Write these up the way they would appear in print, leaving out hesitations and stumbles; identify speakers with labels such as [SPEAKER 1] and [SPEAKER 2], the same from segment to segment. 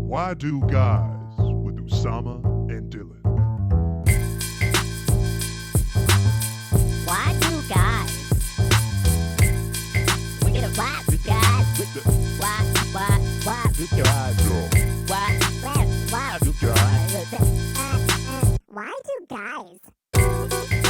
[SPEAKER 1] Why Do Guys with Usama and Dylan.
[SPEAKER 2] Why do guys? We get a why do guys with the why do guys? Why do guys? Why do guys?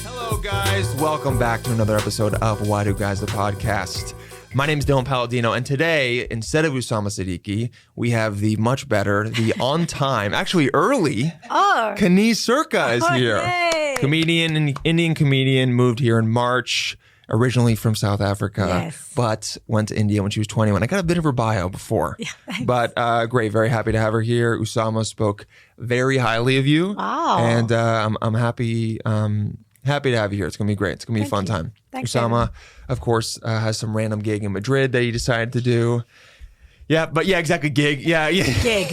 [SPEAKER 3] Hello, guys. Welcome back to another episode of Why Do Guys, the podcast. My name is Dylan Palladino, and today, instead of Usama Siddiquee, we have the much better, the on time, actually early, Kaneez Surka is here.
[SPEAKER 4] Yay.
[SPEAKER 3] Comedian, Indian comedian, moved here in March, originally from South Africa,
[SPEAKER 4] Yes.
[SPEAKER 3] but went to India when she was 21. I got a bit of her bio before,
[SPEAKER 4] thanks.
[SPEAKER 3] but great, very happy to have her here. Usama spoke very highly of you,
[SPEAKER 4] Wow.
[SPEAKER 3] and I'm happy. Happy to have you here. It's going to be great. It's going to be a fun time.
[SPEAKER 4] Thanks,
[SPEAKER 3] Usama, of course, has some random gig in Madrid that he decided to do. Yeah, but yeah, exactly. Gig. Yeah.
[SPEAKER 4] Gig.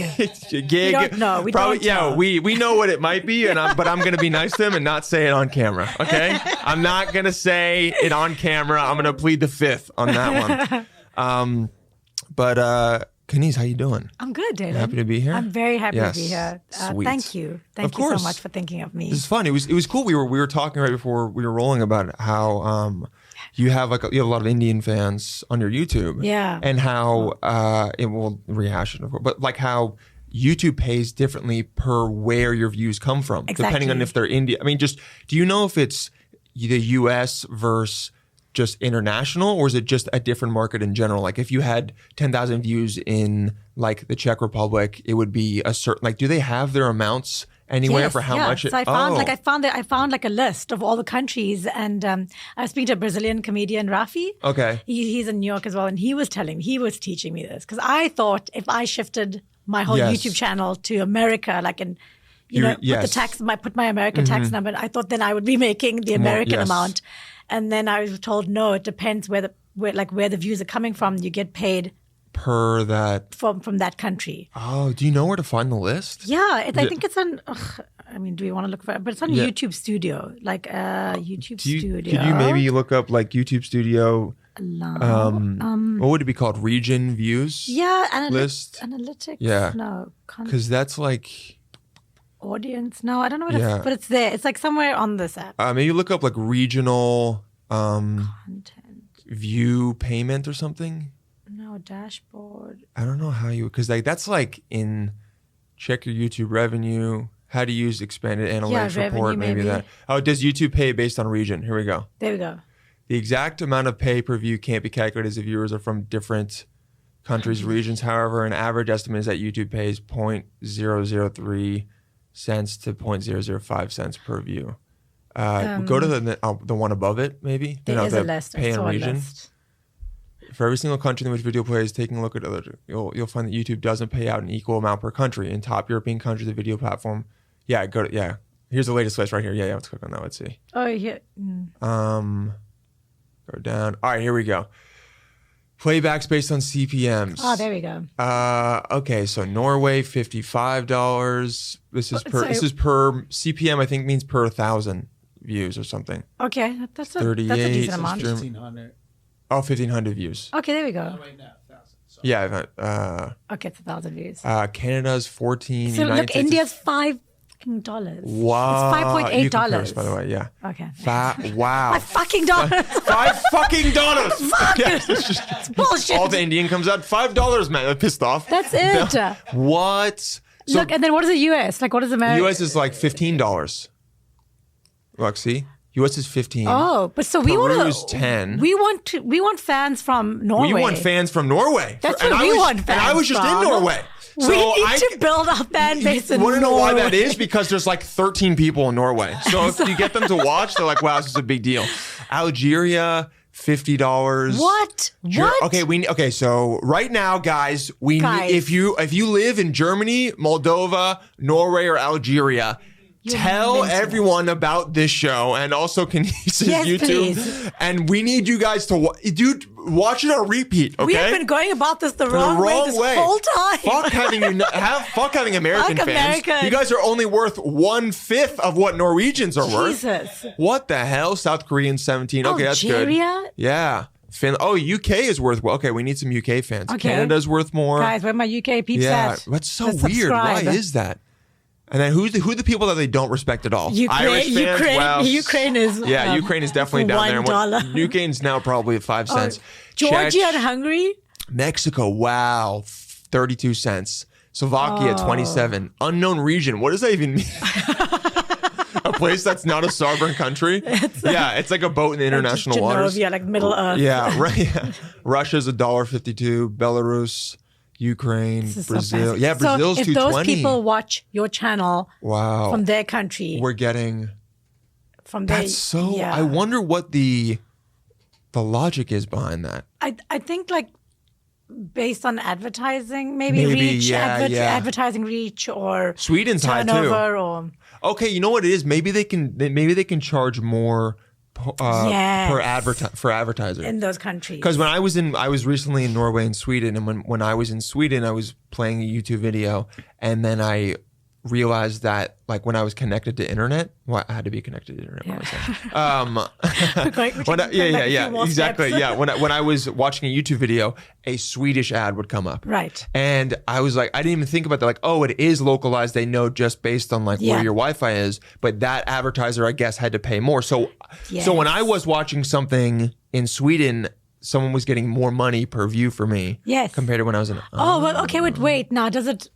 [SPEAKER 3] Gig.
[SPEAKER 4] We don't know. We don't know.
[SPEAKER 3] We know what it might be, but I'm going to be nice to him and not say it on camera. Okay? I'm not going to say it on camera. I'm going to plead the fifth on that one. But Kaneez, how you doing?
[SPEAKER 4] I'm good, Dylan.
[SPEAKER 3] Happy to be here?
[SPEAKER 4] I'm very happy
[SPEAKER 3] Yes.
[SPEAKER 4] to be here.
[SPEAKER 3] Sweet.
[SPEAKER 4] Thank you. Thank
[SPEAKER 3] Of
[SPEAKER 4] you
[SPEAKER 3] course.
[SPEAKER 4] so much for thinking of me.
[SPEAKER 3] This is fun. It was cool. We were talking right before we were rolling about how you have a lot of Indian fans on your YouTube.
[SPEAKER 4] Yeah.
[SPEAKER 3] And how it will rehash it, of course, but like how YouTube pays differently per where your views come from, depending on
[SPEAKER 4] Exactly.
[SPEAKER 3] if they're India. I mean, just do you know if it's the US versus just international, or is it just a different market in general? Like if you had 10,000 views in like the Czech Republic, it would be a certain, like, do they have their amounts anywhere
[SPEAKER 4] Yes,
[SPEAKER 3] for how
[SPEAKER 4] yeah.
[SPEAKER 3] much?
[SPEAKER 4] So I found like a list of all the countries, and I was speaking to a Brazilian comedian, Rafi.
[SPEAKER 3] Okay.
[SPEAKER 4] He's in New York as well, and he was teaching me this because I thought if I shifted my whole
[SPEAKER 3] Yes.
[SPEAKER 4] YouTube channel to America, like in
[SPEAKER 3] You're-
[SPEAKER 4] put
[SPEAKER 3] yes.
[SPEAKER 4] the tax, put my American tax number, I thought then I would be making the American
[SPEAKER 3] yes.
[SPEAKER 4] amount, and then I was told no, it depends where the views are coming from. You get paid
[SPEAKER 3] Per that.
[SPEAKER 4] from that country.
[SPEAKER 3] Oh, do you know where to find the list?
[SPEAKER 4] Yeah, I think it's on. I mean, do we want to look for it? But it's on
[SPEAKER 3] Yeah.
[SPEAKER 4] YouTube Studio, like YouTube Studio.
[SPEAKER 3] Could you maybe look up like YouTube Studio? What would it be called? Region views?
[SPEAKER 4] Yeah,
[SPEAKER 3] list?
[SPEAKER 4] analytics.
[SPEAKER 3] Yeah.
[SPEAKER 4] No,
[SPEAKER 3] Because that's like
[SPEAKER 4] audience. No, I don't know what
[SPEAKER 3] Yeah.
[SPEAKER 4] it's, but it's there. It's like somewhere on this app.
[SPEAKER 3] maybe look up like regional
[SPEAKER 4] Content.
[SPEAKER 3] view payment or something.
[SPEAKER 4] No dashboard.
[SPEAKER 3] I don't know how you, because like that's like in check your YouTube revenue, how to use expanded analytics
[SPEAKER 4] revenue,
[SPEAKER 3] report, maybe
[SPEAKER 4] maybe.
[SPEAKER 3] that. Oh, does YouTube pay based on region? Here we go.
[SPEAKER 4] There we go.
[SPEAKER 3] The exact amount of pay per view can't be calculated as the viewers are from different countries, regions. However, an average estimate is that YouTube pays 0.003 cents to 0.005 cents per view. Go to the one above it, maybe.
[SPEAKER 4] There is
[SPEAKER 3] the
[SPEAKER 4] a list.
[SPEAKER 3] pay
[SPEAKER 4] I
[SPEAKER 3] in
[SPEAKER 4] saw a
[SPEAKER 3] region.
[SPEAKER 4] list.
[SPEAKER 3] For every single country in which video plays, taking a look at other, you'll find that YouTube doesn't pay out an equal amount per country. In top European countries, the video platform. Here's the latest list right here. Yeah, let's click on that. Let's see.
[SPEAKER 4] Oh yeah.
[SPEAKER 3] Go down. All right, here we go. Playbacks based on CPMs.
[SPEAKER 4] Oh, there we go.
[SPEAKER 3] Okay, so Norway, $55. This is per CPM. I think means per 1,000 views or something.
[SPEAKER 4] Okay, that's a
[SPEAKER 3] 38.
[SPEAKER 4] decent amount.
[SPEAKER 5] 1,500.
[SPEAKER 3] Oh, 1,500 views.
[SPEAKER 4] Okay, there we go.
[SPEAKER 5] Right now, 1,000. So.
[SPEAKER 3] Yeah.
[SPEAKER 4] Okay, it's 1,000 views.
[SPEAKER 3] Canada's 14.
[SPEAKER 4] So
[SPEAKER 3] United
[SPEAKER 4] look,
[SPEAKER 3] States is-
[SPEAKER 4] India's $5.
[SPEAKER 3] Wow.
[SPEAKER 4] It's
[SPEAKER 3] You can
[SPEAKER 4] $5.8.
[SPEAKER 3] curse, by the way. Yeah.
[SPEAKER 4] Okay.
[SPEAKER 3] Wow.
[SPEAKER 4] $5 fucking dollars.
[SPEAKER 3] $5 fucking.
[SPEAKER 4] Fuck.
[SPEAKER 3] Yeah, it's just
[SPEAKER 4] It's bullshit.
[SPEAKER 3] all the Indian comes out. $5, man. I'm pissed off.
[SPEAKER 4] That's it.
[SPEAKER 3] What? So
[SPEAKER 4] Look, and then what is the US? Like, what is America?
[SPEAKER 3] US is like $15. Look, see? US is 15.
[SPEAKER 4] Oh, but so we want
[SPEAKER 3] Peru's 10.
[SPEAKER 4] We want fans from Norway.
[SPEAKER 3] We want fans from Norway.
[SPEAKER 4] That's
[SPEAKER 3] And
[SPEAKER 4] what
[SPEAKER 3] I
[SPEAKER 4] we
[SPEAKER 3] was-
[SPEAKER 4] want
[SPEAKER 3] And I
[SPEAKER 4] fans
[SPEAKER 3] was just
[SPEAKER 4] from.
[SPEAKER 3] in Norway. So
[SPEAKER 4] we need to build our fan base in
[SPEAKER 3] You want to know
[SPEAKER 4] Norway.
[SPEAKER 3] why that is? Because there's like 13 people in Norway. So if you get them to watch, they're like, wow, this is a big deal. Algeria, $50.
[SPEAKER 4] What? What?
[SPEAKER 3] Okay, so right now, guys,
[SPEAKER 4] Guys.
[SPEAKER 3] if you live in Germany, Moldova, Norway, or Algeria, tell
[SPEAKER 4] mental.
[SPEAKER 3] everyone about this show and also Kaneez's
[SPEAKER 4] Yes,
[SPEAKER 3] YouTube.
[SPEAKER 4] please.
[SPEAKER 3] And we need you guys to watch it on repeat, okay?
[SPEAKER 4] We have been going about this the wrong way this whole time.
[SPEAKER 3] Fuck having American
[SPEAKER 4] Fuck
[SPEAKER 3] fans.
[SPEAKER 4] America.
[SPEAKER 3] You guys are only worth 1/5 of what Norwegians are worth.
[SPEAKER 4] Jesus.
[SPEAKER 3] What the hell? South Korean 17. Okay, that's good.
[SPEAKER 4] Algeria?
[SPEAKER 3] Yeah. Finland. Oh, UK is worth. Well, okay, we need some UK fans.
[SPEAKER 4] Okay.
[SPEAKER 3] Canada's worth more.
[SPEAKER 4] Guys, where my UK peeps
[SPEAKER 3] Yeah,
[SPEAKER 4] at?
[SPEAKER 3] that's so
[SPEAKER 4] Let's
[SPEAKER 3] weird.
[SPEAKER 4] subscribe.
[SPEAKER 3] Why is that? And then who are the people that they don't respect at all? Irish fans.
[SPEAKER 4] Ukraine is
[SPEAKER 3] Ukraine is definitely down there.
[SPEAKER 4] $1.
[SPEAKER 3] Ukraine's now probably at 5 cents.
[SPEAKER 4] Georgia
[SPEAKER 3] Czech,
[SPEAKER 4] and Hungary.
[SPEAKER 3] Mexico, wow, 32 cents. Slovakia, 27. Unknown region. What does that even mean? A place that's not a sovereign country? It's like a boat in the international waters.
[SPEAKER 4] Yeah, like Middle Earth.
[SPEAKER 3] Yeah, right. Yeah. Russia's $1.52. Belarus, Ukraine, Brazil.
[SPEAKER 4] So
[SPEAKER 3] Brazil's
[SPEAKER 4] if
[SPEAKER 3] $2.20.
[SPEAKER 4] those people watch your channel from their country,
[SPEAKER 3] we're getting.
[SPEAKER 4] from their,
[SPEAKER 3] That's so. I wonder what the logic is behind that.
[SPEAKER 4] I think like based on advertising, maybe reach, advertising reach, or
[SPEAKER 3] Sweden's high too.
[SPEAKER 4] turnover, or
[SPEAKER 3] Okay, you know what it is? Maybe they can charge more for advertisers
[SPEAKER 4] in those countries.
[SPEAKER 3] Because when I was recently in Norway and Sweden, and when I was in Sweden, I was playing a YouTube video, and then I realized that like when I was connected to internet, I had to be connected to internet. Exactly. Yeah, when I was watching a YouTube video, a Swedish ad would come up.
[SPEAKER 4] Right.
[SPEAKER 3] And I was like, I didn't even think about that. Like, oh, it is localized. They know just based on like where your Wi-Fi is. But that advertiser, I guess, had to pay more. So when I was watching something in Sweden, someone was getting more money per view for me.
[SPEAKER 4] Yes.
[SPEAKER 3] Compared to when I was in.
[SPEAKER 4] Oh, well, okay. Wait. Now, does it?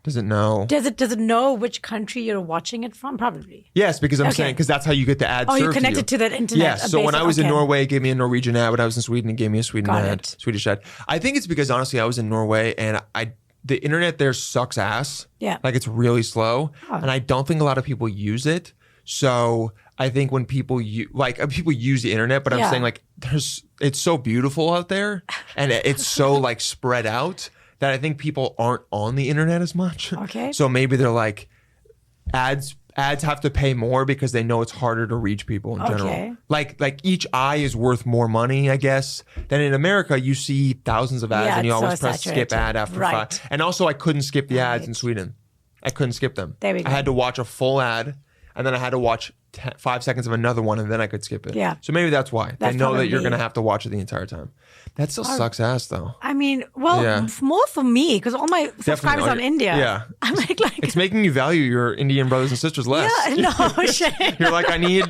[SPEAKER 3] Does it know?
[SPEAKER 4] Does it know which country you're watching it from? Probably.
[SPEAKER 3] Yes, because I'm saying, because that's how you get the ad served
[SPEAKER 4] you're connected to the internet.
[SPEAKER 3] Yes, so when I was in Norway, it gave me a Norwegian ad. When I was in Sweden, it gave me a Swedish ad. I think it's because, honestly, I was in Norway, and the internet there sucks ass. Yeah. Like, it's really slow, and I don't think a lot of people use it. So I think when people people use the internet, but I'm saying, like, it's so beautiful out there, and it's so, like, spread out, that I think people aren't on the internet as much.
[SPEAKER 4] Okay.
[SPEAKER 3] So maybe they're like, ads have to pay more because they know it's harder to reach people in general. Like each eye is worth more money, I guess, than in America. You see thousands of ads and you always press skip ad after 5. And also I couldn't skip the ads in Sweden. I couldn't skip them.
[SPEAKER 4] There we go.
[SPEAKER 3] I had to watch a full ad, and then I had to watch 5 seconds of another one, and then I could skip it. Yeah. So maybe that's why. They know that you're going to have to watch it the entire time. That still sucks ass, though.
[SPEAKER 4] I mean, more for me, because all my subscribers are in India.
[SPEAKER 3] Yeah.
[SPEAKER 4] I'm like
[SPEAKER 3] it's making you value your Indian brothers and sisters less.
[SPEAKER 4] Yeah, no shame.
[SPEAKER 3] You're like, I need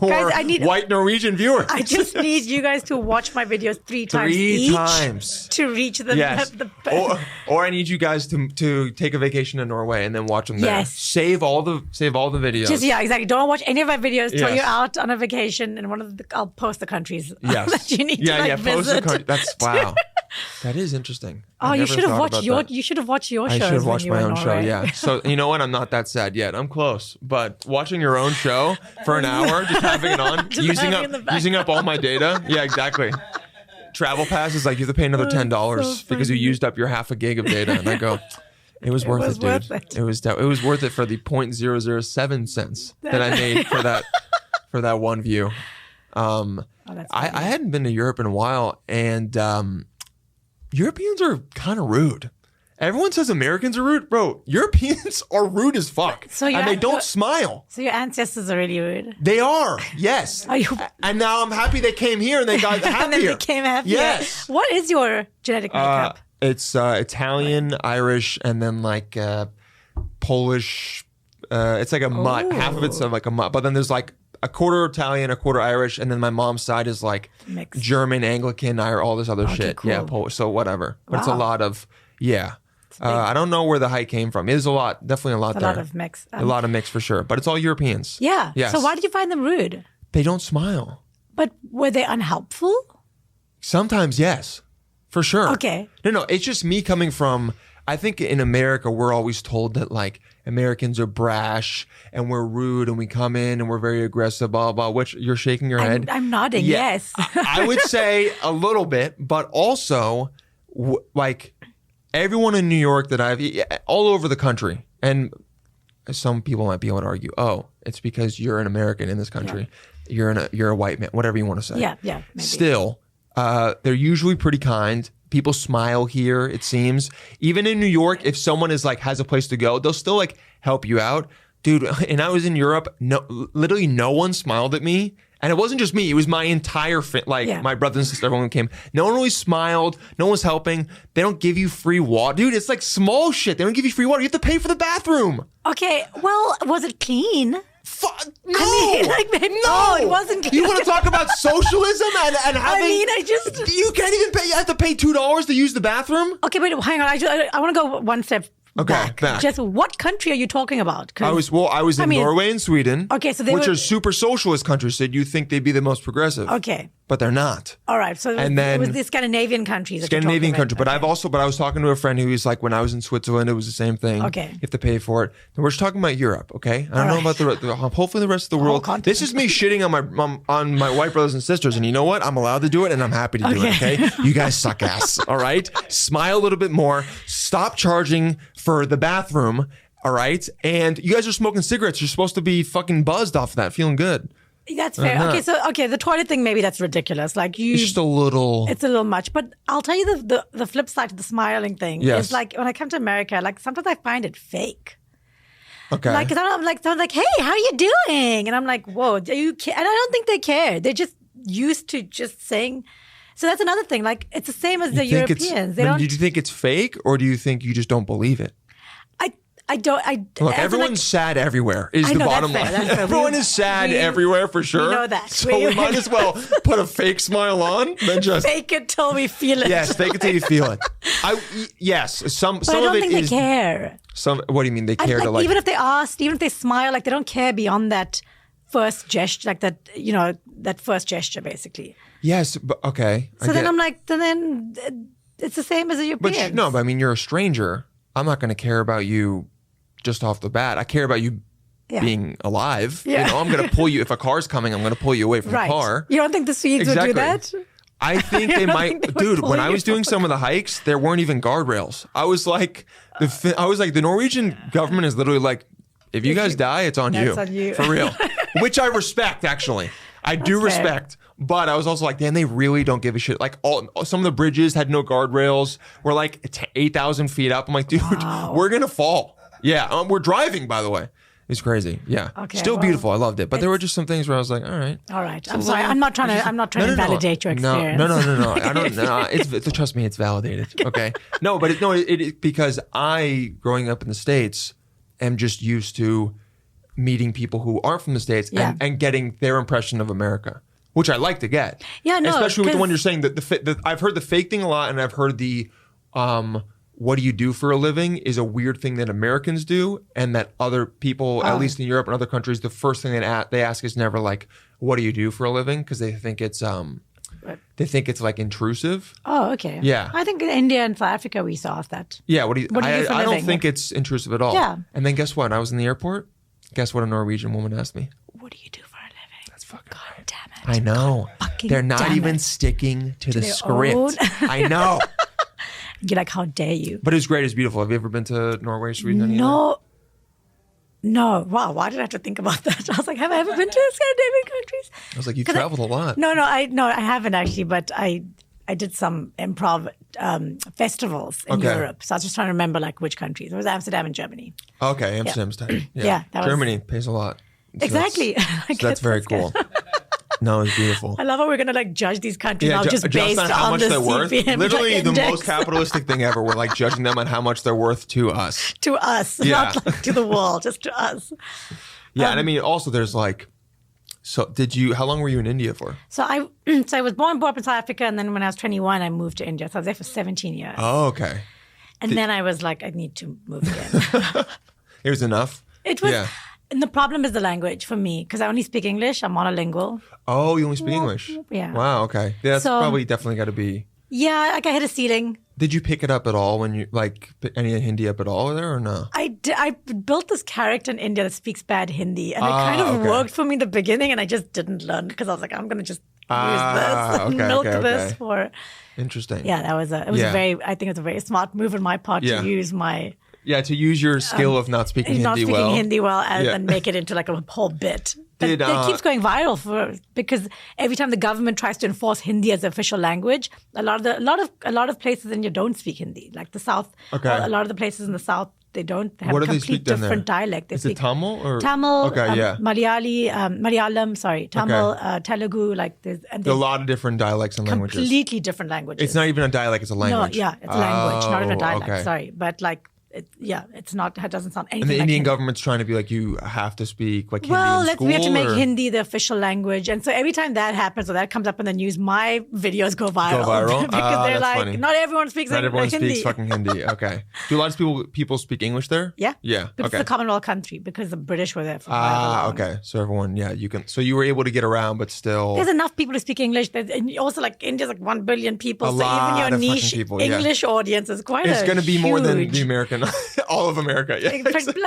[SPEAKER 3] more white Norwegian viewers.
[SPEAKER 4] I just need you guys to watch my videos 3 times each to reach the
[SPEAKER 3] or I need you guys to take a vacation to Norway and then watch them there. Yes. Save all the videos.
[SPEAKER 4] Just exactly. Don't watch any of my videos till you're out on a vacation, and I'll post the countries that you need to visit.
[SPEAKER 3] That's wow. That is interesting.
[SPEAKER 4] Oh, you should have watched your shows.
[SPEAKER 3] I should have watched my own show. Yeah. So you know what? I'm not that sad yet. I'm close. But watching your own show for an hour, just having it on, using up all my data. Yeah, exactly. Travel Pass is like you have to pay another $10 because you used up your half a gig of data, and I go. It was worth it, dude. It was worth it for the 0.007 cents that I made for that one view. I hadn't been to Europe in a while, and Europeans are kind of rude. Everyone says Americans are rude. Bro, Europeans are rude as fuck. And they don't smile.
[SPEAKER 4] So your ancestors are really rude.
[SPEAKER 3] They are, yes. And now I'm happy they came here and they got happier.
[SPEAKER 4] And then they became happier.
[SPEAKER 3] Yes.
[SPEAKER 4] What is your genetic makeup?
[SPEAKER 3] It's Italian, Irish, and then like Polish. It's like a mutt. Half of it's like a mutt. But then there's like a quarter Italian, a quarter Irish, and then my mom's side is like mixed. German, Anglican, all this other shit. Cool. Yeah, Polish. So whatever. But it's a lot of, I don't know where the height came from. It is definitely a lot there.
[SPEAKER 4] A lot of mix.
[SPEAKER 3] A lot of mix for sure. But it's all Europeans.
[SPEAKER 4] Yeah. Yes. So why did you find them rude?
[SPEAKER 3] They don't smile.
[SPEAKER 4] But were they unhelpful?
[SPEAKER 3] Sometimes, yes. For sure.
[SPEAKER 4] Okay.
[SPEAKER 3] No, it's just me coming from, I think in America, we're always told that like Americans are brash and we're rude and we come in and we're very aggressive, blah, blah, which you're shaking your head.
[SPEAKER 4] I'm nodding, yes.
[SPEAKER 3] I would say a little bit, but also like everyone in New York that all over the country, and some people might be able to argue, oh, it's because you're an American in this country. Yeah. You're a white man, whatever you want to say.
[SPEAKER 4] Yeah, maybe.
[SPEAKER 3] Still, they're usually pretty kind. People smile here, it seems. Even in New York, if someone is like has a place to go, they'll still like help you out. Dude, and I was in Europe, literally no one smiled at me And it wasn't just me. It was my entire my brothers and sisters, everyone came. No one really smiled. No one was helping. They don't give you free water. Dude, it's like small shit. They don't give you free water. You have to pay for the bathroom.
[SPEAKER 4] Okay, well, was it clean?
[SPEAKER 3] No!
[SPEAKER 4] I mean, no, it wasn't clean.
[SPEAKER 3] You want to talk about socialism and having...
[SPEAKER 4] I mean,
[SPEAKER 3] You can't even pay... You have to pay $2 to use the bathroom?
[SPEAKER 4] Okay, wait, hang on. I want to go one step back. Just what country are you talking about?
[SPEAKER 3] I was in Norway and Sweden, which are super socialist countries, so you'd think they'd be the most progressive.
[SPEAKER 4] Okay.
[SPEAKER 3] But they're not.
[SPEAKER 4] All right, so it was the Scandinavian countries.
[SPEAKER 3] Scandinavian country, but
[SPEAKER 4] okay.
[SPEAKER 3] I was talking to a friend who was like, when I was in Switzerland, it was the same thing.
[SPEAKER 4] Okay.
[SPEAKER 3] You have to pay for it. And we're just talking about Europe, okay? I don't know about hopefully the rest of the world. This is me shitting on my white brothers and sisters, and you know what? I'm allowed to do it, and I'm happy to do it, okay? You guys suck ass, all right? Smile a little bit more. Stop charging for the bathroom, all right? And you guys are smoking cigarettes. You're supposed to be fucking buzzed off of that, feeling good.
[SPEAKER 4] That's fair. Okay, the toilet thing, maybe that's ridiculous. Like
[SPEAKER 3] it's just a little.
[SPEAKER 4] It's a little much. But I'll tell you the flip side to the smiling thing is like when I come to America, like sometimes I find it fake.
[SPEAKER 3] Okay.
[SPEAKER 4] Like, 'cause I'm like, hey, how are you doing? And I'm like, whoa, are you? And I don't think they care. They're just used to just saying. So that's another thing. Like it's the same as the Europeans.
[SPEAKER 3] Do you think it's fake, or do you think you just don't believe it?
[SPEAKER 4] I don't.
[SPEAKER 3] Look, everyone's sad everywhere. Is the bottom line? Everyone is sad everywhere for sure.
[SPEAKER 4] We know that.
[SPEAKER 3] So we might as well put a fake smile on than just
[SPEAKER 4] fake it till we feel it.
[SPEAKER 3] Yes, fake it till you feel it. Some
[SPEAKER 4] but I don't think they care.
[SPEAKER 3] What do you mean they care?
[SPEAKER 4] Even if they ask, even if they smile, like they don't care beyond that first gesture, like that. You know, that first gesture, basically.
[SPEAKER 3] Yes, but okay.
[SPEAKER 4] So then I'm like, then it's the same as a European.
[SPEAKER 3] But I mean, you're a stranger. I'm not going to care about you. Just off the bat, I care about you being alive.
[SPEAKER 4] Yeah.
[SPEAKER 3] You know, I'm going to pull you. If a car's coming, I'm going to pull you away from the car.
[SPEAKER 4] You don't think the Swedes would do that?
[SPEAKER 3] I think they might. Dude, when I was doing some of the hikes, there weren't even guardrails. I was like, the Norwegian government is literally like, if you guys die, it's on you.
[SPEAKER 4] On you.
[SPEAKER 3] For real. Which I respect, actually. I do respect. But I was also like, damn, they really don't give a shit. Like some of the bridges had no guardrails. We're like 8,000 feet up. I'm like, dude, we're going to fall. Yeah, we're driving, by the way. It's crazy. Yeah. Okay, still beautiful. I loved it. But there were just some things where I was like, all right.
[SPEAKER 4] All right. I'm sorry. I'm not trying to validate your experience.
[SPEAKER 3] No. I don't know. Trust me, it's validated. Okay. No, but because I, growing up in the States, am just used to meeting people who aren't from the States and getting their impression of America, which I like to get.
[SPEAKER 4] Yeah, no.
[SPEAKER 3] Especially with the one you're saying that I've heard the fake thing a lot, and I've heard the what do you do for a living is a weird thing that Americans do, and that other people, at least in Europe and other countries, the first thing they ask is never like, what do you do for a living? Because they think it's like intrusive.
[SPEAKER 4] Oh, okay.
[SPEAKER 3] Yeah.
[SPEAKER 4] I think in India and South Africa we saw that.
[SPEAKER 3] Yeah. What do you do for
[SPEAKER 4] a living?
[SPEAKER 3] I don't think it's intrusive at all.
[SPEAKER 4] Yeah.
[SPEAKER 3] And then guess what? I was in the airport. Guess what a Norwegian woman asked me?
[SPEAKER 4] What do you do for a living?
[SPEAKER 3] That's fucking
[SPEAKER 4] God damn it.
[SPEAKER 3] I know. They're not even sticking to the script. I know.
[SPEAKER 4] You're like, how dare you?
[SPEAKER 3] But it's great. It's beautiful. Have you ever been to Norway, Sweden?
[SPEAKER 4] No. Wow. Why did I have to think about that? I was like, have I ever been to Scandinavian countries?
[SPEAKER 3] I was like, you traveled a lot.
[SPEAKER 4] No, I haven't actually. But I did some improv festivals in Europe. So I was just trying to remember like which countries. It was Amsterdam and Germany.
[SPEAKER 3] Okay, Amsterdam's tight.
[SPEAKER 4] Yeah.
[SPEAKER 3] Germany pays a lot. So
[SPEAKER 4] exactly.
[SPEAKER 3] That's very cool. No, it's beautiful.
[SPEAKER 4] I love how we're going to like judge these countries now just based
[SPEAKER 3] on how much
[SPEAKER 4] the
[SPEAKER 3] they're worth.
[SPEAKER 4] CPM
[SPEAKER 3] Literally the
[SPEAKER 4] index.
[SPEAKER 3] most capitalistic thing ever. We're like judging them on how much they're worth to us.
[SPEAKER 4] To us, not like to the world, just to us.
[SPEAKER 3] Yeah, and I mean also there's like, so how long were you in India for?
[SPEAKER 4] So I was born and brought up in South Africa, and then when I was 21, I moved to India. So I was there for 17 years.
[SPEAKER 3] Oh, okay.
[SPEAKER 4] And then I was like, I need to move again.
[SPEAKER 3] It was enough?
[SPEAKER 4] It was. Yeah. And the problem is the language for me, because I only speak English. I'm monolingual.
[SPEAKER 3] Oh, you only speak English?
[SPEAKER 4] Yeah.
[SPEAKER 3] Wow, okay. Yeah, that's probably definitely got to be.
[SPEAKER 4] Yeah, like I hit a ceiling.
[SPEAKER 3] Did you pick it up at all when you, like, any Hindi up at all there or no?
[SPEAKER 4] I built this character in India that speaks bad Hindi, and it kind of worked for me in the beginning, and I just didn't learn because I was like, I'm going to just use this, milk this for.
[SPEAKER 3] Interesting.
[SPEAKER 4] Yeah, I think it's a very smart move on my part to use my.
[SPEAKER 3] Yeah, to use your skill of not speaking Hindi well.
[SPEAKER 4] And make it into like a whole bit. But it keeps going viral because every time the government tries to enforce Hindi as the official language, a lot of places in India don't speak Hindi. Like the South, a lot of the places in the South they don't have
[SPEAKER 3] What
[SPEAKER 4] a
[SPEAKER 3] do they
[SPEAKER 4] complete
[SPEAKER 3] speak down there?
[SPEAKER 4] different dialect. They
[SPEAKER 3] Is it
[SPEAKER 4] speak
[SPEAKER 3] Tamil or
[SPEAKER 4] Tamil,
[SPEAKER 3] Okay, yeah.
[SPEAKER 4] Malayalam, sorry, Tamil, Telugu, like there's and
[SPEAKER 3] There are a lot of different dialects and languages.
[SPEAKER 4] completely different languages.
[SPEAKER 3] It's not even a dialect; it's a language.
[SPEAKER 4] No, yeah, it's a language, not even a
[SPEAKER 3] Oh,
[SPEAKER 4] dialect.
[SPEAKER 3] okay.
[SPEAKER 4] Sorry, but like, it's not. It doesn't sound anything.
[SPEAKER 3] And the
[SPEAKER 4] like
[SPEAKER 3] Indian
[SPEAKER 4] Hindi.
[SPEAKER 3] government's trying to be like, you have to speak like
[SPEAKER 4] Well,
[SPEAKER 3] Hindi in school.
[SPEAKER 4] we have to make
[SPEAKER 3] or?
[SPEAKER 4] Hindi the official language, and so every time that happens or that comes up in the news, my videos go viral.
[SPEAKER 3] Go viral?
[SPEAKER 4] because they're
[SPEAKER 3] That's
[SPEAKER 4] like,
[SPEAKER 3] funny.
[SPEAKER 4] not everyone speaks
[SPEAKER 3] Not everyone
[SPEAKER 4] Hindi.
[SPEAKER 3] speaks fucking Hindi. Okay. Do a lot of people speak English there?
[SPEAKER 4] Yeah,
[SPEAKER 3] Yeah.
[SPEAKER 4] Because
[SPEAKER 3] Okay.
[SPEAKER 4] it's a Commonwealth country because the British were there for however long.
[SPEAKER 3] Okay. So everyone, you can. So you were able to get around, but still.
[SPEAKER 4] There's enough people to speak English. And also, like India's like 1 billion people,
[SPEAKER 3] A
[SPEAKER 4] so
[SPEAKER 3] lot
[SPEAKER 4] even
[SPEAKER 3] of
[SPEAKER 4] your
[SPEAKER 3] fucking
[SPEAKER 4] niche
[SPEAKER 3] people, yeah.
[SPEAKER 4] English audience is quite.
[SPEAKER 3] It's going to be more than
[SPEAKER 4] huge-
[SPEAKER 3] the American, all of America. Yeah.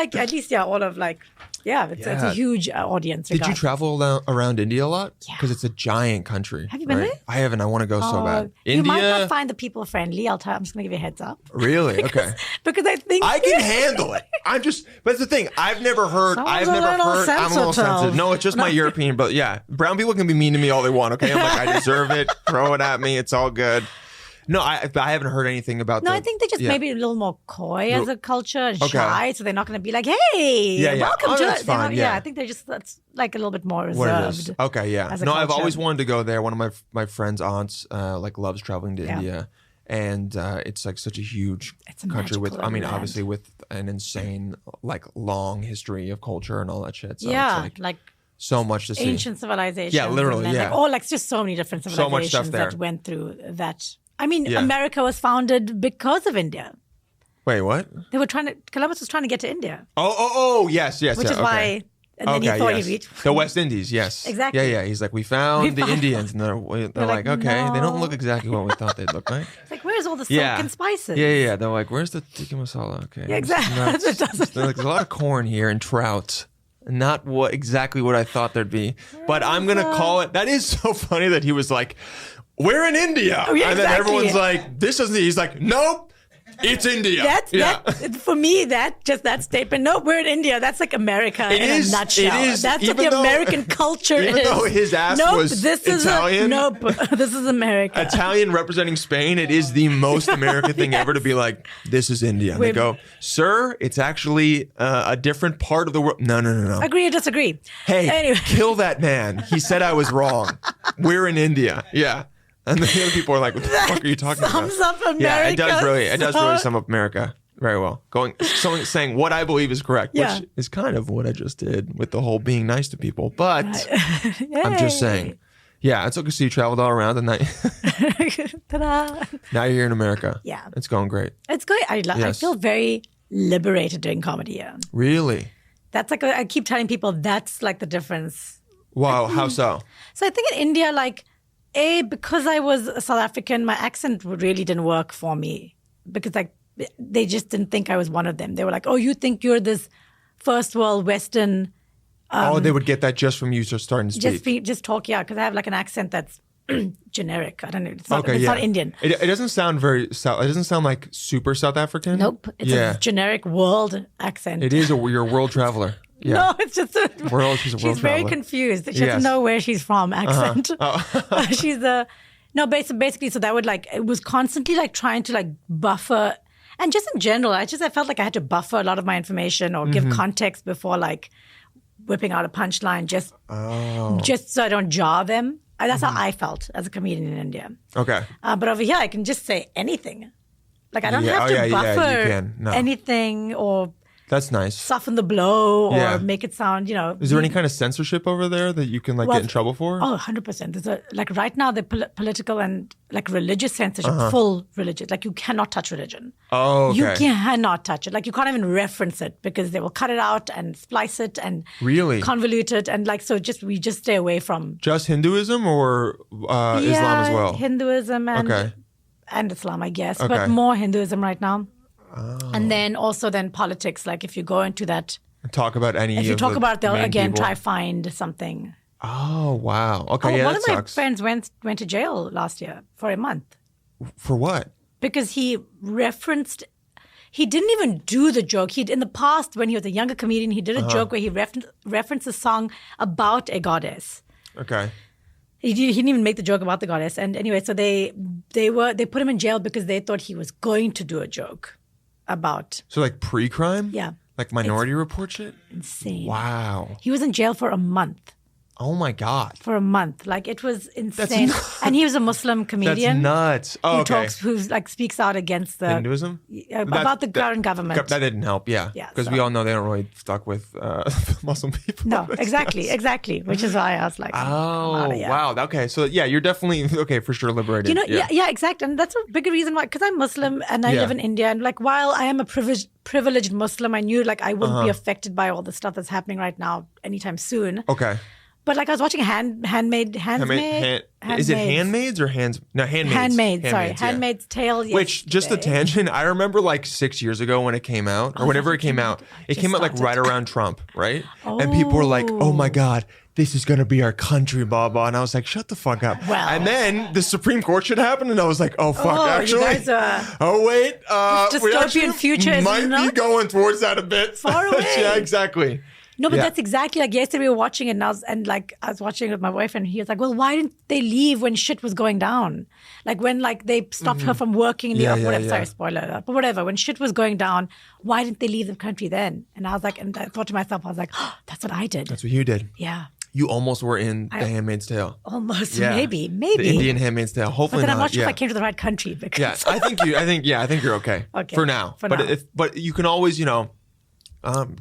[SPEAKER 4] like at least all of like it's a huge audience.
[SPEAKER 3] Did you
[SPEAKER 4] regardless.
[SPEAKER 3] travel around India a lot?
[SPEAKER 4] Yeah.
[SPEAKER 3] Because it's a giant country.
[SPEAKER 4] Have you been
[SPEAKER 3] right?
[SPEAKER 4] there?
[SPEAKER 3] I haven't. I want to go so bad.
[SPEAKER 4] You might
[SPEAKER 3] India.
[SPEAKER 4] not find the people friendly. I'm just going to give you a heads up.
[SPEAKER 3] Really? Okay.
[SPEAKER 4] Because I think
[SPEAKER 3] I can handle it. I'm just, but that's the thing. I've never heard.
[SPEAKER 4] Someone's
[SPEAKER 3] I've
[SPEAKER 4] a
[SPEAKER 3] never
[SPEAKER 4] little
[SPEAKER 3] heard. I'm a little
[SPEAKER 4] sensitive.
[SPEAKER 3] sensitive. No, it's just my European. But yeah, brown people can be mean to me all they want. Okay, I'm like, I deserve it. Throw it at me. It's all good. No, I haven't heard anything about.
[SPEAKER 4] No, I think they're just maybe a little more coy as a culture and
[SPEAKER 3] Okay.
[SPEAKER 4] shy, so they're not going to be like, "Hey,
[SPEAKER 3] Yeah, yeah.
[SPEAKER 4] welcome
[SPEAKER 3] Oh,
[SPEAKER 4] to
[SPEAKER 3] that's
[SPEAKER 4] it." They're
[SPEAKER 3] fine,
[SPEAKER 4] not-
[SPEAKER 3] yeah.
[SPEAKER 4] I think they're just that's like a little bit more
[SPEAKER 3] what it is.
[SPEAKER 4] reserved.
[SPEAKER 3] Okay, yeah.
[SPEAKER 4] as a
[SPEAKER 3] No, I've
[SPEAKER 4] culture.
[SPEAKER 3] always wanted to go there. One of my friend's aunts like loves traveling to
[SPEAKER 4] Yeah.
[SPEAKER 3] India, and it's like such a huge
[SPEAKER 4] It's a
[SPEAKER 3] country with.
[SPEAKER 4] magical
[SPEAKER 3] I mean,
[SPEAKER 4] land.
[SPEAKER 3] obviously with an insane like long history of culture and all that shit. So
[SPEAKER 4] Yeah,
[SPEAKER 3] it's
[SPEAKER 4] like
[SPEAKER 3] so much to see.
[SPEAKER 4] ancient civilizations.
[SPEAKER 3] Yeah, literally,
[SPEAKER 4] and then,
[SPEAKER 3] yeah.
[SPEAKER 4] like just so many different
[SPEAKER 3] So
[SPEAKER 4] civilizations
[SPEAKER 3] much stuff there.
[SPEAKER 4] that went through that. I mean,
[SPEAKER 3] Yeah.
[SPEAKER 4] America was founded because of India.
[SPEAKER 3] Wait, what?
[SPEAKER 4] They were Columbus was trying to get to India,
[SPEAKER 3] Oh, yes,
[SPEAKER 4] which
[SPEAKER 3] yeah,
[SPEAKER 4] is
[SPEAKER 3] okay.
[SPEAKER 4] why. And then he thought
[SPEAKER 3] yes.
[SPEAKER 4] he reached
[SPEAKER 3] the West Indies, yes.
[SPEAKER 4] Exactly.
[SPEAKER 3] Yeah. He's like, we found the Indians, and they're like,
[SPEAKER 4] like,
[SPEAKER 3] okay, they don't
[SPEAKER 4] no.
[SPEAKER 3] look exactly what we thought they'd look like.
[SPEAKER 4] It's like, where's all the silk
[SPEAKER 3] Yeah.
[SPEAKER 4] and spices?
[SPEAKER 3] Yeah. They're like, where's the tikka masala? Okay.
[SPEAKER 4] Yeah, exactly.
[SPEAKER 3] Nuts.
[SPEAKER 4] It doesn't-
[SPEAKER 3] They're like, there's a lot of corn here and trout. Not exactly what I thought there'd be. But I'm going to call it. That is so funny that he was like, we're in India.
[SPEAKER 4] Oh, yeah,
[SPEAKER 3] and then
[SPEAKER 4] exactly.
[SPEAKER 3] everyone's like, this isn't. He's like, nope, it's India.
[SPEAKER 4] That for me, that statement. No, we're in India. That's like America
[SPEAKER 3] It
[SPEAKER 4] in
[SPEAKER 3] is-
[SPEAKER 4] a nutshell.
[SPEAKER 3] it is,
[SPEAKER 4] That's what
[SPEAKER 3] even
[SPEAKER 4] the
[SPEAKER 3] though-
[SPEAKER 4] American culture
[SPEAKER 3] even
[SPEAKER 4] is.
[SPEAKER 3] though his ass
[SPEAKER 4] nope,
[SPEAKER 3] was
[SPEAKER 4] this
[SPEAKER 3] Italian.
[SPEAKER 4] This is America.
[SPEAKER 3] Italian representing Spain, it is the most American thing ever to be like, this is India. And they
[SPEAKER 4] We've-
[SPEAKER 3] go, sir, it's actually a different part of the world. No.
[SPEAKER 4] Agree or disagree?
[SPEAKER 3] Hey,
[SPEAKER 4] Anyway.
[SPEAKER 3] kill that man. He said I was wrong. We're in India. Yeah. And the other people are like, what the fuck are you talking about?
[SPEAKER 4] Sums up America.
[SPEAKER 3] Yeah, it does really
[SPEAKER 4] so-
[SPEAKER 3] sum up America very well. Saying what I believe is correct,
[SPEAKER 4] Yeah.
[SPEAKER 3] which is kind of what I just did with the whole being nice to people. But I'm just saying. Yeah, it's okay. So you traveled all around and now,
[SPEAKER 4] Ta-da.
[SPEAKER 3] now you're here in America.
[SPEAKER 4] Yeah.
[SPEAKER 3] It's going great.
[SPEAKER 4] It's great. I
[SPEAKER 3] Yes.
[SPEAKER 4] feel very liberated doing comedy here.
[SPEAKER 3] Really?
[SPEAKER 4] That's like I keep telling people that's like the difference.
[SPEAKER 3] Wow. How so?
[SPEAKER 4] So I think in India, like, because I was a South African, my accent really didn't work for me because like they just didn't think I was one of them. They were like, "Oh, you think you're this first world Western?"
[SPEAKER 3] They would get that just from you just starting to speak.
[SPEAKER 4] Just talk, yeah, because I have like an accent that's generic. I don't know. It's not,
[SPEAKER 3] Okay,
[SPEAKER 4] it's
[SPEAKER 3] yeah.
[SPEAKER 4] not Indian.
[SPEAKER 3] It doesn't sound very South. It doesn't sound like super South African.
[SPEAKER 4] Nope. It's a generic world accent.
[SPEAKER 3] It is you're a world traveler. Yeah.
[SPEAKER 4] No, it's just
[SPEAKER 3] She's a world
[SPEAKER 4] she's very
[SPEAKER 3] traveler.
[SPEAKER 4] confused. She
[SPEAKER 3] Yes.
[SPEAKER 4] doesn't know where she's from accent.
[SPEAKER 3] Oh.
[SPEAKER 4] She's a no. Basically, so that would like it was constantly like trying to like buffer, and just in general, I felt like I had to buffer a lot of my information or
[SPEAKER 3] Mm-hmm.
[SPEAKER 4] give context before like whipping out a punchline, just so I don't jar them. And that's
[SPEAKER 3] Mm-hmm.
[SPEAKER 4] how I felt as a comedian in India.
[SPEAKER 3] Okay.
[SPEAKER 4] But over here, I can just say anything. Like I don't
[SPEAKER 3] Yeah.
[SPEAKER 4] have
[SPEAKER 3] Oh,
[SPEAKER 4] to
[SPEAKER 3] yeah, you
[SPEAKER 4] buffer
[SPEAKER 3] can. No.
[SPEAKER 4] anything or
[SPEAKER 3] That's nice.
[SPEAKER 4] soften the blow or
[SPEAKER 3] Yeah.
[SPEAKER 4] make it sound,
[SPEAKER 3] Is there any kind of censorship over there that you can like
[SPEAKER 4] Well,
[SPEAKER 3] get in trouble for?
[SPEAKER 4] Oh, 100%. There's like right now, the political and like religious censorship,
[SPEAKER 3] Uh-huh.
[SPEAKER 4] full religious. Like you cannot touch religion.
[SPEAKER 3] Oh, okay.
[SPEAKER 4] You cannot touch it. Like you can't even reference it because they will cut it out and splice it and
[SPEAKER 3] Really?
[SPEAKER 4] convolute it. And like, so we just stay away from
[SPEAKER 3] Just Hinduism or Islam as well?
[SPEAKER 4] Hinduism
[SPEAKER 3] Okay.
[SPEAKER 4] and Islam, I guess,
[SPEAKER 3] Okay.
[SPEAKER 4] but more Hinduism right now.
[SPEAKER 3] Oh.
[SPEAKER 4] And then also then politics. Like if you go into that,
[SPEAKER 3] Talk about any
[SPEAKER 4] if you
[SPEAKER 3] of
[SPEAKER 4] talk
[SPEAKER 3] the
[SPEAKER 4] about it, they'll
[SPEAKER 3] main
[SPEAKER 4] again
[SPEAKER 3] people?
[SPEAKER 4] try find something.
[SPEAKER 3] Oh, wow. Okay, yeah,
[SPEAKER 4] One
[SPEAKER 3] that
[SPEAKER 4] of my
[SPEAKER 3] sucks.
[SPEAKER 4] friends went to jail last year for a month.
[SPEAKER 3] For what?
[SPEAKER 4] Because he didn't even do the joke. In the past, when he was a younger comedian, he did a joke where he referenced a song about a goddess.
[SPEAKER 3] Okay.
[SPEAKER 4] He didn't even make the joke about the goddess. And anyway, so they put him in jail because they thought he was going to do a joke. about.
[SPEAKER 3] So like pre-crime?
[SPEAKER 4] Yeah.
[SPEAKER 3] Like Minority Report shit?
[SPEAKER 4] Insane.
[SPEAKER 3] Wow.
[SPEAKER 4] He was in jail for a month.
[SPEAKER 3] Oh my God.
[SPEAKER 4] For a month. Like it was insane. And he was a Muslim comedian.
[SPEAKER 3] That's nuts. Oh, okay.
[SPEAKER 4] Who like speaks out against the
[SPEAKER 3] Hinduism?
[SPEAKER 4] about the current government.
[SPEAKER 3] That didn't help, yeah. Because we all know they don't really stuck with Muslim people.
[SPEAKER 4] No, exactly. Which is why I was like,
[SPEAKER 3] wow. Okay, so yeah, you're definitely for sure liberated.
[SPEAKER 4] You know, yeah, exactly. And that's a bigger reason why, because I'm Muslim and I live in India, and like while I am a privileged Muslim, I knew like I wouldn't be affected by all the stuff that's happening right now anytime soon.
[SPEAKER 3] Okay.
[SPEAKER 4] But like I was watching Handmaid's
[SPEAKER 3] Is it Handmaids or Hands? No, Handmaids.
[SPEAKER 4] Handmaid's Tale.
[SPEAKER 3] Which, just a tangent, I remember like 6 years ago when it came out, or whenever it came out. It came out like right around Trump, right? And people were like, oh my God, this is going to be our country, blah, blah. And I was like, shut the fuck up.
[SPEAKER 4] Well,
[SPEAKER 3] and then the Supreme Court shit happened, and I was like, oh, fuck, actually.
[SPEAKER 4] You guys
[SPEAKER 3] wait.
[SPEAKER 4] dystopian future
[SPEAKER 3] might be going towards that a bit.
[SPEAKER 4] Far away.
[SPEAKER 3] Yeah, exactly.
[SPEAKER 4] No, but that's exactly like yesterday we were watching it, and I was watching it with my boyfriend. And he was like, "Well, why didn't they leave when shit was going down? Like when like they stopped her from working in the whatever. Sorry, spoiler alert, but whatever. When shit was going down, why didn't they leave the country then?" And I was like, and I thought to myself, I was like, oh, "That's what I did."
[SPEAKER 3] That's what you did.
[SPEAKER 4] Yeah.
[SPEAKER 3] You almost were in The Handmaid's Tale.
[SPEAKER 4] Almost, maybe. The
[SPEAKER 3] Indian Handmaid's Tale. Hopefully
[SPEAKER 4] but then
[SPEAKER 3] not.
[SPEAKER 4] I'm not sure if I came to the right country. Because
[SPEAKER 3] Yeah, I think you're okay.
[SPEAKER 4] Okay.
[SPEAKER 3] For now. But you can always,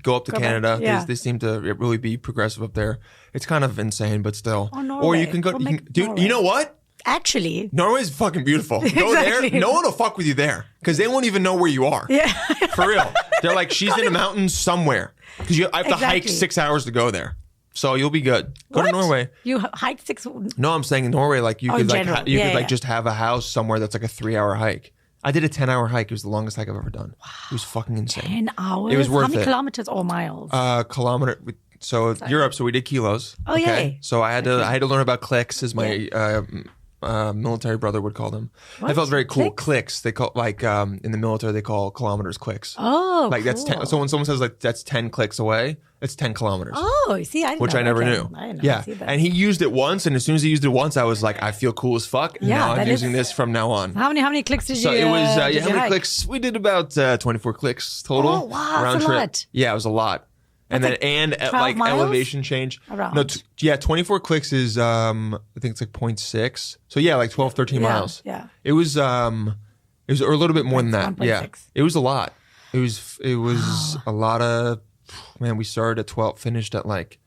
[SPEAKER 3] go up to Canada.
[SPEAKER 4] Yeah.
[SPEAKER 3] They seem to really be progressive up there. It's kind of insane, but still.
[SPEAKER 4] Norway.
[SPEAKER 3] Or you can go. Dude, you know what?
[SPEAKER 4] Actually,
[SPEAKER 3] Norway's fucking beautiful. Go there. No one will fuck with you there because they won't even know where you are.
[SPEAKER 4] Yeah.
[SPEAKER 3] For real. They're like, she's in the mountains somewhere because I have to hike 6 hours to go there. So you'll be good. Go to Norway.
[SPEAKER 4] You hiked 6.
[SPEAKER 3] No, I'm saying in Norway, like you could
[SPEAKER 4] general.
[SPEAKER 3] just have a house somewhere that's like a 3-hour hike. I did a 10-hour hike. It was the longest hike I've ever done. Wow. It was fucking insane.
[SPEAKER 4] 10 hours?
[SPEAKER 3] It was worth it.
[SPEAKER 4] How many kilometers or miles?
[SPEAKER 3] Kilometer. So Europe. So we did kilos.
[SPEAKER 4] Oh, yay.
[SPEAKER 3] So I had to learn about clicks, as my military brother would call them.
[SPEAKER 4] What?
[SPEAKER 3] I felt very cool. Clicks. They call in the military they call kilometers clicks.
[SPEAKER 4] Oh,
[SPEAKER 3] like
[SPEAKER 4] cool.
[SPEAKER 3] that's 10, so when someone says like that's 10 clicks away, it's 10 kilometers.
[SPEAKER 4] Oh, you see,
[SPEAKER 3] which I never knew.
[SPEAKER 4] I didn't
[SPEAKER 3] yeah,
[SPEAKER 4] see that.
[SPEAKER 3] and he used it once, and as soon as he used it once, I was like, I feel cool as fuck. And now I'm using this from now on.
[SPEAKER 4] How many clicks did you?
[SPEAKER 3] So it was how many
[SPEAKER 4] hike?
[SPEAKER 3] clicks? We did about 24 clicks total.
[SPEAKER 4] Oh wow,
[SPEAKER 3] round
[SPEAKER 4] that's a
[SPEAKER 3] trip.
[SPEAKER 4] lot.
[SPEAKER 3] Yeah, it was a lot. And
[SPEAKER 4] That's
[SPEAKER 3] then
[SPEAKER 4] like
[SPEAKER 3] and
[SPEAKER 4] 12
[SPEAKER 3] like
[SPEAKER 4] miles?
[SPEAKER 3] elevation change.
[SPEAKER 4] Around.
[SPEAKER 3] No, 24 clicks is I think it's like 0.6. So yeah, like 12, 13 miles.
[SPEAKER 4] Yeah.
[SPEAKER 3] It was or a little bit more than that.
[SPEAKER 4] 1.6.
[SPEAKER 3] Yeah. It was a lot. It was a lot of we started at 12, finished at like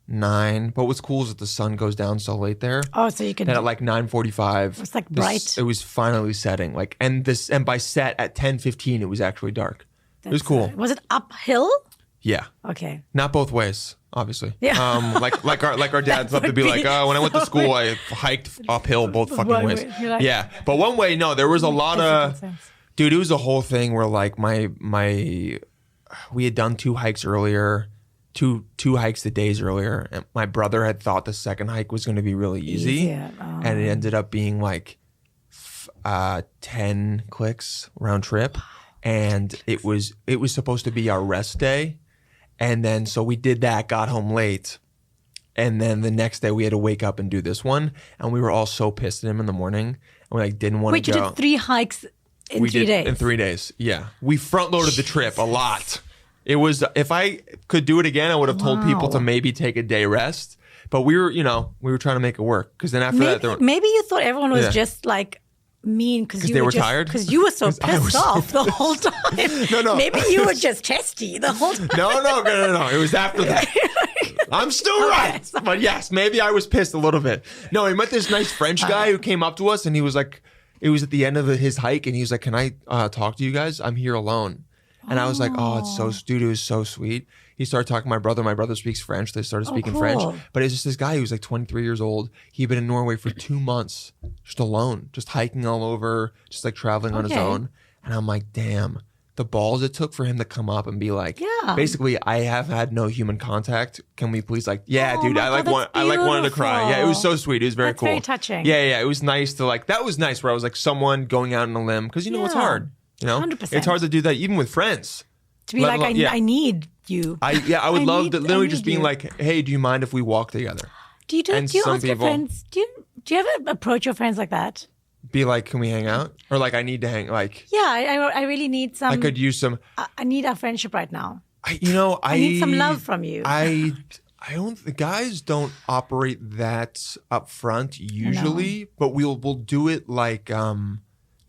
[SPEAKER 3] 9. But what's cool is that the sun goes down so late there.
[SPEAKER 4] Oh, so you can.
[SPEAKER 3] And at like 9:45,
[SPEAKER 4] it's like bright.
[SPEAKER 3] It was finally setting. Like and by set at 10:15, it was actually dark. It was cool.
[SPEAKER 4] Was it uphill?
[SPEAKER 3] Yeah.
[SPEAKER 4] Okay.
[SPEAKER 3] Not both ways, obviously.
[SPEAKER 4] Yeah.
[SPEAKER 3] Like our dads love to be like, oh, when I went to school, I hiked uphill both fucking ways.
[SPEAKER 4] Like,
[SPEAKER 3] yeah, but one way, no, there was a lot of,
[SPEAKER 4] sense.
[SPEAKER 3] dude. It was a whole thing where like we had done 2 hikes earlier, two hikes the days earlier, and my brother had thought the second hike was going to be really easy,
[SPEAKER 4] Easier.
[SPEAKER 3] and it ended up being like 10 clicks round trip, and it was supposed to be our rest day. And then, so we did that, got home late. And then the next day we had to wake up and do this one. And we were all so pissed at him in the morning. And we like didn't want to go.
[SPEAKER 4] Wait, you did 3 hikes in 3 days?
[SPEAKER 3] In 3 days, yeah. We front loaded the trip a lot. It was, if I could do it again, I would have told people to maybe take a day rest. But we were trying to make it work. Because then after that,
[SPEAKER 4] maybe you thought everyone was just like mean because
[SPEAKER 3] they were tired?
[SPEAKER 4] Because you were so pissed off the whole time.
[SPEAKER 3] No.
[SPEAKER 4] Maybe you were just testy the whole time.
[SPEAKER 3] No. It was after that. I'm still right. But yes, maybe I was pissed a little bit. No, he met this nice French guy who came up to us and he was like, it was at the end of his hike and he was like, can I talk to you guys? I'm here alone. And I was like, oh, it's so, dude, it was so sweet. He started talking to my brother. My brother speaks French. They started speaking French. But it's just this guy who was like 23 years old. He'd been in Norway for 2 months, just alone, just hiking all over, just like traveling on his own. And I'm like, damn, the balls it took for him to come up and be like, basically, I have had no human contact. Can we please dude, I wanted to cry. Yeah, it was so sweet. It was very cool.
[SPEAKER 4] Very touching.
[SPEAKER 3] Yeah. It was nice to that was nice where I was like someone going out on a limb because it's hard.
[SPEAKER 4] 100%.
[SPEAKER 3] It's hard to do that even with friends.
[SPEAKER 4] To be like, I need you.
[SPEAKER 3] I would love to literally just being like, hey, do you mind if we walk together?
[SPEAKER 4] Do you ask your friends? Do you ever approach your friends like that?
[SPEAKER 3] Be like, can we hang out? Or like, I need to hang. Like,
[SPEAKER 4] Yeah, I really need some.
[SPEAKER 3] I could use some.
[SPEAKER 4] I need our friendship right now.
[SPEAKER 3] I
[SPEAKER 4] need some love from you.
[SPEAKER 3] I don't. The guys don't operate that up front usually, but we'll do it like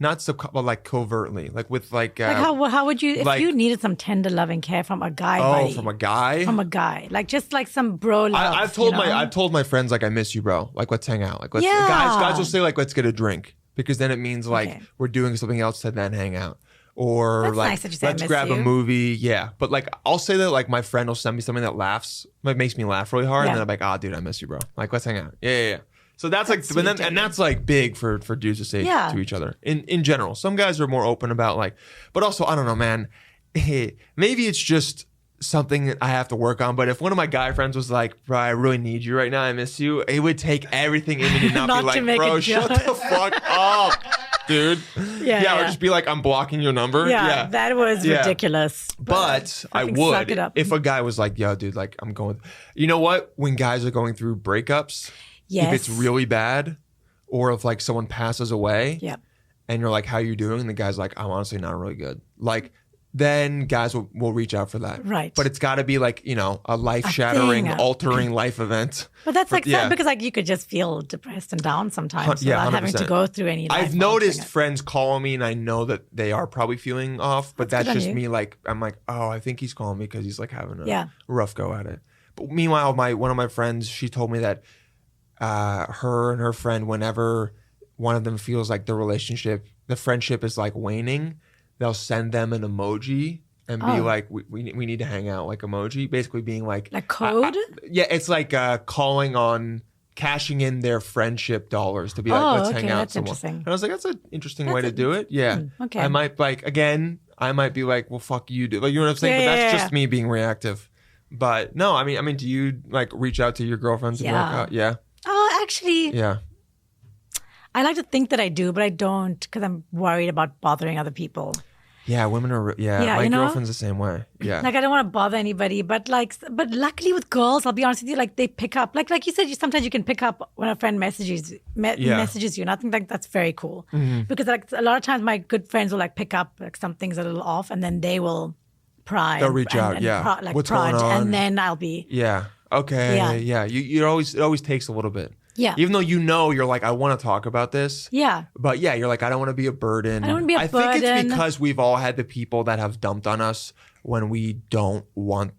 [SPEAKER 3] not so but like covertly, like with like.
[SPEAKER 4] Like how would you if
[SPEAKER 3] like-
[SPEAKER 4] you needed some tender loving care from a guy?
[SPEAKER 3] Oh,
[SPEAKER 4] buddy,
[SPEAKER 3] from a guy.
[SPEAKER 4] from a guy, like just like some bro love.
[SPEAKER 3] I've told
[SPEAKER 4] you know?
[SPEAKER 3] I've told my friends like I miss you, bro. Like let's hang out. Like let's
[SPEAKER 4] Yeah.
[SPEAKER 3] guys will say like let's get a drink because then it means like
[SPEAKER 4] Okay.
[SPEAKER 3] we're doing something else to then hang out. Or
[SPEAKER 4] That's
[SPEAKER 3] like
[SPEAKER 4] nice that you say I
[SPEAKER 3] let's
[SPEAKER 4] miss
[SPEAKER 3] grab a
[SPEAKER 4] you.
[SPEAKER 3] movie. Yeah. But like I'll say that like my friend will send me something that laughs, like makes me laugh really hard.
[SPEAKER 4] Yeah.
[SPEAKER 3] And then I'm like, dude, I miss you, bro. Like let's hang out. Yeah. So that's like
[SPEAKER 4] sweet,
[SPEAKER 3] and that's like big for dudes to say
[SPEAKER 4] Yeah.
[SPEAKER 3] to each other. In general. Some guys are more open about like, but also I don't know, man. Maybe it's just something that I have to work on. But if one of my guy friends was like, bro, I really need you right now, I miss you, it would take everything in me to not,
[SPEAKER 4] Not
[SPEAKER 3] be
[SPEAKER 4] to
[SPEAKER 3] like,
[SPEAKER 4] make
[SPEAKER 3] bro,
[SPEAKER 4] a
[SPEAKER 3] shut
[SPEAKER 4] joke.
[SPEAKER 3] the fuck up, dude.
[SPEAKER 4] Yeah.
[SPEAKER 3] Or just be like, I'm blocking your number.
[SPEAKER 4] Yeah, that was
[SPEAKER 3] Yeah.
[SPEAKER 4] ridiculous.
[SPEAKER 3] But I
[SPEAKER 4] fucking suck
[SPEAKER 3] would
[SPEAKER 4] it up.
[SPEAKER 3] if a guy was like, yo, dude, like I'm going. You know what? When guys are going through breakups,
[SPEAKER 4] Yes.
[SPEAKER 3] if it's really bad, or if like someone passes away,
[SPEAKER 4] Yep.
[SPEAKER 3] and you're like, how you doing? And the guy's like, I'm honestly not really good. Like, then guys will reach out for that.
[SPEAKER 4] Right.
[SPEAKER 3] But it's got to be like, a life-shattering,
[SPEAKER 4] thing.
[SPEAKER 3] altering life event.
[SPEAKER 4] But that's like
[SPEAKER 3] yeah.
[SPEAKER 4] sad because like you could just feel depressed and down sometimes
[SPEAKER 3] Yeah,
[SPEAKER 4] without having to
[SPEAKER 3] 100%.
[SPEAKER 4] go through any.
[SPEAKER 3] I've
[SPEAKER 4] life
[SPEAKER 3] noticed
[SPEAKER 4] altering
[SPEAKER 3] friends calling me and I know that they are probably feeling off, but
[SPEAKER 4] That's
[SPEAKER 3] that's
[SPEAKER 4] good on
[SPEAKER 3] just
[SPEAKER 4] you.
[SPEAKER 3] me like, I'm like, oh, I think he's calling me because he's like having a
[SPEAKER 4] Yeah.
[SPEAKER 3] rough go at it. But meanwhile, one of my friends, she told me that her and her friend, whenever one of them feels like the friendship is like waning, they'll send them an emoji and be
[SPEAKER 4] Oh.
[SPEAKER 3] like, we need to hang out, like emoji, basically being like
[SPEAKER 4] code.
[SPEAKER 3] yeah, it's like calling on cashing in their friendship dollars to be like,
[SPEAKER 4] Oh,
[SPEAKER 3] let's
[SPEAKER 4] okay,
[SPEAKER 3] hang out
[SPEAKER 4] that's
[SPEAKER 3] somewhere.
[SPEAKER 4] interesting.
[SPEAKER 3] And I was like, that's an interesting way
[SPEAKER 4] That's
[SPEAKER 3] to do it. Yeah.
[SPEAKER 4] okay.
[SPEAKER 3] I might I might be like, well, fuck you, dude. Like, you know what I'm saying?
[SPEAKER 4] Yeah,
[SPEAKER 3] but that's
[SPEAKER 4] yeah,
[SPEAKER 3] just me being reactive. But no, I mean, do you like reach out to your girlfriends and be like,
[SPEAKER 4] Yeah.
[SPEAKER 3] yeah,
[SPEAKER 4] Oh, actually,
[SPEAKER 3] yeah.
[SPEAKER 4] I like to think that I do, but I don't because I'm worried about bothering other people.
[SPEAKER 3] Yeah, women are,
[SPEAKER 4] Yeah,
[SPEAKER 3] my
[SPEAKER 4] you know?
[SPEAKER 3] girlfriend's the same way. Yeah.
[SPEAKER 4] Like I don't want to bother anybody, but luckily with girls, I'll be honest with you, like they pick up. Like you said, sometimes you can pick up when a friend messages you, and I think like that's very cool because like a lot of times my good friends will like pick up like something's a little off, and then they will pry.
[SPEAKER 3] They'll reach out, yeah. What's going
[SPEAKER 4] prod,
[SPEAKER 3] on?
[SPEAKER 4] and then I'll be
[SPEAKER 3] Yeah. Okay.
[SPEAKER 4] Yeah.
[SPEAKER 3] Yeah. It always takes a little bit.
[SPEAKER 4] Yeah.
[SPEAKER 3] Even though you're like, I want to talk about this.
[SPEAKER 4] yeah.
[SPEAKER 3] But yeah, you're like, I don't want to be a burden.
[SPEAKER 4] I don't wanna be a
[SPEAKER 3] I think it's
[SPEAKER 4] burden.
[SPEAKER 3] because we've all had the people that have dumped on us when we don't want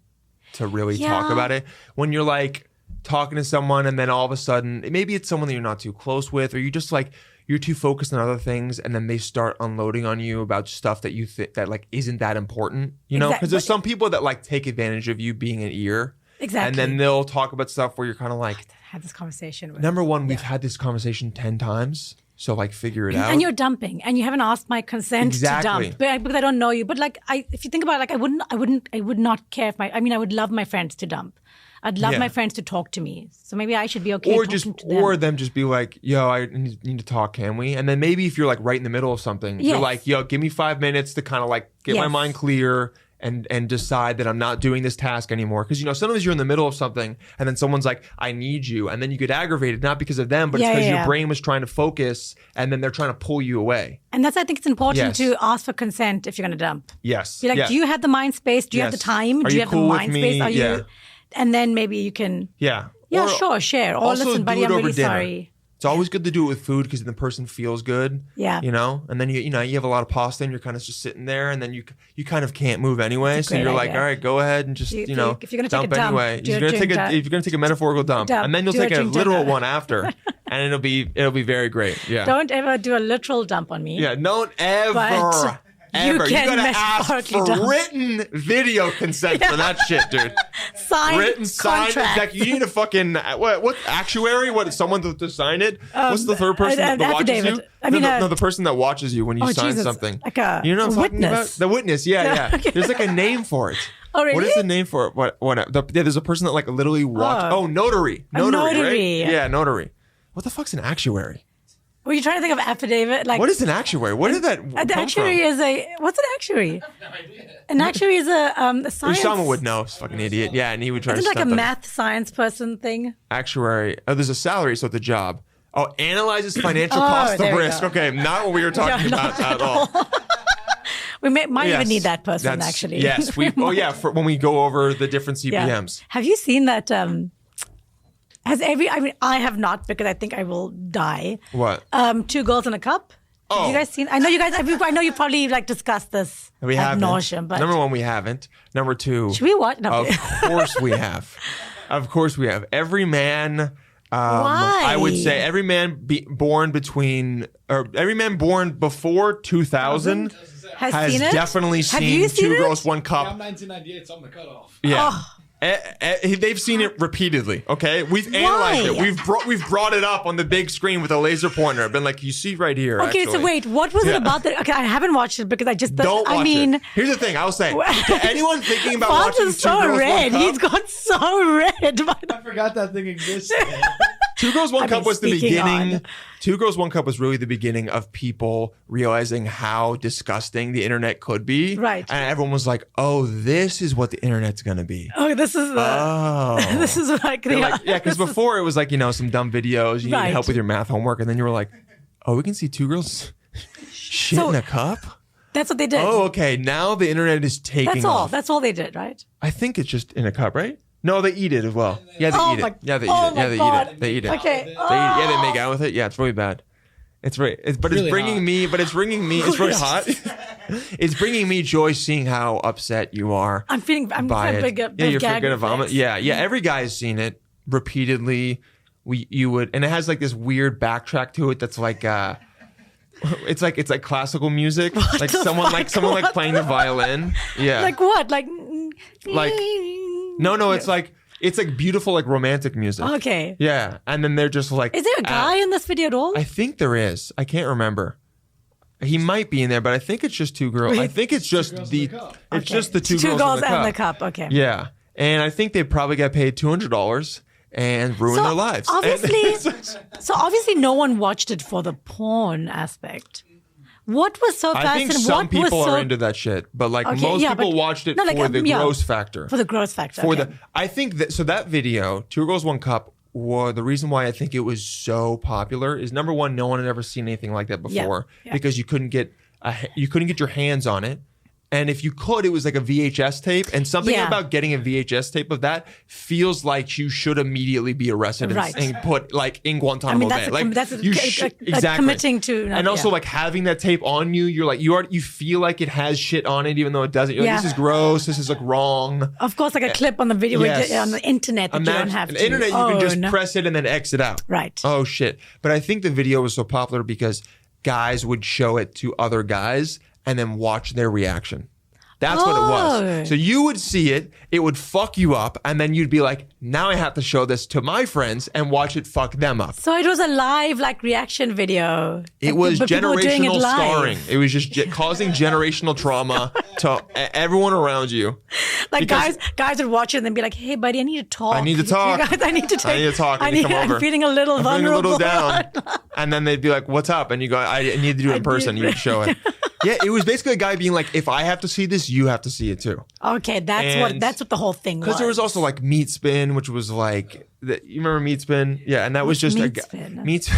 [SPEAKER 3] to really talk
[SPEAKER 4] Yeah.
[SPEAKER 3] about it. When you're like talking to someone and then all of a sudden, maybe it's someone that you're not too close with, or you just like, you're too focused on other things, and then they start unloading on you about stuff that you think that like isn't that important, because there's some people that like take advantage of you being an ear.
[SPEAKER 4] Exactly.
[SPEAKER 3] And then they'll talk about stuff where you're kind of like,
[SPEAKER 4] Had this conversation with
[SPEAKER 3] number one, we've had this conversation 10 times. So like figure it out.
[SPEAKER 4] and you're dumping, and you haven't asked my consent
[SPEAKER 3] Exactly.
[SPEAKER 4] to dump, because I don't know you. But like, if you think about it, like I would not care if I would love my friends to dump. I'd love
[SPEAKER 3] Yeah.
[SPEAKER 4] my friends to talk to me. So maybe I should be okay
[SPEAKER 3] or
[SPEAKER 4] talking
[SPEAKER 3] just
[SPEAKER 4] to them.
[SPEAKER 3] or them just be like, yo, I need to talk, can we? And then maybe if you're like right in the middle of something, you're
[SPEAKER 4] Yes.
[SPEAKER 3] like, yo, give me 5 minutes to kind of like get my
[SPEAKER 4] Yes.
[SPEAKER 3] mind clear and decide that I'm not doing this task anymore. Because sometimes you're in the middle of something and then someone's like, I need you, and then you get aggravated, not because of them, but it's
[SPEAKER 4] Yeah,
[SPEAKER 3] because
[SPEAKER 4] yeah,
[SPEAKER 3] your
[SPEAKER 4] yeah.
[SPEAKER 3] brain was trying to focus and then they're trying to pull you away.
[SPEAKER 4] And I think it's important
[SPEAKER 3] Yes.
[SPEAKER 4] to ask for consent if you're going to dump.
[SPEAKER 3] Yes.
[SPEAKER 4] Be like,
[SPEAKER 3] Yeah.
[SPEAKER 4] do you have the mind space? Do you have the
[SPEAKER 3] Yes.
[SPEAKER 4] time?
[SPEAKER 3] Are
[SPEAKER 4] Do
[SPEAKER 3] you
[SPEAKER 4] you have
[SPEAKER 3] cool
[SPEAKER 4] the
[SPEAKER 3] with
[SPEAKER 4] mind
[SPEAKER 3] me?
[SPEAKER 4] space? Are
[SPEAKER 3] Yeah.
[SPEAKER 4] you? And then maybe you can.
[SPEAKER 3] Yeah.
[SPEAKER 4] Yeah,
[SPEAKER 3] Or
[SPEAKER 4] sure, share. Or
[SPEAKER 3] also
[SPEAKER 4] listen, buddy,
[SPEAKER 3] do it
[SPEAKER 4] I'm
[SPEAKER 3] over
[SPEAKER 4] really
[SPEAKER 3] dinner.
[SPEAKER 4] sorry.
[SPEAKER 3] It's always good to do it with food because the person feels good.
[SPEAKER 4] Yeah.
[SPEAKER 3] And then you have a lot of pasta and you're kind of just sitting there, and then you kind of can't move anyway.
[SPEAKER 4] That's a
[SPEAKER 3] So you're
[SPEAKER 4] great
[SPEAKER 3] like,
[SPEAKER 4] idea.
[SPEAKER 3] all right, go ahead and just
[SPEAKER 4] If you're gonna take a
[SPEAKER 3] dump
[SPEAKER 4] dump,
[SPEAKER 3] anyway.
[SPEAKER 4] do
[SPEAKER 3] If
[SPEAKER 4] it
[SPEAKER 3] you're gonna
[SPEAKER 4] during
[SPEAKER 3] if you're gonna take a metaphorical dump,
[SPEAKER 4] Dump.
[SPEAKER 3] and then you'll
[SPEAKER 4] Do it
[SPEAKER 3] take a
[SPEAKER 4] during
[SPEAKER 3] literal
[SPEAKER 4] dinner.
[SPEAKER 3] one after, and it'll be very great. Yeah.
[SPEAKER 4] Don't ever do a literal dump on me.
[SPEAKER 3] Yeah. Don't ever.
[SPEAKER 4] But
[SPEAKER 3] Ever.
[SPEAKER 4] you can
[SPEAKER 3] gotta ask
[SPEAKER 4] metaphorically
[SPEAKER 3] for
[SPEAKER 4] dump.
[SPEAKER 3] written video consent for that shit, dude.
[SPEAKER 4] Signed
[SPEAKER 3] Written, signed.
[SPEAKER 4] contract.
[SPEAKER 3] Exactly. You need a fucking what actuary? What someone to sign it? What's the third person
[SPEAKER 4] an
[SPEAKER 3] that watches
[SPEAKER 4] affidavit.
[SPEAKER 3] you?
[SPEAKER 4] I mean,
[SPEAKER 3] no, the person that watches you when you
[SPEAKER 4] Oh,
[SPEAKER 3] sign
[SPEAKER 4] Jesus.
[SPEAKER 3] something.
[SPEAKER 4] Like a
[SPEAKER 3] you know what I'm talking about?
[SPEAKER 4] witness.
[SPEAKER 3] The witness. Yeah, yeah.
[SPEAKER 4] Okay.
[SPEAKER 3] There's like a name for it.
[SPEAKER 4] Oh, really?
[SPEAKER 3] What is the name for it? There's a person that like literally watch. Oh, notary. Notary.
[SPEAKER 4] notary.
[SPEAKER 3] Right? Yeah, notary. What the fuck's an actuary?
[SPEAKER 4] Were you trying to think of affidavit? Like
[SPEAKER 3] What is an actuary? Where did that
[SPEAKER 4] an
[SPEAKER 3] come
[SPEAKER 4] actuary
[SPEAKER 3] from?
[SPEAKER 4] is what's an actuary? An actuary is a science.
[SPEAKER 3] Usama would know. He's a fucking idiot. Yeah, and he would try
[SPEAKER 4] Isn't
[SPEAKER 3] to
[SPEAKER 4] it like a
[SPEAKER 3] step them.
[SPEAKER 4] math science person thing?
[SPEAKER 3] Actuary. Oh, there's a salary, so it's a job. Oh, analyzes financial cost
[SPEAKER 4] there
[SPEAKER 3] of
[SPEAKER 4] we
[SPEAKER 3] risk.
[SPEAKER 4] go.
[SPEAKER 3] Okay, not what we were talking about at all.
[SPEAKER 4] We might
[SPEAKER 3] Yes,
[SPEAKER 4] even need that person,
[SPEAKER 3] that's-
[SPEAKER 4] actually.
[SPEAKER 3] Yes. For when we go over the different CPMs.
[SPEAKER 4] Have you seen that? I have not, because I think I will die.
[SPEAKER 3] What?
[SPEAKER 4] 2 Girls in a Cup. Have you guys seen? I know you guys. I know you probably like discussed this
[SPEAKER 3] We
[SPEAKER 4] ad
[SPEAKER 3] haven't.
[SPEAKER 4] nauseam, but
[SPEAKER 3] Number 1, we haven't. Number 2,
[SPEAKER 4] should we watch? No.
[SPEAKER 3] of course we have. Of course we have. Every man.
[SPEAKER 4] Why?
[SPEAKER 3] I would say every man born before 2000 has
[SPEAKER 4] seen it?
[SPEAKER 3] definitely
[SPEAKER 4] Have
[SPEAKER 3] seen
[SPEAKER 4] you seen
[SPEAKER 3] 2
[SPEAKER 4] it?
[SPEAKER 3] Girls, 1
[SPEAKER 5] I'm
[SPEAKER 3] Cup.
[SPEAKER 5] 1998, so I'm the cutoff.
[SPEAKER 3] Yeah.
[SPEAKER 4] Oh.
[SPEAKER 3] They've seen it repeatedly. Okay, we've analyzed it. We've brought it up on the big screen with a laser pointer. I've been like, you see right here.
[SPEAKER 4] Okay,
[SPEAKER 3] actually.
[SPEAKER 4] so wait, what was it
[SPEAKER 3] Yeah.
[SPEAKER 4] about that? Okay, I haven't watched it because I just
[SPEAKER 3] Don't watch
[SPEAKER 4] I mean,
[SPEAKER 3] it. Here's the thing. I'll say, to anyone thinking about
[SPEAKER 4] Fonz
[SPEAKER 3] watching
[SPEAKER 4] is
[SPEAKER 3] 2
[SPEAKER 4] so
[SPEAKER 3] Girls,
[SPEAKER 4] red.
[SPEAKER 3] 1 Cup,
[SPEAKER 4] He's got so red.
[SPEAKER 5] I forgot that thing existed.
[SPEAKER 3] 2 Girls, 1
[SPEAKER 4] I've
[SPEAKER 3] Cup
[SPEAKER 4] been
[SPEAKER 3] was the
[SPEAKER 4] speaking
[SPEAKER 3] beginning.
[SPEAKER 4] on.
[SPEAKER 3] 2 Girls, 1 Cup was really the beginning of people realizing how disgusting the internet could be.
[SPEAKER 4] Right.
[SPEAKER 3] And everyone was like, oh, this is what the internet's going to be.
[SPEAKER 4] Oh, this is
[SPEAKER 3] Oh.
[SPEAKER 4] this is like,
[SPEAKER 3] They're like, yeah, because before it was like, some dumb videos, you need
[SPEAKER 4] Right.
[SPEAKER 3] help with your math homework. And then you were like, oh, we can see 2 girls shit
[SPEAKER 4] So-
[SPEAKER 3] in a cup?
[SPEAKER 4] that's what they did.
[SPEAKER 3] Oh, okay. Now the internet is taking
[SPEAKER 4] that's all.
[SPEAKER 3] off.
[SPEAKER 4] That's all they did, right?
[SPEAKER 3] I think it's just in a cup, right? No, they eat it as well. Yeah, they
[SPEAKER 4] Oh
[SPEAKER 3] eat
[SPEAKER 4] my-
[SPEAKER 3] it. Yeah, they eat
[SPEAKER 4] oh
[SPEAKER 3] it.
[SPEAKER 4] my
[SPEAKER 3] Yeah, they
[SPEAKER 4] God.
[SPEAKER 3] eat it. They eat it.
[SPEAKER 4] Okay.
[SPEAKER 3] They make out with it. Yeah, it's really bad. It's right. But
[SPEAKER 5] really
[SPEAKER 3] it's bringing
[SPEAKER 5] hot.
[SPEAKER 3] me. But it's bringing me. It's really hot. It's bringing me joy seeing how upset you are.
[SPEAKER 4] I'm
[SPEAKER 3] by it.
[SPEAKER 4] big,
[SPEAKER 3] Yeah, you're gonna vomit. Yeah. Every guy's seen it repeatedly. You would, and it has like this weird backtrack to it that's like. It's like classical music. Like someone playing the violin. Yeah.
[SPEAKER 4] Like what? Like
[SPEAKER 3] No, it's like beautiful like romantic music.
[SPEAKER 4] Okay.
[SPEAKER 3] Yeah, and then they're just like.
[SPEAKER 4] Is there a guy in this video at all?
[SPEAKER 3] I think there is. I can't remember. He might be in there, but I think it's just 2 girls. I think it's just
[SPEAKER 5] girls
[SPEAKER 3] the.
[SPEAKER 5] in the cup.
[SPEAKER 3] It's
[SPEAKER 4] Okay.
[SPEAKER 3] just the 2
[SPEAKER 4] Two
[SPEAKER 3] girls
[SPEAKER 4] girls
[SPEAKER 3] in
[SPEAKER 4] and
[SPEAKER 3] the
[SPEAKER 4] the
[SPEAKER 3] cup.
[SPEAKER 4] cup. Okay.
[SPEAKER 3] Yeah, and I think they probably got paid $200 and ruined their lives.
[SPEAKER 4] So obviously, no one watched it for the porn aspect. What was so
[SPEAKER 3] I
[SPEAKER 4] fascinating?
[SPEAKER 3] think some
[SPEAKER 4] what was
[SPEAKER 3] people
[SPEAKER 4] so,
[SPEAKER 3] are into that shit, but like
[SPEAKER 4] Okay,
[SPEAKER 3] most
[SPEAKER 4] yeah,
[SPEAKER 3] people
[SPEAKER 4] but-
[SPEAKER 3] watched it
[SPEAKER 4] no, like,
[SPEAKER 3] for the
[SPEAKER 4] yeah.
[SPEAKER 3] gross factor.
[SPEAKER 4] for the growth factor?
[SPEAKER 3] For
[SPEAKER 4] okay.
[SPEAKER 3] I think that so that video, 2 Girls, 1 Cup, the reason why I think it was so popular is number 1, no one had ever seen anything like that before
[SPEAKER 4] Yeah.
[SPEAKER 3] because you couldn't get your hands on it. And if you could, it was like a VHS tape. And something
[SPEAKER 4] Yeah.
[SPEAKER 3] about getting a VHS tape of that feels like you should immediately be arrested
[SPEAKER 4] Right.
[SPEAKER 3] and put like in Guantanamo
[SPEAKER 4] I mean,
[SPEAKER 3] Bay. Like
[SPEAKER 4] committing to
[SPEAKER 3] and also like having that tape on you, you're like you feel like it has shit on it even though it doesn't. You're like,
[SPEAKER 4] Yeah.
[SPEAKER 3] this is gross. This is like wrong.
[SPEAKER 4] of course, like a clip on the video
[SPEAKER 3] Yes.
[SPEAKER 4] on the internet that you don't have
[SPEAKER 3] on
[SPEAKER 4] to.
[SPEAKER 3] the internet, you can just
[SPEAKER 4] no.
[SPEAKER 3] press it and then exit out.
[SPEAKER 4] Right.
[SPEAKER 3] Oh shit! But I think the video was so popular because guys would show it to other guys and then watch their reaction. That's what it
[SPEAKER 4] Oh.
[SPEAKER 3] was. So you would see it, it would fuck you up, and then you'd be like, now I have to show this to my friends and watch it fuck them up.
[SPEAKER 4] So it was a live like reaction video.
[SPEAKER 3] It
[SPEAKER 4] Like,
[SPEAKER 3] was
[SPEAKER 4] but people were doing it
[SPEAKER 3] generational
[SPEAKER 4] live.
[SPEAKER 3] scarring. It was just causing generational trauma to everyone around you.
[SPEAKER 4] Like
[SPEAKER 3] Because-
[SPEAKER 4] guys would watch it and then be like, "Hey, buddy, I need to talk.
[SPEAKER 3] I need to talk.
[SPEAKER 4] You guys, I need to take.
[SPEAKER 3] I need to talk. I need to come over.
[SPEAKER 4] I'm feeling a little
[SPEAKER 3] I'm feeling a
[SPEAKER 4] vulnerable.
[SPEAKER 3] little down. And then they'd be like, what's up? And you go, I need to do it in person. You would show it. Yeah, it was basically a guy being like, if I have to see this, you have to see it too.
[SPEAKER 4] Okay, that's
[SPEAKER 3] And-
[SPEAKER 4] what the whole thing was.
[SPEAKER 3] Because there was also like Meat Spin, which was like, you remember Meat Spin? Yeah, and that was just
[SPEAKER 4] Meat
[SPEAKER 3] a
[SPEAKER 4] Spin?
[SPEAKER 3] Meat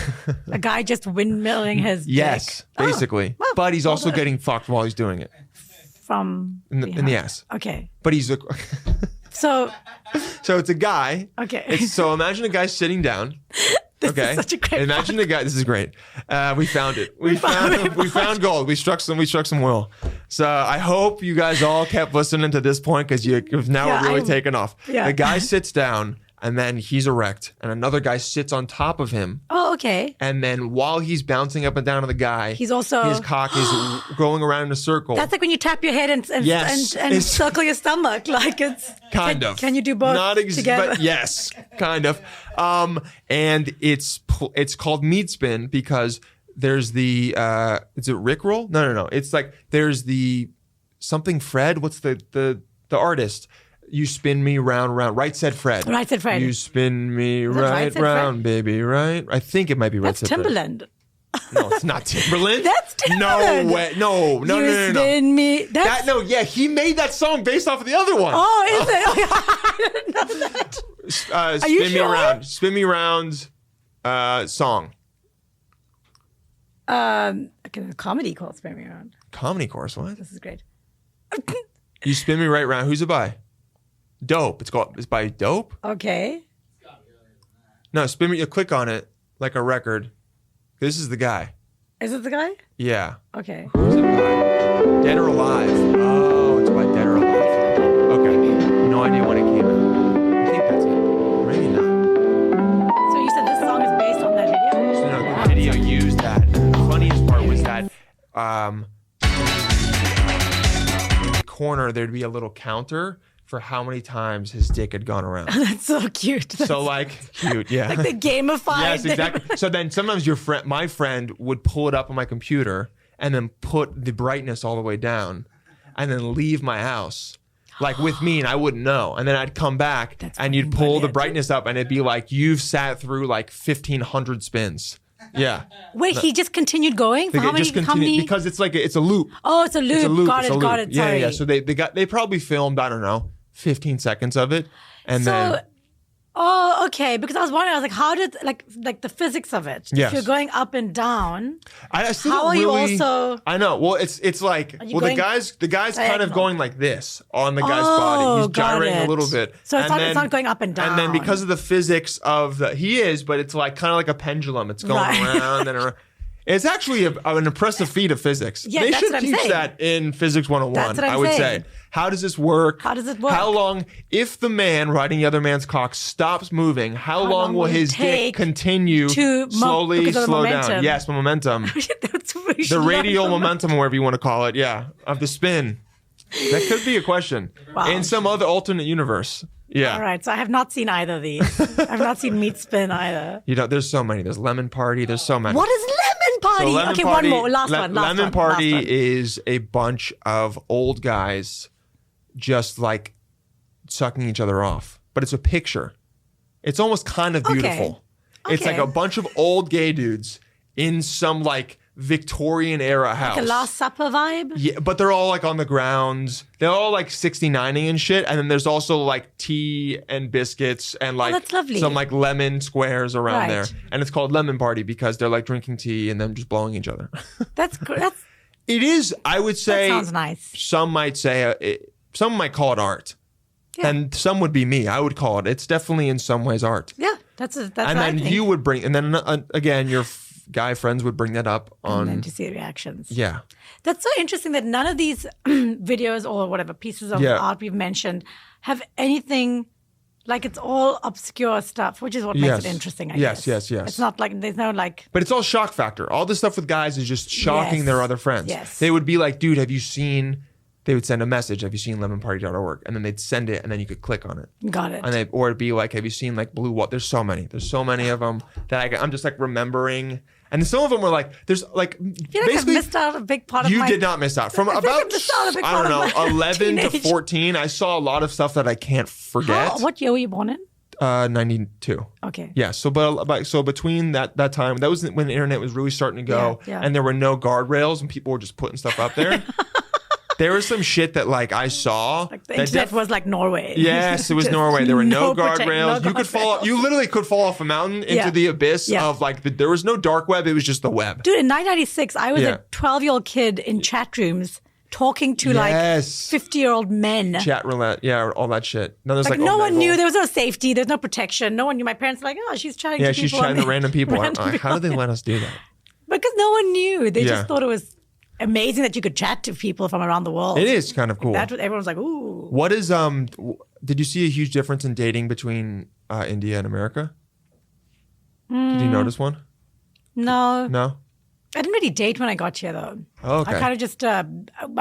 [SPEAKER 4] a guy just windmilling his
[SPEAKER 3] Yes,
[SPEAKER 4] dick.
[SPEAKER 3] basically.
[SPEAKER 4] well,
[SPEAKER 3] but he's also getting fucked while he's doing it
[SPEAKER 4] from
[SPEAKER 3] in the
[SPEAKER 4] behind.
[SPEAKER 3] ass.
[SPEAKER 4] Okay,
[SPEAKER 3] But he's a,
[SPEAKER 4] so
[SPEAKER 3] so it's a guy.
[SPEAKER 4] okay.
[SPEAKER 3] So imagine a guy sitting down. Okay.
[SPEAKER 4] is such a great
[SPEAKER 3] Imagine a guy. This is great. We found it. We found gold. We struck some oil. So I hope you guys all kept listening to this point because you've now
[SPEAKER 4] Yeah,
[SPEAKER 3] really taken off.
[SPEAKER 4] Yeah.
[SPEAKER 3] The guy sits down and then he's erect, and another guy sits on top of him.
[SPEAKER 4] Oh, okay.
[SPEAKER 3] And then while he's bouncing up and down to the guy,
[SPEAKER 4] He's also-
[SPEAKER 3] his cock is going around in a circle.
[SPEAKER 4] That's like when you tap your head and
[SPEAKER 3] Yes,
[SPEAKER 4] and
[SPEAKER 3] it's-
[SPEAKER 4] circle your stomach. Like it's
[SPEAKER 3] Kind of.
[SPEAKER 4] Can you do both together?
[SPEAKER 3] But yes, kind of. And it's called Meat Spin because there's the is it Rickroll? No. It's like there's the something Fred. What's the artist? You spin me round, Right Said Fred.
[SPEAKER 4] Right Said Fred.
[SPEAKER 3] You spin me
[SPEAKER 4] Right
[SPEAKER 3] right
[SPEAKER 4] Said
[SPEAKER 3] round,
[SPEAKER 4] Fred?
[SPEAKER 3] baby, right? I think it might be Right
[SPEAKER 4] That's
[SPEAKER 3] Said Fred.
[SPEAKER 4] Timberland.
[SPEAKER 3] No, it's not Timberland.
[SPEAKER 4] That's Timberland.
[SPEAKER 3] No way. No.
[SPEAKER 4] You spin me. That's
[SPEAKER 3] He made that song based off of the other one.
[SPEAKER 4] oh, is it? I didn't know that.
[SPEAKER 3] Spin
[SPEAKER 4] you
[SPEAKER 3] me
[SPEAKER 4] sure?
[SPEAKER 3] around. Spin me round. Song.
[SPEAKER 4] Okay, the comedy called Spin Me Around.
[SPEAKER 3] Comedy course, what?
[SPEAKER 4] This is great.
[SPEAKER 3] You spin me right round. Who's it by? Dope. It's by Dope?
[SPEAKER 4] Okay.
[SPEAKER 3] No, spin me. You click on it like a record. This is the guy.
[SPEAKER 4] Is it the guy?
[SPEAKER 3] Yeah.
[SPEAKER 4] Okay.
[SPEAKER 3] Who's it by? Dead or Alive. Oh, it's by Dead or Alive. Okay. No idea when it came out. I think that's it. Maybe not.
[SPEAKER 4] So you said this song is based on that video?
[SPEAKER 3] So no, the video used that. And the funniest part was that in the corner there'd be a little counter for how many times his dick had gone around.
[SPEAKER 4] That's so cute. That's
[SPEAKER 3] So like cute, yeah.
[SPEAKER 4] like the gamified.
[SPEAKER 3] Yes, exactly. So then sometimes my friend would pull it up on my computer and then put the brightness all the way down and then leave my house. Like with me, and I wouldn't know. And then I'd come back and you'd pull the brightness up and it'd be like, you've sat through like 1,500 spins. Yeah.
[SPEAKER 4] Wait, he just continued going? For how many?
[SPEAKER 3] Because it's like, it's a loop.
[SPEAKER 4] Oh, it's a loop.
[SPEAKER 3] It's a loop.
[SPEAKER 4] Got
[SPEAKER 3] It's a
[SPEAKER 4] it. Got
[SPEAKER 3] loop.
[SPEAKER 4] it. Sorry.
[SPEAKER 3] Yeah. So they probably filmed, I don't know, 15 seconds of it. And then.
[SPEAKER 4] Oh, okay. Because I was wondering, I was like, how did like the physics of it?
[SPEAKER 3] Yes.
[SPEAKER 4] If you're going up and down,
[SPEAKER 3] I still
[SPEAKER 4] how
[SPEAKER 3] don't
[SPEAKER 4] are you
[SPEAKER 3] really,
[SPEAKER 4] also?
[SPEAKER 3] I know. Well, it's like
[SPEAKER 4] you
[SPEAKER 3] the
[SPEAKER 4] going
[SPEAKER 3] guy's kind of
[SPEAKER 4] diagonal?
[SPEAKER 3] going like this on the guy's body. He's
[SPEAKER 4] got
[SPEAKER 3] gyrating
[SPEAKER 4] it.
[SPEAKER 3] a little bit.
[SPEAKER 4] So it's
[SPEAKER 3] And
[SPEAKER 4] not, it's not going up and down.
[SPEAKER 3] And then because of the physics of he is, but it's like kind of like a pendulum. It's going
[SPEAKER 4] Right.
[SPEAKER 3] around and around. It's actually an impressive feat of physics.
[SPEAKER 4] Yeah,
[SPEAKER 3] they
[SPEAKER 4] that's
[SPEAKER 3] should
[SPEAKER 4] what I'm
[SPEAKER 3] teach
[SPEAKER 4] saying.
[SPEAKER 3] that in Physics 101.
[SPEAKER 4] That's what I'm
[SPEAKER 3] I would
[SPEAKER 4] saying.
[SPEAKER 3] say. How does this work?
[SPEAKER 4] How does it work?
[SPEAKER 3] How long, if the man riding the other man's cock stops moving, how long will
[SPEAKER 4] will it
[SPEAKER 3] his dick
[SPEAKER 4] take
[SPEAKER 3] continue
[SPEAKER 4] to
[SPEAKER 3] slowly
[SPEAKER 4] because of the
[SPEAKER 3] slow down?
[SPEAKER 4] momentum?
[SPEAKER 3] Yes, the momentum.
[SPEAKER 4] That's what we
[SPEAKER 3] The
[SPEAKER 4] should learn
[SPEAKER 3] radial
[SPEAKER 4] from
[SPEAKER 3] momentum, or whatever you want to call it, yeah, of the spin. That could be a question.
[SPEAKER 4] Wow.
[SPEAKER 3] In some other alternate universe. Yeah.
[SPEAKER 4] All right, so I have not seen either of these. I've not seen Meat Spin either.
[SPEAKER 3] You know, there's so many. There's Lemon Party. There's so many.
[SPEAKER 4] What is Lemon Party?
[SPEAKER 3] So Lemon
[SPEAKER 4] Okay,
[SPEAKER 3] Party,
[SPEAKER 4] one more. Last one.
[SPEAKER 3] Lemon Party
[SPEAKER 4] last one.
[SPEAKER 3] is a bunch of old guys just like sucking each other off. But it's a picture. It's almost kind of beautiful. It's like
[SPEAKER 4] Okay.
[SPEAKER 3] a bunch of old gay dudes in some like Victorian era house.
[SPEAKER 4] Like a Last Supper vibe?
[SPEAKER 3] Yeah, but they're all like on the grounds. They're all like 69ing and shit. And then there's also like tea and biscuits and like
[SPEAKER 4] that's lovely.
[SPEAKER 3] some like lemon squares around
[SPEAKER 4] Right.
[SPEAKER 3] there. And it's called Lemon Party because they're like drinking tea and then just blowing each other.
[SPEAKER 4] That's
[SPEAKER 3] It is, I would say,
[SPEAKER 4] that sounds nice.
[SPEAKER 3] some might say, some might call it art.
[SPEAKER 4] Yeah.
[SPEAKER 3] And some would be me. I would call it. It's definitely in some ways art.
[SPEAKER 4] Yeah, that's
[SPEAKER 3] and
[SPEAKER 4] what I
[SPEAKER 3] then
[SPEAKER 4] think.
[SPEAKER 3] you would bring, and then again, your guy friends would bring that up
[SPEAKER 4] And
[SPEAKER 3] on,
[SPEAKER 4] then to see reactions.
[SPEAKER 3] yeah.
[SPEAKER 4] That's so interesting that none of these videos or whatever pieces of
[SPEAKER 3] Yeah.
[SPEAKER 4] art we've mentioned have anything like it's all obscure stuff, which is what makes
[SPEAKER 3] Yes.
[SPEAKER 4] it interesting, I
[SPEAKER 3] Yes,
[SPEAKER 4] guess.
[SPEAKER 3] yes.
[SPEAKER 4] It's not like there's no like
[SPEAKER 3] But it's all shock factor. All this stuff with guys is just shocking
[SPEAKER 4] Yes.
[SPEAKER 3] their other friends.
[SPEAKER 4] Yes.
[SPEAKER 3] They would be like, dude, have you seen, they would send a message, have you seen lemonparty.org? And then they'd send it and then you could click on it.
[SPEAKER 4] got it.
[SPEAKER 3] And or it'd be like, have you seen like Blue Wall? There's so many of them that I'm just like remembering. And some of them were like, there's like,
[SPEAKER 4] I feel like I've
[SPEAKER 3] basically,
[SPEAKER 4] missed out a big part of
[SPEAKER 3] you
[SPEAKER 4] my
[SPEAKER 3] did not miss out. From
[SPEAKER 4] I feel like
[SPEAKER 3] about,
[SPEAKER 4] I've missed out a big
[SPEAKER 3] I
[SPEAKER 4] part
[SPEAKER 3] don't
[SPEAKER 4] of
[SPEAKER 3] know,
[SPEAKER 4] my
[SPEAKER 3] 11 to
[SPEAKER 4] teenage.
[SPEAKER 3] 14, I saw a lot of stuff that I can't forget.
[SPEAKER 4] What year were you born in?
[SPEAKER 3] 92.
[SPEAKER 4] Okay.
[SPEAKER 3] Yeah, so so between that time, that was when the internet was really starting to go,
[SPEAKER 4] Yeah, yeah.
[SPEAKER 3] and there were no guardrails, and people were just putting stuff up there. There was some shit that like I saw.
[SPEAKER 4] Like the
[SPEAKER 3] that
[SPEAKER 4] internet was like Norway.
[SPEAKER 3] Yes, it was
[SPEAKER 4] Just
[SPEAKER 3] Norway. There were no
[SPEAKER 4] protect-
[SPEAKER 3] guardrails.
[SPEAKER 4] no
[SPEAKER 3] You could fall.
[SPEAKER 4] guardrails.
[SPEAKER 3] You literally could fall off a mountain into
[SPEAKER 4] Yeah.
[SPEAKER 3] the abyss
[SPEAKER 4] Yeah.
[SPEAKER 3] of like. There was no dark web. It was just the web.
[SPEAKER 4] Dude, in 1996, I was
[SPEAKER 3] Yeah.
[SPEAKER 4] a 12-year-old kid in chat rooms talking to like
[SPEAKER 3] Yes.
[SPEAKER 4] 50-year-old men.
[SPEAKER 3] Chat roulette. Yeah, all that shit. No, there's
[SPEAKER 4] Like,
[SPEAKER 3] like
[SPEAKER 4] no one
[SPEAKER 3] Omegle.
[SPEAKER 4] knew. There was no safety. There's no protection. No one knew. My parents were like, oh, she's chatting
[SPEAKER 3] Yeah,
[SPEAKER 4] to
[SPEAKER 3] she's
[SPEAKER 4] people.
[SPEAKER 3] chatting to
[SPEAKER 4] on-
[SPEAKER 3] random people. I'm
[SPEAKER 4] random
[SPEAKER 3] like, how did they let us do that?
[SPEAKER 4] Because no one knew. They
[SPEAKER 3] Yeah.
[SPEAKER 4] just thought it was amazing that you could chat to people from around the world.
[SPEAKER 3] It is kind of cool.
[SPEAKER 4] That's what everyone's like, ooh.
[SPEAKER 3] What is did you see a huge difference in dating between India and America? Did you notice one?
[SPEAKER 4] No.
[SPEAKER 3] No.
[SPEAKER 4] I didn't really date when I got here, though.
[SPEAKER 3] Oh, okay.
[SPEAKER 4] I kind of just, I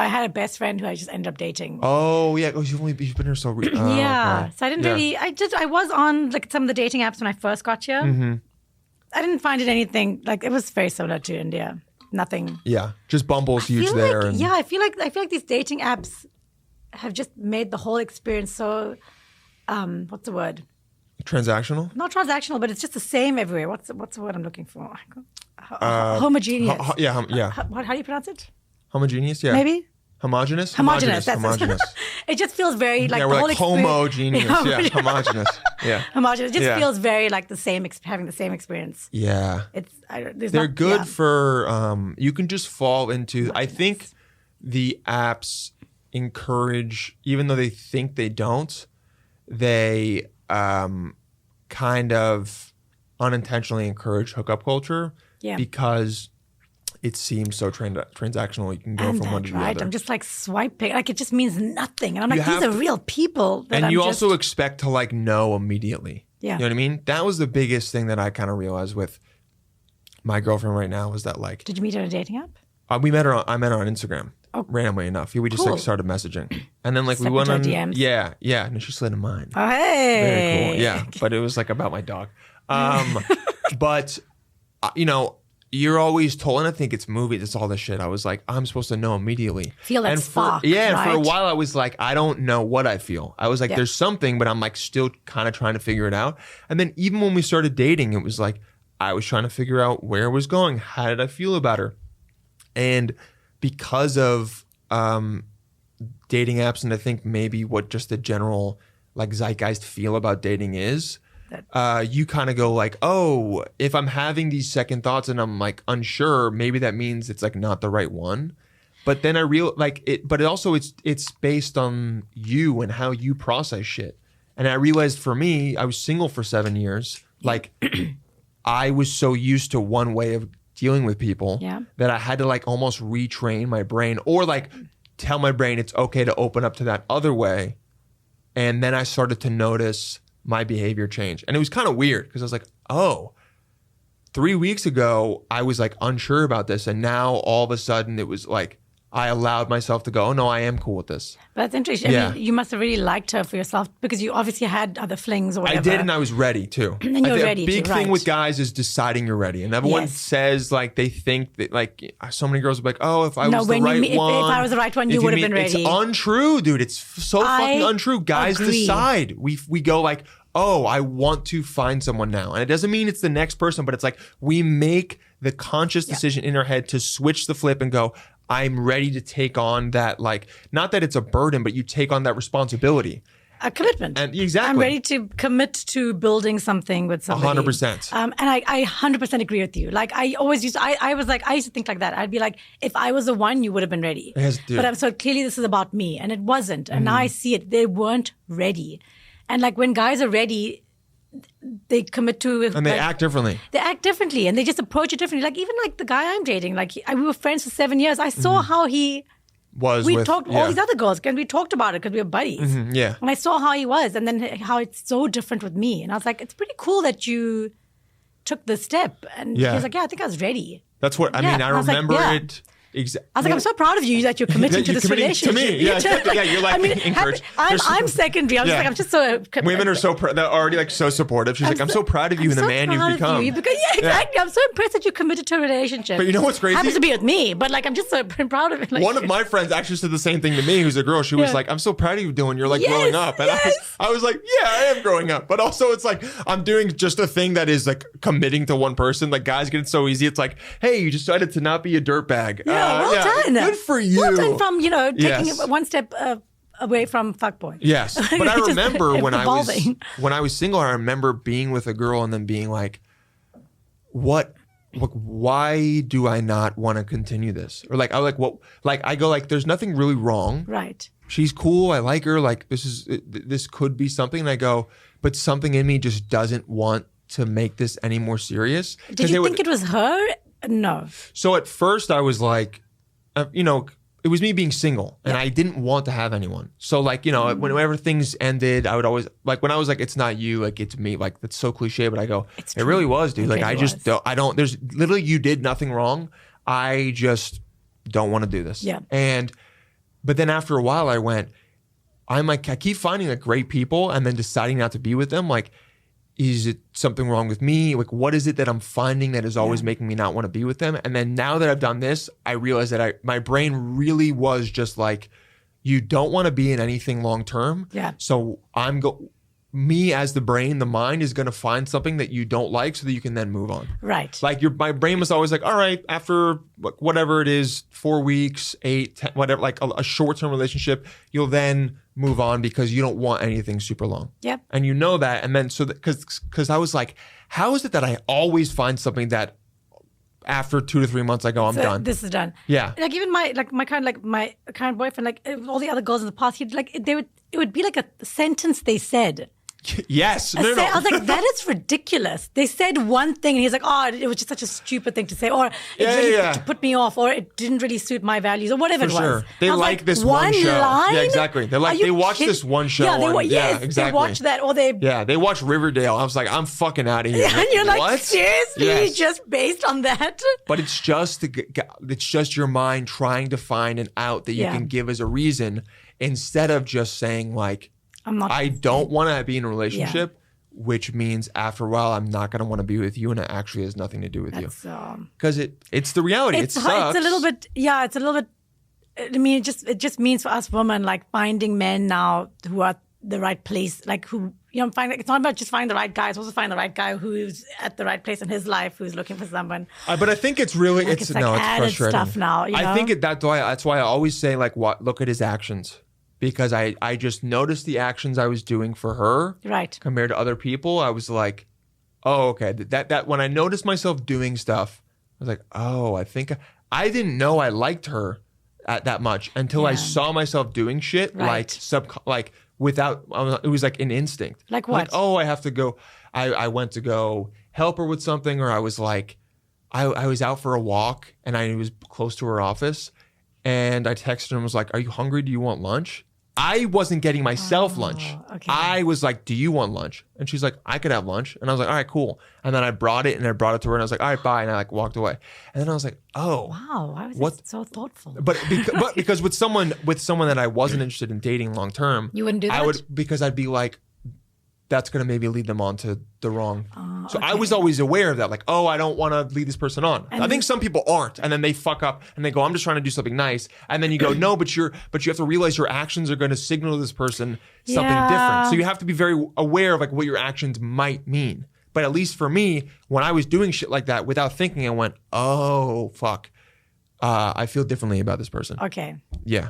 [SPEAKER 4] had a best friend who I just ended up dating.
[SPEAKER 3] Oh yeah. Oh, you've been here so.
[SPEAKER 4] Yeah.
[SPEAKER 3] Okay.
[SPEAKER 4] So I didn't
[SPEAKER 3] Yeah.
[SPEAKER 4] really, I was on like some of the dating apps when I first got here.
[SPEAKER 3] Mm-hmm.
[SPEAKER 4] I didn't find it anything, like it was very similar to India. Nothing.
[SPEAKER 3] Yeah, just Bumble's huge
[SPEAKER 4] feel
[SPEAKER 3] there.
[SPEAKER 4] like,
[SPEAKER 3] and
[SPEAKER 4] yeah, I feel like these dating apps have just made the whole experience so, what's the word?
[SPEAKER 3] Transactional.
[SPEAKER 4] Not transactional, but it's just the same everywhere. What's the word I'm looking for? Homogeneous.
[SPEAKER 3] Yeah.
[SPEAKER 4] How do you pronounce it?
[SPEAKER 3] Homogeneous. Yeah.
[SPEAKER 4] Maybe?
[SPEAKER 3] Homogenous.
[SPEAKER 4] Homogenous. That's
[SPEAKER 3] Homogenous.
[SPEAKER 4] It just feels very like
[SPEAKER 3] Yeah,
[SPEAKER 4] the
[SPEAKER 3] we're
[SPEAKER 4] whole
[SPEAKER 3] like
[SPEAKER 4] experience.
[SPEAKER 3] homogeneous. Yeah, homogenous. Yeah.
[SPEAKER 4] Homogenous. It just
[SPEAKER 3] Yeah.
[SPEAKER 4] feels very like the same, having the same experience.
[SPEAKER 3] Yeah. They're good for you can just fall into. I think the apps encourage, even though they think they don't, they kind of unintentionally encourage hookup culture because it seems so transactional. You can go from one to the other.
[SPEAKER 4] I'm just like swiping. Like it just means nothing. And I'm like,
[SPEAKER 3] You
[SPEAKER 4] these are real people.
[SPEAKER 3] And you also expect to like know immediately.
[SPEAKER 4] Yeah.
[SPEAKER 3] You know what I mean? That was the biggest thing that I kind of realized with my girlfriend right now was that like.
[SPEAKER 4] Did you meet her on a dating app?
[SPEAKER 3] I met her on Instagram. Randomly enough. We just like started messaging. And then like
[SPEAKER 4] Stepped
[SPEAKER 3] we went
[SPEAKER 4] into
[SPEAKER 3] on.
[SPEAKER 4] her DMs.
[SPEAKER 3] Yeah. And she slid in mine.
[SPEAKER 4] Oh, hey.
[SPEAKER 3] Very cool. Yeah. But it was like about my dog. But, you know, you're always told, and I think it's movies, it's all this shit. I was like, I'm supposed to know immediately.
[SPEAKER 4] Feel that spark,
[SPEAKER 3] and for a
[SPEAKER 4] right?
[SPEAKER 3] while I was like, I don't know what I feel. I was like, there's something, but I'm like still kind of trying to figure it out. And then even when we started dating, it was like, I was trying to figure out where it was going. How did I feel about her? And because of dating apps, and I think maybe what just the general like zeitgeist feel about dating is, you kind of go like, oh, if I'm having these second thoughts and I'm like unsure, maybe that means it's like not the right one. But then I but it also it's based on you and how you process shit. And I realized for me, I was single for 7 years. Like I was so used to one way of dealing with people that I had to like almost retrain my brain or like tell my brain it's okay to open up to that other way. And then I started to notice my behavior change. And it was kind of weird because I was like, oh, 3 weeks ago, I was like unsure about this. And now all of a sudden it was like, I allowed myself to go, oh no, I am cool with this.
[SPEAKER 4] But that's interesting. I mean, you must have really liked her for yourself because you obviously had other flings or whatever.
[SPEAKER 3] I did, and I was ready too.
[SPEAKER 4] And you're ready.
[SPEAKER 3] A big thing with guys is deciding you're ready, and everyone says like they think that like so many girls are like, oh, if I was the right one,
[SPEAKER 4] if I was the right one, you would have been ready.
[SPEAKER 3] It's untrue, dude. It's so fucking untrue. Guys decide. We go like, oh, I want to find someone now, and it doesn't mean it's the next person, but it's like we make the conscious decision in our head to switch the flip and go, I'm ready to take on that, like, not that it's a burden, but you take on that responsibility.
[SPEAKER 4] A commitment.
[SPEAKER 3] And exactly.
[SPEAKER 4] I'm ready to commit to building something with somebody.
[SPEAKER 3] 100%.
[SPEAKER 4] And I 100% agree with you. Like, I always used to, I used to think like that. I'd be like, if I was the one, you would have been ready.
[SPEAKER 3] Yes, dude.
[SPEAKER 4] But so clearly this is about me. And it wasn't. And now I see it. They weren't ready. And like when guys are ready, they commit to
[SPEAKER 3] and they act differently.
[SPEAKER 4] They act differently and they just approach it differently. Like even like the guy I'm dating, like we were friends for 7 years. I saw how he
[SPEAKER 3] was.
[SPEAKER 4] We talked all these other girls and we talked about it because we were buddies.
[SPEAKER 3] Yeah.
[SPEAKER 4] And I saw how he was and then how it's so different with me. And I was like, it's pretty cool that you took the step. And he was like, yeah, I think I was ready.
[SPEAKER 3] That's what I mean. I remember it.
[SPEAKER 4] I was like, I'm so proud of you that you're committing to this relationship.
[SPEAKER 3] To me, yeah, you're like encouraged.
[SPEAKER 4] I'm secondary. I'm just like, I'm just so.
[SPEAKER 3] Women are so they're already like so supportive. She's like, I'm so proud of you and the man you've become.
[SPEAKER 4] Because, exactly. I'm so impressed that you committed to a relationship.
[SPEAKER 3] But you know what's crazy?
[SPEAKER 4] Happens to be with me, but like I'm just so proud of it. Like,
[SPEAKER 3] one of my friends actually said the same thing to me. Who's a girl? She was like, I'm so proud of you doing. You're like growing up, and I was like, yeah, I am growing up. But also, it's like I'm doing just a thing that is like committing to one person. Like guys get it so easy. It's like, hey, you decided to not be a dirtbag.
[SPEAKER 4] Well done.
[SPEAKER 3] Good for you.
[SPEAKER 4] Well done from, taking it one step away from fuckboy.
[SPEAKER 3] Yes. But I remember when
[SPEAKER 4] evolving.
[SPEAKER 3] I was single, I remember being with a girl and then being like, why do I not want to continue this? Or like, I go like, there's nothing really wrong.
[SPEAKER 4] Right.
[SPEAKER 3] She's cool. I like her. Like this could be something. And I go, but something in me just doesn't want to make this any more serious.
[SPEAKER 4] Did you think it was her? No.
[SPEAKER 3] So at first I was like, it was me being single and I didn't want to have anyone. So like, whenever things ended, I would always like when I was like, it's not you, like it's me. Like that's so cliche, but I go, it really was, dude. Like there's literally, you did nothing wrong. I just don't want to do this.
[SPEAKER 4] Yeah.
[SPEAKER 3] But then after a while I keep finding like great people and then deciding not to be with them. Like, is it something wrong with me? Like, what is it that I'm finding that is always making me not want to be with them? And then now that I've done this, I realize that my brain really was just like, you don't want to be in anything long term.
[SPEAKER 4] Yeah.
[SPEAKER 3] So me as the brain, the mind is going to find something that you don't like so that you can then move on.
[SPEAKER 4] Right.
[SPEAKER 3] Like my brain was always like, all right, after whatever it is, 4 weeks, 8, 10, whatever, like a short-term relationship, you'll then move on because you don't want anything super long.
[SPEAKER 4] Yep.
[SPEAKER 3] And you know that. And then because I was like, how is it that I always find something that after 2 to 3 months I go, I'm done.
[SPEAKER 4] This is done.
[SPEAKER 3] Yeah.
[SPEAKER 4] Like even my current boyfriend, like all the other girls in the past, it would be like a sentence they said.
[SPEAKER 3] Yes. No.
[SPEAKER 4] I was like, that is ridiculous. They said one thing and he's like, oh, it was just such a stupid thing to say, or it really put me off, or it didn't really suit my values, or whatever it was.
[SPEAKER 3] Sure. They
[SPEAKER 4] I was
[SPEAKER 3] like this one show.
[SPEAKER 4] Line?
[SPEAKER 3] Yeah, exactly. They're like, they watch this one show.
[SPEAKER 4] Yeah,
[SPEAKER 3] exactly.
[SPEAKER 4] They watch that, or they...
[SPEAKER 3] Yeah, they watch Riverdale. I was like, I'm fucking out of here.
[SPEAKER 4] And you're like,
[SPEAKER 3] what?
[SPEAKER 4] seriously?
[SPEAKER 3] Yes.
[SPEAKER 4] Just based on that?
[SPEAKER 3] But it's just your mind trying to find an out that you can give as a reason, instead of just saying like, I don't want to be in a relationship, which means after a while I'm not going to want to be with you, and it actually has nothing to do with you. Because it's the reality. It sucks.
[SPEAKER 4] It's a little bit. I mean, it just means for us women, like finding men now who are the right place, like who find. It's not about just finding the right guy. It's also finding the right guy who's at the right place in his life, who's looking for someone.
[SPEAKER 3] But I think it's really
[SPEAKER 4] like it's added
[SPEAKER 3] frustrating
[SPEAKER 4] stuff now.
[SPEAKER 3] I think that's why I always say like, look at his actions. Because I just noticed the actions I was doing for her,
[SPEAKER 4] right,
[SPEAKER 3] compared to other people. I was like, oh, okay. That when I noticed myself doing stuff, I was like, oh, I didn't know I liked her that much until I saw myself doing shit like without. It was like an instinct.
[SPEAKER 4] Like what?
[SPEAKER 3] Like, oh, I have to go. I went to go help her with something, or I was like, I was out for a walk and I was close to her office, and I texted her and was like, are you hungry? Do you want lunch? I wasn't getting myself lunch.
[SPEAKER 4] Okay.
[SPEAKER 3] I was like, do you want lunch? And she's like, I could have lunch. And I was like, all right, cool. And then I brought it to her and I was like, all right, bye. And I like walked away. And then I was like, oh.
[SPEAKER 4] Wow, why was this so thoughtful?
[SPEAKER 3] But because with someone that I wasn't interested in dating long term,
[SPEAKER 4] you wouldn't do that?
[SPEAKER 3] Because I'd be like, that's going to maybe lead them on to the wrong. So
[SPEAKER 4] okay.
[SPEAKER 3] I was always aware of that. Like, oh, I don't want to lead this person on.
[SPEAKER 4] And
[SPEAKER 3] I think some people aren't. And then they fuck up and they go, I'm just trying to do something nice. And then you go, no, but you have to realize your actions are going to signal to this person something different. So you have to be very aware of like what your actions might mean. But at least for me, when I was doing shit like that without thinking, I went, oh, fuck. I feel differently about this person.
[SPEAKER 4] Okay.
[SPEAKER 3] Yeah.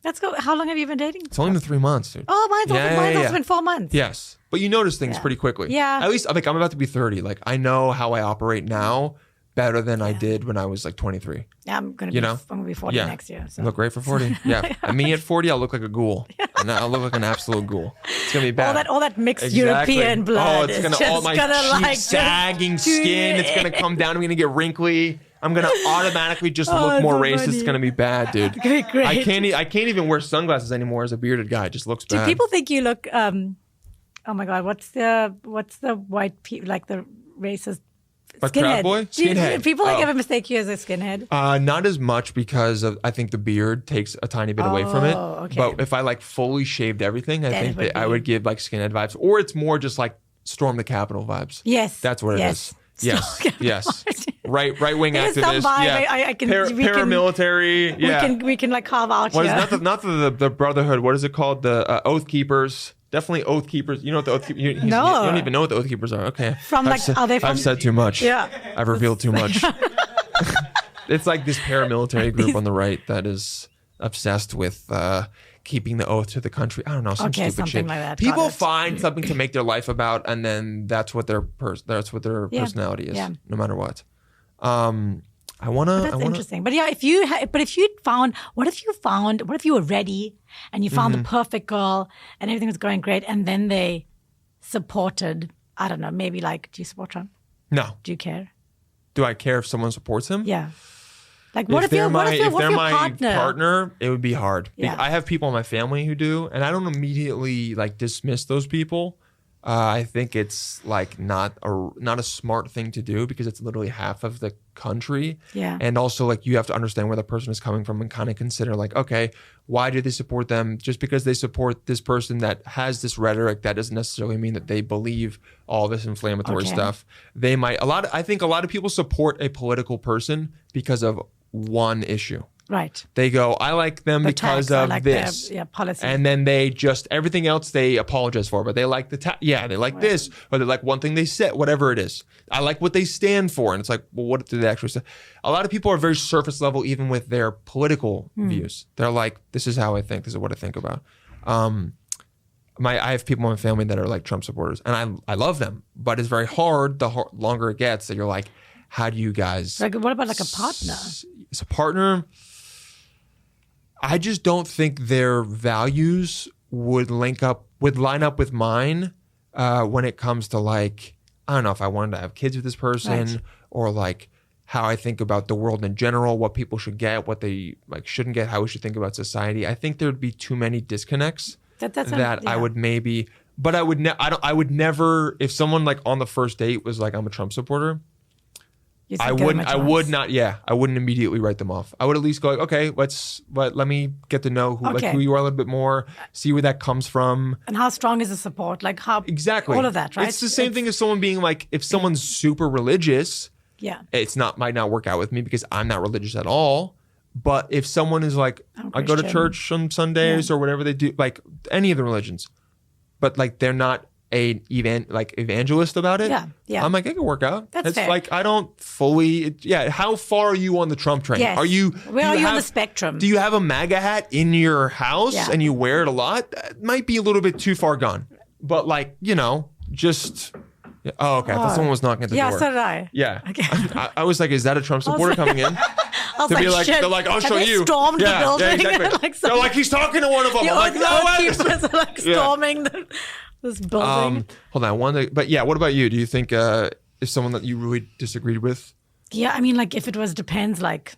[SPEAKER 4] Let's go. How long have you been dating?
[SPEAKER 3] It's only been 3 months, dude.
[SPEAKER 4] Oh, mine's also been 4 months.
[SPEAKER 3] Yes. But you notice things pretty quickly.
[SPEAKER 4] Yeah.
[SPEAKER 3] At least, like, I'm about to be 30. Like, I know how I operate now better than I did when I was like 23.
[SPEAKER 4] Yeah, I'm going to be 40 next year. So.
[SPEAKER 3] You look great for 40. Yeah. And me at 40, I'll look like a ghoul. And I'll look like an absolute ghoul. It's going to be bad.
[SPEAKER 4] All that mixed European blood.
[SPEAKER 3] Oh, it's going to, all my cheap, sagging skin. It's going to come down. I'm going to get wrinkly. I'm gonna automatically just look more racist. It's gonna be bad, dude.
[SPEAKER 4] Great.
[SPEAKER 3] I can't even wear sunglasses anymore as a bearded guy. It just looks bad.
[SPEAKER 4] Do people think you look? Oh my God, what's the white like the racist
[SPEAKER 3] But
[SPEAKER 4] skinhead?
[SPEAKER 3] crab boy, skinhead.
[SPEAKER 4] People ever mistake you as a skinhead?
[SPEAKER 3] Not as much because I think the beard takes a tiny bit away from it.
[SPEAKER 4] Okay.
[SPEAKER 3] But if I like fully shaved everything, I think that I would give like skinhead vibes, or it's more just like storm the Capitol vibes.
[SPEAKER 4] Yes,
[SPEAKER 3] that's what it is. Yes. Right wing
[SPEAKER 4] There's
[SPEAKER 3] activist.
[SPEAKER 4] Some vibe.
[SPEAKER 3] Yeah.
[SPEAKER 4] I can.
[SPEAKER 3] Paramilitary. Yeah.
[SPEAKER 4] We can like carve out.
[SPEAKER 3] What is not the Brotherhood? What is it called? The Oath Keepers. Definitely Oath Keepers. You know what the Oath Keepers? You don't even know what the Oath Keepers are. Okay. I've said too much.
[SPEAKER 4] Yeah.
[SPEAKER 3] I've revealed too much. It's like this paramilitary group on the right that is obsessed with keeping the oath to the country. I don't know, stupid shit.
[SPEAKER 4] Like that.
[SPEAKER 3] People find something to make their life about, and then that's what their personality is, no matter what. That's
[SPEAKER 4] interesting. But yeah, if you what if you were ready and you found the perfect girl and everything was going great, and then they supported, I don't know, maybe like, do you support Trump?
[SPEAKER 3] No.
[SPEAKER 4] Do you care?
[SPEAKER 3] Do I care if someone supports him?
[SPEAKER 4] Yeah. Like,
[SPEAKER 3] if they're my
[SPEAKER 4] partner?
[SPEAKER 3] partner, it would be hard.
[SPEAKER 4] Yeah.
[SPEAKER 3] I have people in my family who do, and I don't immediately like dismiss those people. I think it's like not a smart thing to do, because it's literally half of the country.
[SPEAKER 4] Yeah.
[SPEAKER 3] And also, like, you have to understand where the person is coming from and kind of consider, like, okay, why do they support them? Just because they support this person that has this rhetoric, that doesn't necessarily mean that they believe all this inflammatory stuff. They might I think a lot of people support a political person because of one issue.
[SPEAKER 4] Right.
[SPEAKER 3] They go, I like them
[SPEAKER 4] The
[SPEAKER 3] because
[SPEAKER 4] tax, I
[SPEAKER 3] of
[SPEAKER 4] like
[SPEAKER 3] this.
[SPEAKER 4] their policy.
[SPEAKER 3] And then they just, everything else they apologize for, but they like they like this, or they like one thing they said, whatever it is. I like what they stand for. And it's like, well, what do they actually say? A lot of people are very surface level, even with their political views. They're like, this is how I think, this is what I think about. I have people in my family that are like Trump supporters, and I love them, but it's very hard the longer it gets that you're like, how do you guys?
[SPEAKER 4] Like, what about like a partner?
[SPEAKER 3] As a partner, I just don't think their values would line up with mine when it comes to like, I don't know if I wanted to have kids with this person or like how I think about the world in general, what people should get, what they like shouldn't get, how we should think about society. I think there'd be too many disconnects I would maybe, but I would never, if someone like on the first date was like, I'm a Trump supporter, I wouldn't immediately write them off. I would at least go like, okay, let me get to know who you are a little bit more, see where that comes from.
[SPEAKER 4] And how strong is the support? Like how
[SPEAKER 3] exactly
[SPEAKER 4] all of that, right?
[SPEAKER 3] It's the same thing as someone being like, if someone's super religious, might not work out with me because I'm not religious at all. But if someone is like, I go to church on Sundays or whatever they do, like any of the religions, but like they're not evangelist about it. I'm like, it can work out.
[SPEAKER 4] That's fair.
[SPEAKER 3] Like I don't fully. How far are you on the Trump train?
[SPEAKER 4] Yes.
[SPEAKER 3] Are you?
[SPEAKER 4] Where are you on the spectrum?
[SPEAKER 3] Do you have a MAGA hat in your house and you wear it a lot? That might be a little bit too far gone. But like just. Oh, okay. I thought someone was knocking at the door.
[SPEAKER 4] Yeah, so did I.
[SPEAKER 3] Yeah.
[SPEAKER 4] Okay.
[SPEAKER 3] I was like, is that a Trump supporter coming in?
[SPEAKER 4] I was like, shit.
[SPEAKER 3] They're like, I'll show you.
[SPEAKER 4] Stormed the building.
[SPEAKER 3] Yeah, exactly. They're like, he's talking to one of them. I'm like, no way.
[SPEAKER 4] Like storming this building.
[SPEAKER 3] Hold on. But yeah, what about you? Do you think is someone that you really disagreed with?
[SPEAKER 4] Yeah, I mean, like if it was depends, like,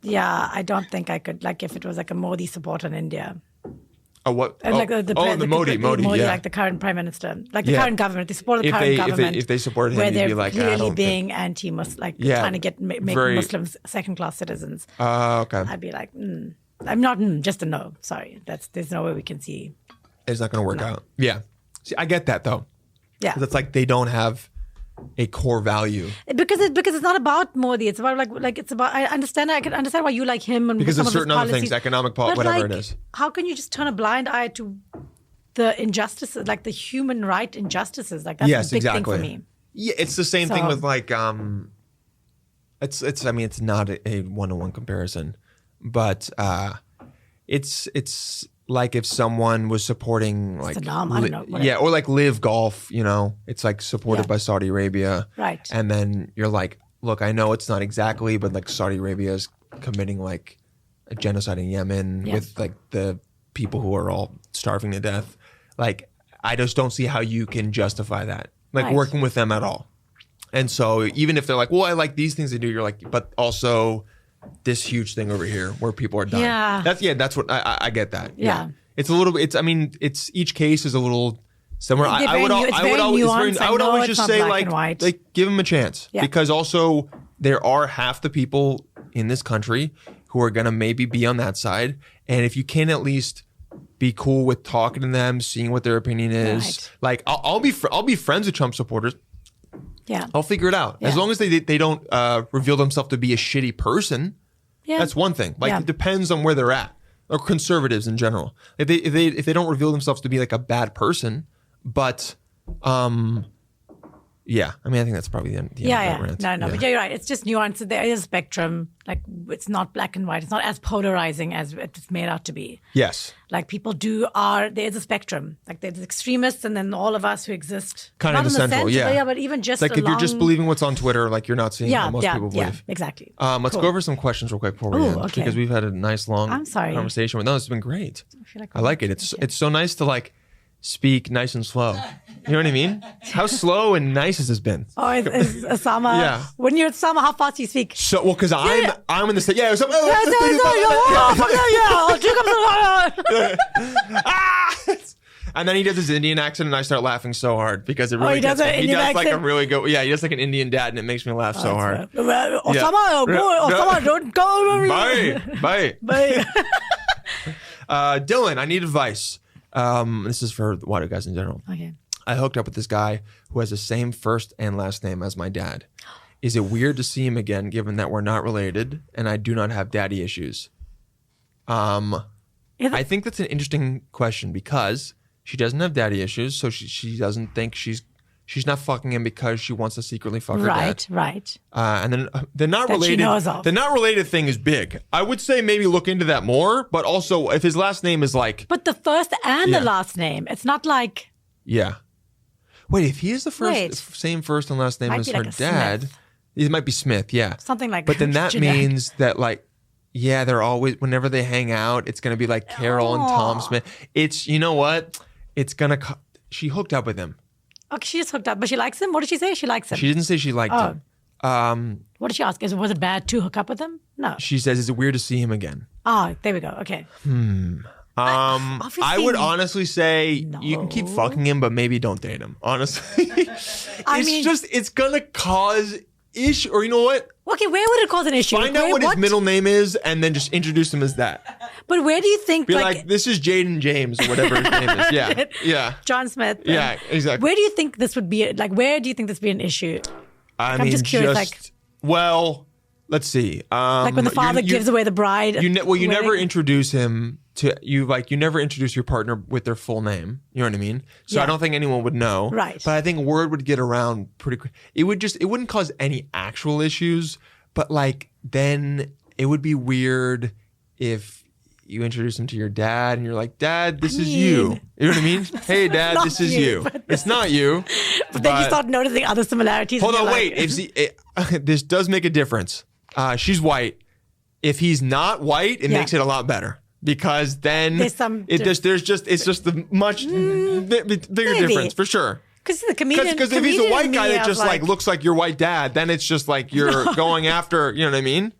[SPEAKER 4] yeah, I don't think I could, like if it was like a Modi supporter in India.
[SPEAKER 3] Oh, what?
[SPEAKER 4] And like the Modi,
[SPEAKER 3] yeah.
[SPEAKER 4] like the current prime minister, like the current government. They support the current government.
[SPEAKER 3] If they supported him,
[SPEAKER 4] where
[SPEAKER 3] you'd
[SPEAKER 4] they're
[SPEAKER 3] be like,
[SPEAKER 4] clearly being anti-Muslim, like trying to make Muslims second-class citizens.
[SPEAKER 3] Okay.
[SPEAKER 4] I'd be like, I'm not, just a no. Sorry, there's no way we can see.
[SPEAKER 3] It's not going to work out. Yeah. See, I get that though.
[SPEAKER 4] Yeah.
[SPEAKER 3] 'Cause it's like they don't have a core value.
[SPEAKER 4] Because it's not about Modi. It's about like it's about. I can understand why you like him and
[SPEAKER 3] because
[SPEAKER 4] some
[SPEAKER 3] of certain
[SPEAKER 4] his
[SPEAKER 3] other
[SPEAKER 4] policies,
[SPEAKER 3] things, economic
[SPEAKER 4] but
[SPEAKER 3] whatever
[SPEAKER 4] like,
[SPEAKER 3] it is.
[SPEAKER 4] How can you just turn a blind eye to the injustices, like the human right injustices? Like that's a big thing for me.
[SPEAKER 3] Yeah, it's the same thing with like it's I mean it's not a one-to-one comparison, but it's like if someone was supporting like
[SPEAKER 4] Saddam, I don't know, whatever.
[SPEAKER 3] or like Live Golf, it's like supported by Saudi Arabia,
[SPEAKER 4] right?
[SPEAKER 3] And then you're like, look, I know it's not exactly, but like Saudi Arabia is committing like a genocide in Yemen with like the people who are all starving to death. Like I just don't see how you can justify that, like working with them at all. And so even if they're like, well, I like these things they do, you're like, but also this huge thing over here where people are dying.
[SPEAKER 4] Yeah.
[SPEAKER 3] That's what I get that.
[SPEAKER 4] Yeah.
[SPEAKER 3] It's a little bit, it's each case is a little similar. I would always just say like give them a chance because also there are half the people in this country who are going to maybe be on that side. And if you can at least be cool with talking to them, seeing what their opinion is, like I'll be friends with Trump supporters.
[SPEAKER 4] Yeah,
[SPEAKER 3] I'll figure it out. As long as they don't reveal themselves to be a shitty person. Yeah, that's one thing. Like it depends on where they're at, or conservatives in general. If they don't reveal themselves to be like a bad person, but yeah, I mean I think that's probably the end of that rant.
[SPEAKER 4] No, but you're right. It's just nuance. There is a spectrum. Like it's not black and white. It's not as polarizing as it's made out to be.
[SPEAKER 3] Yes.
[SPEAKER 4] Like people there's a spectrum. Like there's extremists and then all of us who exist.
[SPEAKER 3] Kind of in the central,
[SPEAKER 4] but even just
[SPEAKER 3] like if you're just believing what's on Twitter, like you're not seeing what most people believe.
[SPEAKER 4] Yeah, exactly.
[SPEAKER 3] Let's go over some questions real quick before we end.
[SPEAKER 4] Okay.
[SPEAKER 3] Because we've had a nice long conversation. No, it's been great. I like it. It's so nice to like speak nice and slow. You know what I mean? How slow and nice has this been?
[SPEAKER 4] Oh, is Usama?
[SPEAKER 3] Yeah.
[SPEAKER 4] When you're Usama, how fast do you speak?
[SPEAKER 3] So, well, because I'm in the state. Yeah. And then he does his Indian accent, and I start laughing so hard because it really.
[SPEAKER 4] He does like
[SPEAKER 3] a really good. Yeah, he does like an Indian dad, and it makes me laugh so hard.
[SPEAKER 4] Osama, don't go.
[SPEAKER 3] Bye. Dylan, I need advice. This is for water guys in general.
[SPEAKER 4] Okay.
[SPEAKER 3] I hooked up with this guy who has the same first and last name as my dad. Is it weird to see him again, given that we're not related and I do not have daddy issues? I think that's an interesting question because she doesn't have daddy issues, so she doesn't think she's not fucking him because she wants to secretly fuck her dad.
[SPEAKER 4] Right.
[SPEAKER 3] And then the not
[SPEAKER 4] That she
[SPEAKER 3] related,
[SPEAKER 4] knows of.
[SPEAKER 3] the not related thing is big. I would say maybe look into that more, but also if his last name is like,
[SPEAKER 4] But the first and
[SPEAKER 3] Yeah.
[SPEAKER 4] the last name, it's not like
[SPEAKER 3] yeah. Wait, if he is the
[SPEAKER 4] Wait.
[SPEAKER 3] same first and last name
[SPEAKER 4] Might
[SPEAKER 3] as
[SPEAKER 4] be
[SPEAKER 3] her
[SPEAKER 4] like a
[SPEAKER 3] dad,
[SPEAKER 4] Smith.
[SPEAKER 3] it might be Smith, yeah.
[SPEAKER 4] something like.
[SPEAKER 3] But then that
[SPEAKER 4] generic.
[SPEAKER 3] means that like, yeah, they're always, whenever they hang out, it's going to be like Carol and Tom Smith. It's, you know what? It's going to, she hooked up with him.
[SPEAKER 4] Okay, she just hooked up, but she likes him. What did she say? She likes him.
[SPEAKER 3] She didn't say she liked him.
[SPEAKER 4] What did she ask? Was it bad to hook up with him? No.
[SPEAKER 3] She says, is it weird to see him again?
[SPEAKER 4] Oh, there we go. Okay.
[SPEAKER 3] I would honestly say you can keep fucking him, but maybe don't date him. Honestly, it's gonna cause issue. Or you know what?
[SPEAKER 4] Okay, where would it cause an issue?
[SPEAKER 3] Find out what his middle name is, and then just introduce him as that.
[SPEAKER 4] But where do you think?
[SPEAKER 3] Be like, this is Jaden James or whatever his name is. Yeah, yeah,
[SPEAKER 4] John Smith.
[SPEAKER 3] yeah, exactly.
[SPEAKER 4] Where do you think this would be? Like, where do you think this would be an issue?
[SPEAKER 3] I
[SPEAKER 4] I'm
[SPEAKER 3] mean,
[SPEAKER 4] just curious, like-
[SPEAKER 3] well, let's see.
[SPEAKER 4] Like when the father gives away the bride.
[SPEAKER 3] You never
[SPEAKER 4] wedding?
[SPEAKER 3] introduce him to you. Like you never introduce your partner with their full name. You know what I mean? So
[SPEAKER 4] Yeah.
[SPEAKER 3] I don't think anyone would know.
[SPEAKER 4] Right.
[SPEAKER 3] But I think word would get around pretty quick. It wouldn't cause any actual issues. But like then it would be weird if you introduce him to your dad and you're like, Dad, this is you. You know what I mean? Hey, Dad,
[SPEAKER 4] not
[SPEAKER 3] this is
[SPEAKER 4] you,
[SPEAKER 3] you.
[SPEAKER 4] but
[SPEAKER 3] It's not you.
[SPEAKER 4] But then you start noticing other similarities.
[SPEAKER 3] Hold
[SPEAKER 4] and
[SPEAKER 3] on,
[SPEAKER 4] you're
[SPEAKER 3] wait.
[SPEAKER 4] like-
[SPEAKER 3] This does make a difference. She's white. If he's not white, it
[SPEAKER 4] Yeah.
[SPEAKER 3] makes it a lot better because then
[SPEAKER 4] There's some
[SPEAKER 3] it's just the much bigger
[SPEAKER 4] maybe.
[SPEAKER 3] difference for sure.
[SPEAKER 4] Because the comedian.
[SPEAKER 3] Because if he's a
[SPEAKER 4] comedian
[SPEAKER 3] white
[SPEAKER 4] in
[SPEAKER 3] guy
[SPEAKER 4] me,
[SPEAKER 3] that
[SPEAKER 4] I
[SPEAKER 3] just
[SPEAKER 4] was
[SPEAKER 3] like looks like your white dad, then it's just like you're going after. You know what I mean?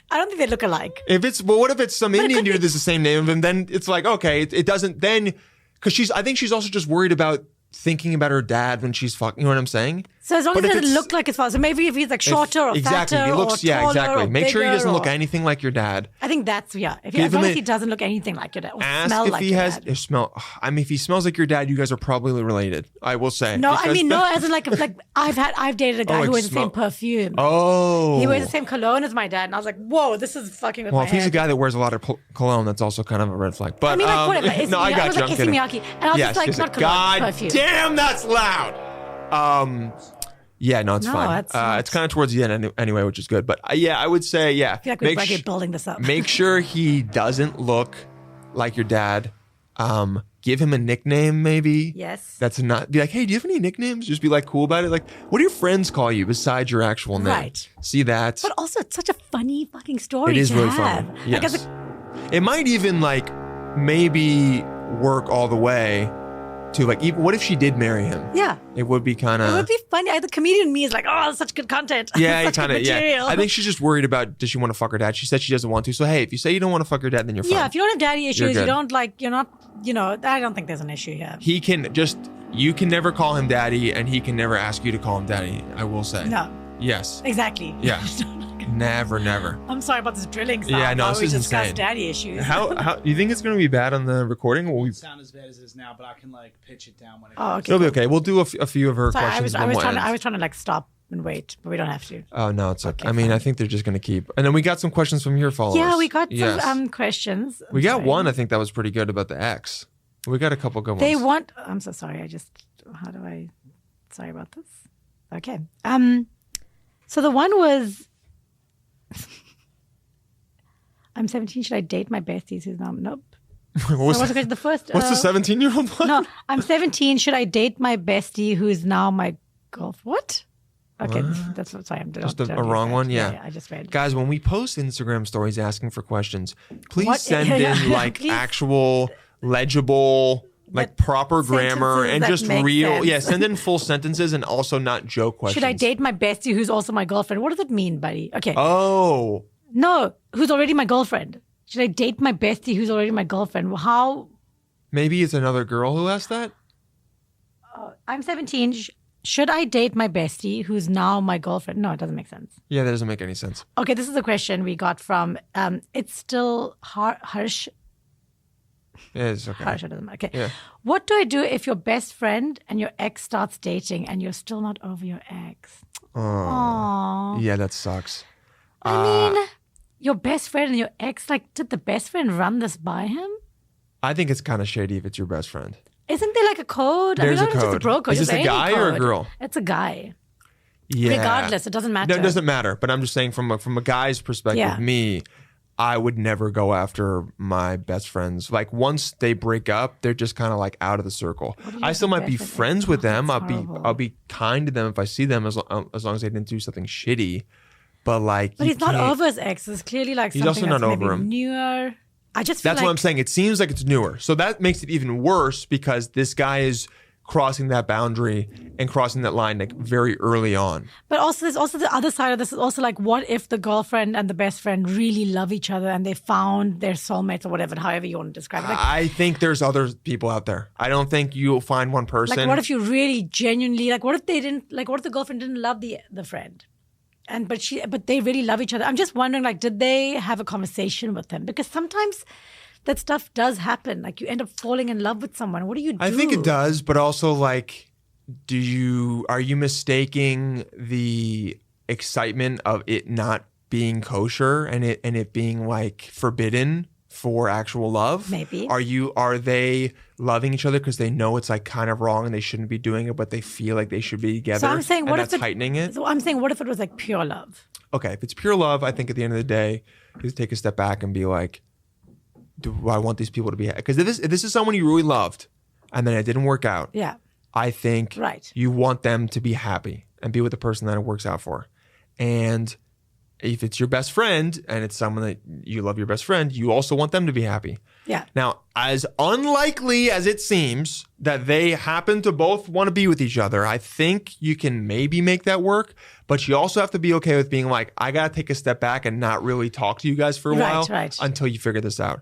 [SPEAKER 4] I don't think they look alike.
[SPEAKER 3] If it's what if it's some Indian
[SPEAKER 4] could
[SPEAKER 3] dude
[SPEAKER 4] be-
[SPEAKER 3] that's the same name of him? Then it's like okay, it doesn't then because I think she's also just worried about thinking about her dad when she's fucking. You know what I'm saying?
[SPEAKER 4] So as long
[SPEAKER 3] But
[SPEAKER 4] as
[SPEAKER 3] if
[SPEAKER 4] it doesn't
[SPEAKER 3] it's-
[SPEAKER 4] look like his father, so maybe if he's like shorter or
[SPEAKER 3] exactly.
[SPEAKER 4] fatter
[SPEAKER 3] He looks,
[SPEAKER 4] or taller
[SPEAKER 3] exactly.
[SPEAKER 4] or
[SPEAKER 3] Make sure he
[SPEAKER 4] bigger
[SPEAKER 3] doesn't look
[SPEAKER 4] or-
[SPEAKER 3] anything like your dad.
[SPEAKER 4] I think that's as
[SPEAKER 3] Give
[SPEAKER 4] long
[SPEAKER 3] him
[SPEAKER 4] as
[SPEAKER 3] a-
[SPEAKER 4] he doesn't look anything like your dad or
[SPEAKER 3] Ask
[SPEAKER 4] smell
[SPEAKER 3] if
[SPEAKER 4] like
[SPEAKER 3] he
[SPEAKER 4] your
[SPEAKER 3] has
[SPEAKER 4] dad.
[SPEAKER 3] if smell. I mean, if he smells like your dad, you guys are probably related. I will say.
[SPEAKER 4] No, I
[SPEAKER 3] Because
[SPEAKER 4] mean no, as in like I've dated a guy
[SPEAKER 3] like
[SPEAKER 4] who wears the
[SPEAKER 3] smell-
[SPEAKER 4] same perfume.
[SPEAKER 3] Oh.
[SPEAKER 4] He wears the same cologne as my dad, and I was like, whoa, this is fucking with
[SPEAKER 3] Well,
[SPEAKER 4] my
[SPEAKER 3] if he's a
[SPEAKER 4] head.
[SPEAKER 3] guy that wears a lot of cologne, that's also kind of a red flag. But
[SPEAKER 4] I mean, like whatever. It's,
[SPEAKER 3] no, I
[SPEAKER 4] it
[SPEAKER 3] got
[SPEAKER 4] was
[SPEAKER 3] you.
[SPEAKER 4] like
[SPEAKER 3] I'm kidding.
[SPEAKER 4] Issey Miyake, and I was just like,
[SPEAKER 3] yes,
[SPEAKER 4] not cologne,
[SPEAKER 3] God
[SPEAKER 4] perfume.
[SPEAKER 3] damn, that's loud. Yeah, no, it's
[SPEAKER 4] No,
[SPEAKER 3] fine.
[SPEAKER 4] it's not.
[SPEAKER 3] It's kind of towards the end anyway, which is good. But yeah, I would say, yeah.
[SPEAKER 4] I feel like we're building this up.
[SPEAKER 3] Make sure he doesn't look like your dad. Give him a nickname, maybe.
[SPEAKER 4] Yes.
[SPEAKER 3] That's not be like, hey, do you have any nicknames? Just be like cool about it. Like, what do your friends call you besides your actual name?
[SPEAKER 4] Right.
[SPEAKER 3] See that?
[SPEAKER 4] But also, it's such a funny fucking story
[SPEAKER 3] It is
[SPEAKER 4] to
[SPEAKER 3] really
[SPEAKER 4] have.
[SPEAKER 3] funny.
[SPEAKER 4] Like,
[SPEAKER 3] Yes.
[SPEAKER 4] as a-
[SPEAKER 3] It might even like maybe work all the way to like even what if she did marry him?
[SPEAKER 4] yeah.
[SPEAKER 3] It would be kind
[SPEAKER 4] It
[SPEAKER 3] of
[SPEAKER 4] would be funny. The comedian in me is like, oh, that's such good content.
[SPEAKER 3] yeah,
[SPEAKER 4] Such good
[SPEAKER 3] kind of yeah.
[SPEAKER 4] material.
[SPEAKER 3] I think she's just worried about does she want to fuck her dad? She said she doesn't want to. So hey, if you say you don't want to fuck your dad, then you're fine.
[SPEAKER 4] Yeah, if you don't have daddy issues, you
[SPEAKER 3] good.
[SPEAKER 4] don't like, you're not, I don't think there's an issue here.
[SPEAKER 3] He can just you can never call him daddy, and he can never ask you to call him daddy. I will say
[SPEAKER 4] No,
[SPEAKER 3] yes,
[SPEAKER 4] exactly.
[SPEAKER 3] yeah, never.
[SPEAKER 4] I'm sorry about this drilling sound.
[SPEAKER 3] Yeah, no,
[SPEAKER 4] while
[SPEAKER 3] this
[SPEAKER 4] we
[SPEAKER 3] is
[SPEAKER 4] discuss
[SPEAKER 3] insane.
[SPEAKER 4] daddy issues.
[SPEAKER 3] How do you think it's going to be bad on the recording? Will we?
[SPEAKER 5] Sound as bad as it is now, but I can like pitch it down when it
[SPEAKER 4] Oh,
[SPEAKER 5] comes.
[SPEAKER 4] okay.
[SPEAKER 3] It'll be okay. We'll do a few of her
[SPEAKER 4] Sorry,
[SPEAKER 3] questions.
[SPEAKER 4] I
[SPEAKER 3] and
[SPEAKER 4] was
[SPEAKER 3] then
[SPEAKER 4] trying
[SPEAKER 3] we'll
[SPEAKER 4] to,
[SPEAKER 3] end.
[SPEAKER 4] I was trying to like stop and wait, but we don't have to.
[SPEAKER 3] Oh no, it's okay.
[SPEAKER 4] Okay,
[SPEAKER 3] I mean,
[SPEAKER 4] fine.
[SPEAKER 3] I think they're just going to keep. And then we got some questions from your followers.
[SPEAKER 4] Yeah, we got
[SPEAKER 3] Yes.
[SPEAKER 4] some questions.
[SPEAKER 3] We got
[SPEAKER 4] Sorry.
[SPEAKER 3] one. I think that was pretty good about the ex. We got a couple good ones.
[SPEAKER 4] They want. I'm so sorry. How do I? Sorry about this. Okay. So the one was. I'm 17. Should I date my besties who's now nope?
[SPEAKER 3] what was
[SPEAKER 4] So what's the first?
[SPEAKER 3] what's the 17-year-old one?
[SPEAKER 4] No, I'm 17. Should I date my bestie who's now my girlfriend? What? Okay, that's what. Sorry, I'm
[SPEAKER 3] Just a wrong one? Yeah.
[SPEAKER 4] I just read.
[SPEAKER 3] Guys, when we post Instagram stories asking for questions, please
[SPEAKER 4] What-
[SPEAKER 3] send
[SPEAKER 4] yeah,
[SPEAKER 3] in like
[SPEAKER 4] please.
[SPEAKER 3] actual, legible, like proper grammar
[SPEAKER 4] sentences
[SPEAKER 3] and
[SPEAKER 4] that
[SPEAKER 3] just
[SPEAKER 4] make
[SPEAKER 3] real.
[SPEAKER 4] sense.
[SPEAKER 3] Yeah, send in full sentences and also not joke questions.
[SPEAKER 4] Should I date my bestie who's also my girlfriend? What does it mean, buddy? Okay.
[SPEAKER 3] Oh,
[SPEAKER 4] No, who's already my girlfriend. Should I date my bestie who's already my girlfriend? How?
[SPEAKER 3] maybe it's another girl who asked that.
[SPEAKER 4] I'm 17. Should I date my bestie who's now my girlfriend? No, it doesn't make sense.
[SPEAKER 3] Yeah, that doesn't make any sense.
[SPEAKER 4] Okay, this is a question we got from, it's still Harsh.
[SPEAKER 3] It's okay.
[SPEAKER 4] Harsha doesn't matter. Okay.
[SPEAKER 3] Yeah.
[SPEAKER 4] What do I do if your best friend and your ex starts dating and you're still not over your ex? Aww.
[SPEAKER 3] Yeah, that sucks.
[SPEAKER 4] I mean, your best friend and your ex, like, did the best friend run this by him?
[SPEAKER 3] I think it's kind of shady if it's your best friend.
[SPEAKER 4] Isn't there like a code?
[SPEAKER 3] There's
[SPEAKER 4] I mean,
[SPEAKER 3] a
[SPEAKER 4] not just a
[SPEAKER 3] code.
[SPEAKER 4] bro code.
[SPEAKER 3] Is this
[SPEAKER 4] just
[SPEAKER 3] a
[SPEAKER 4] any
[SPEAKER 3] guy or a
[SPEAKER 4] code.
[SPEAKER 3] girl?
[SPEAKER 4] It's a guy.
[SPEAKER 3] Yeah.
[SPEAKER 4] Regardless, it doesn't matter.
[SPEAKER 3] No, it doesn't matter. But I'm just saying from a guy's perspective,
[SPEAKER 4] Yeah.
[SPEAKER 3] me, I would never go after my best friends. Like once they break up, they're just kind of like out of the circle. I still might be
[SPEAKER 4] best friend?
[SPEAKER 3] friends with them.
[SPEAKER 4] that's
[SPEAKER 3] I'll
[SPEAKER 4] horrible.
[SPEAKER 3] be kind to them if I see them as long as they didn't do something shitty. But like,
[SPEAKER 4] But
[SPEAKER 3] you
[SPEAKER 4] he's not
[SPEAKER 3] can't-
[SPEAKER 4] over his ex. It's clearly like
[SPEAKER 3] He's
[SPEAKER 4] something
[SPEAKER 3] also not
[SPEAKER 4] that's maybe
[SPEAKER 3] over him.
[SPEAKER 4] newer. I just feel
[SPEAKER 3] That's
[SPEAKER 4] like
[SPEAKER 3] what I'm saying. It seems like it's newer. So that makes it even worse because this guy is crossing that boundary and crossing that line like very early on.
[SPEAKER 4] But also, there's also the other side of this is also like, what if the girlfriend and the best friend really love each other and they found their soulmates or whatever, however you want to describe it? Like,
[SPEAKER 3] I think there's other people out there. I don't think you'll find one person.
[SPEAKER 4] like, what if you really genuinely like? What if they didn't like? What if the girlfriend didn't love the friend, but they really love each other? I'm just wondering, like, did they have a conversation with him? Because sometimes that stuff does happen. Like, you end up falling in love with someone. What do you do?
[SPEAKER 3] I think it does, but also like, are you mistaking the excitement of it not being kosher and it being like forbidden for actual love?
[SPEAKER 4] Maybe.
[SPEAKER 3] Are they loving each other because they know it's like kind of wrong and they shouldn't be doing it, but they feel like they should be together?
[SPEAKER 4] So I'm saying,
[SPEAKER 3] and
[SPEAKER 4] what if
[SPEAKER 3] that's heightening it?
[SPEAKER 4] So I'm saying, what if it was like pure love?
[SPEAKER 3] Okay, if it's pure love, I think at the end of the day, you have to take a step back and be like, do I want these people to be happy? Because if this is someone you really loved and then it didn't work out,
[SPEAKER 4] Yeah.
[SPEAKER 3] I think
[SPEAKER 4] Right.
[SPEAKER 3] you want them to be happy and be with the person that it works out for. And if it's your best friend and it's someone that you love your best friend, you also want them to be happy.
[SPEAKER 4] Yeah.
[SPEAKER 3] Now, as unlikely as it seems that they happen to both want to be with each other, I think you can maybe make that work. But you also have to be okay with being like, I got to take a step back and not really talk to you guys for a while until you figure this out.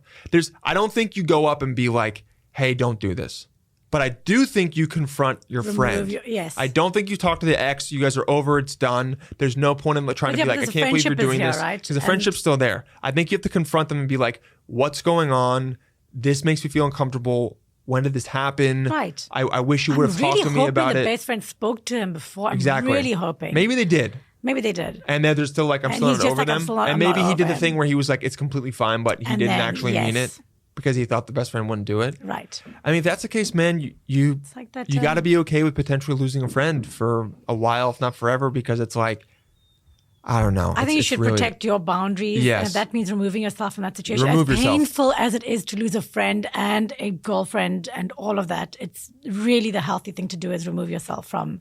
[SPEAKER 3] I don't think you go up and be like, hey, don't do this. But I do think you confront your friend.
[SPEAKER 4] Yes.
[SPEAKER 3] I don't think you talk to the ex. You guys are over. It's done. There's no point in trying to be like, I
[SPEAKER 4] because
[SPEAKER 3] can't believe you're
[SPEAKER 4] friendship is
[SPEAKER 3] doing
[SPEAKER 4] here,
[SPEAKER 3] this.
[SPEAKER 4] right?
[SPEAKER 3] Because the
[SPEAKER 4] And-
[SPEAKER 3] friendship's still there. I think you have to confront them and be like, what's going on? This makes me feel uncomfortable. When did this happen?
[SPEAKER 4] Right.
[SPEAKER 3] I wish you would have talked to me about
[SPEAKER 4] the
[SPEAKER 3] it.
[SPEAKER 4] best friend spoke to him before. I'm
[SPEAKER 3] Exactly.
[SPEAKER 4] really hoping.
[SPEAKER 3] Maybe they did.
[SPEAKER 4] Maybe they did.
[SPEAKER 3] And then there's still like, I'm
[SPEAKER 4] And
[SPEAKER 3] still
[SPEAKER 4] he's
[SPEAKER 3] not
[SPEAKER 4] just
[SPEAKER 3] over
[SPEAKER 4] like, I'm
[SPEAKER 3] them.
[SPEAKER 4] still not-
[SPEAKER 3] And
[SPEAKER 4] I'm
[SPEAKER 3] maybe
[SPEAKER 4] not
[SPEAKER 3] he did
[SPEAKER 4] over
[SPEAKER 3] the
[SPEAKER 4] him.
[SPEAKER 3] thing where he was like, it's completely fine, but he
[SPEAKER 4] And
[SPEAKER 3] didn't
[SPEAKER 4] then,
[SPEAKER 3] actually mean
[SPEAKER 4] yes.
[SPEAKER 3] it because he thought the best friend wouldn't do it.
[SPEAKER 4] Right.
[SPEAKER 3] I mean, if that's the case, man, you
[SPEAKER 4] like that,
[SPEAKER 3] got to be okay with potentially losing a friend for a while, if not forever, because it's like, I don't know.
[SPEAKER 4] I think you
[SPEAKER 3] It's
[SPEAKER 4] should
[SPEAKER 3] really-
[SPEAKER 4] protect your boundaries.
[SPEAKER 3] Yes.
[SPEAKER 4] And that means removing yourself from that situation.
[SPEAKER 3] Remove
[SPEAKER 4] as
[SPEAKER 3] yourself.
[SPEAKER 4] painful as it is to lose a friend and a girlfriend and all of that, it's really the healthy thing to do is remove yourself from,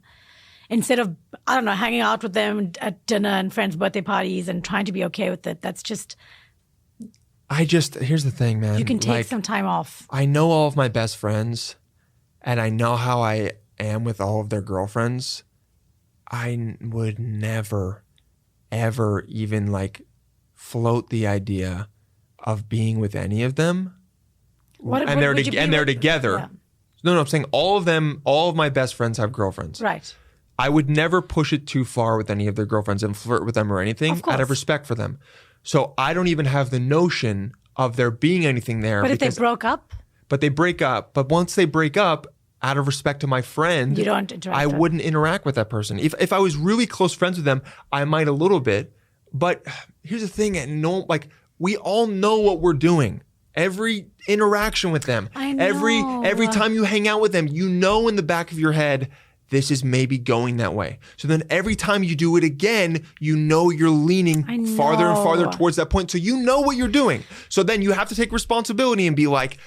[SPEAKER 4] instead of, I don't know, hanging out with them at dinner and friends' birthday parties and trying to be okay with it. That's just,
[SPEAKER 3] here's the thing, man.
[SPEAKER 4] you can take
[SPEAKER 3] Like,
[SPEAKER 4] some time off.
[SPEAKER 3] I know all of my best friends and I know how I am with all of their girlfriends. I would never, ever even like float the idea of being with any of them.
[SPEAKER 4] What
[SPEAKER 3] and they're
[SPEAKER 4] would you be
[SPEAKER 3] and they're
[SPEAKER 4] with-
[SPEAKER 3] together.
[SPEAKER 4] Yeah.
[SPEAKER 3] No, I'm saying all of my best friends have girlfriends.
[SPEAKER 4] Right.
[SPEAKER 3] I would never push it too far with any of their girlfriends and flirt with them or anything
[SPEAKER 4] Of course.
[SPEAKER 3] out of respect for them. So I don't even have the notion of there being anything there.
[SPEAKER 4] But if they
[SPEAKER 3] because-
[SPEAKER 4] broke up,
[SPEAKER 3] but they break up. But once they break up, out of respect to my friend,
[SPEAKER 4] you don't interact.
[SPEAKER 3] I
[SPEAKER 4] with them.
[SPEAKER 3] wouldn't interact with that person. If I was really close friends with them, I might a little bit. But here's the thing, and we all know what we're doing. Every interaction with them,
[SPEAKER 4] I
[SPEAKER 3] every
[SPEAKER 4] know.
[SPEAKER 3] time you hang out with them, you know in the back of your head, this is maybe going that way. So then every time you do it again, you know you're leaning
[SPEAKER 4] I
[SPEAKER 3] farther and farther
[SPEAKER 4] know.
[SPEAKER 3] towards that point. So you know what you're doing. So then you have to take responsibility and be like,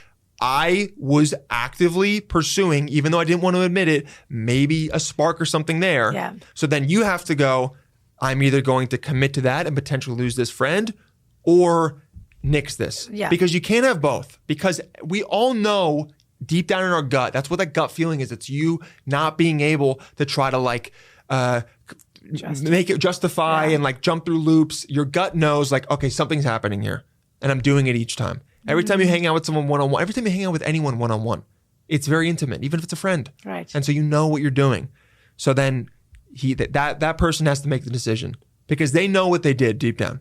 [SPEAKER 3] I was actively pursuing, even though I didn't want to admit it, maybe a spark or something there.
[SPEAKER 4] Yeah.
[SPEAKER 3] So then you have to go, I'm either going to commit to that and potentially lose this friend or nix this.
[SPEAKER 4] Yeah.
[SPEAKER 3] Because you can't have both. Because we all know deep down in our gut, that's what that gut feeling is. It's you not being able to try to like make it justify and like jump through loops. Your gut knows like, okay, something's happening here. And I'm doing it each time. Every time you hang out with someone one-on-one, every time you hang out with anyone one-on-one, it's very intimate, even if it's a friend.
[SPEAKER 4] Right.
[SPEAKER 3] And so you know what you're doing. So then that person has to make the decision because they know what they did deep down.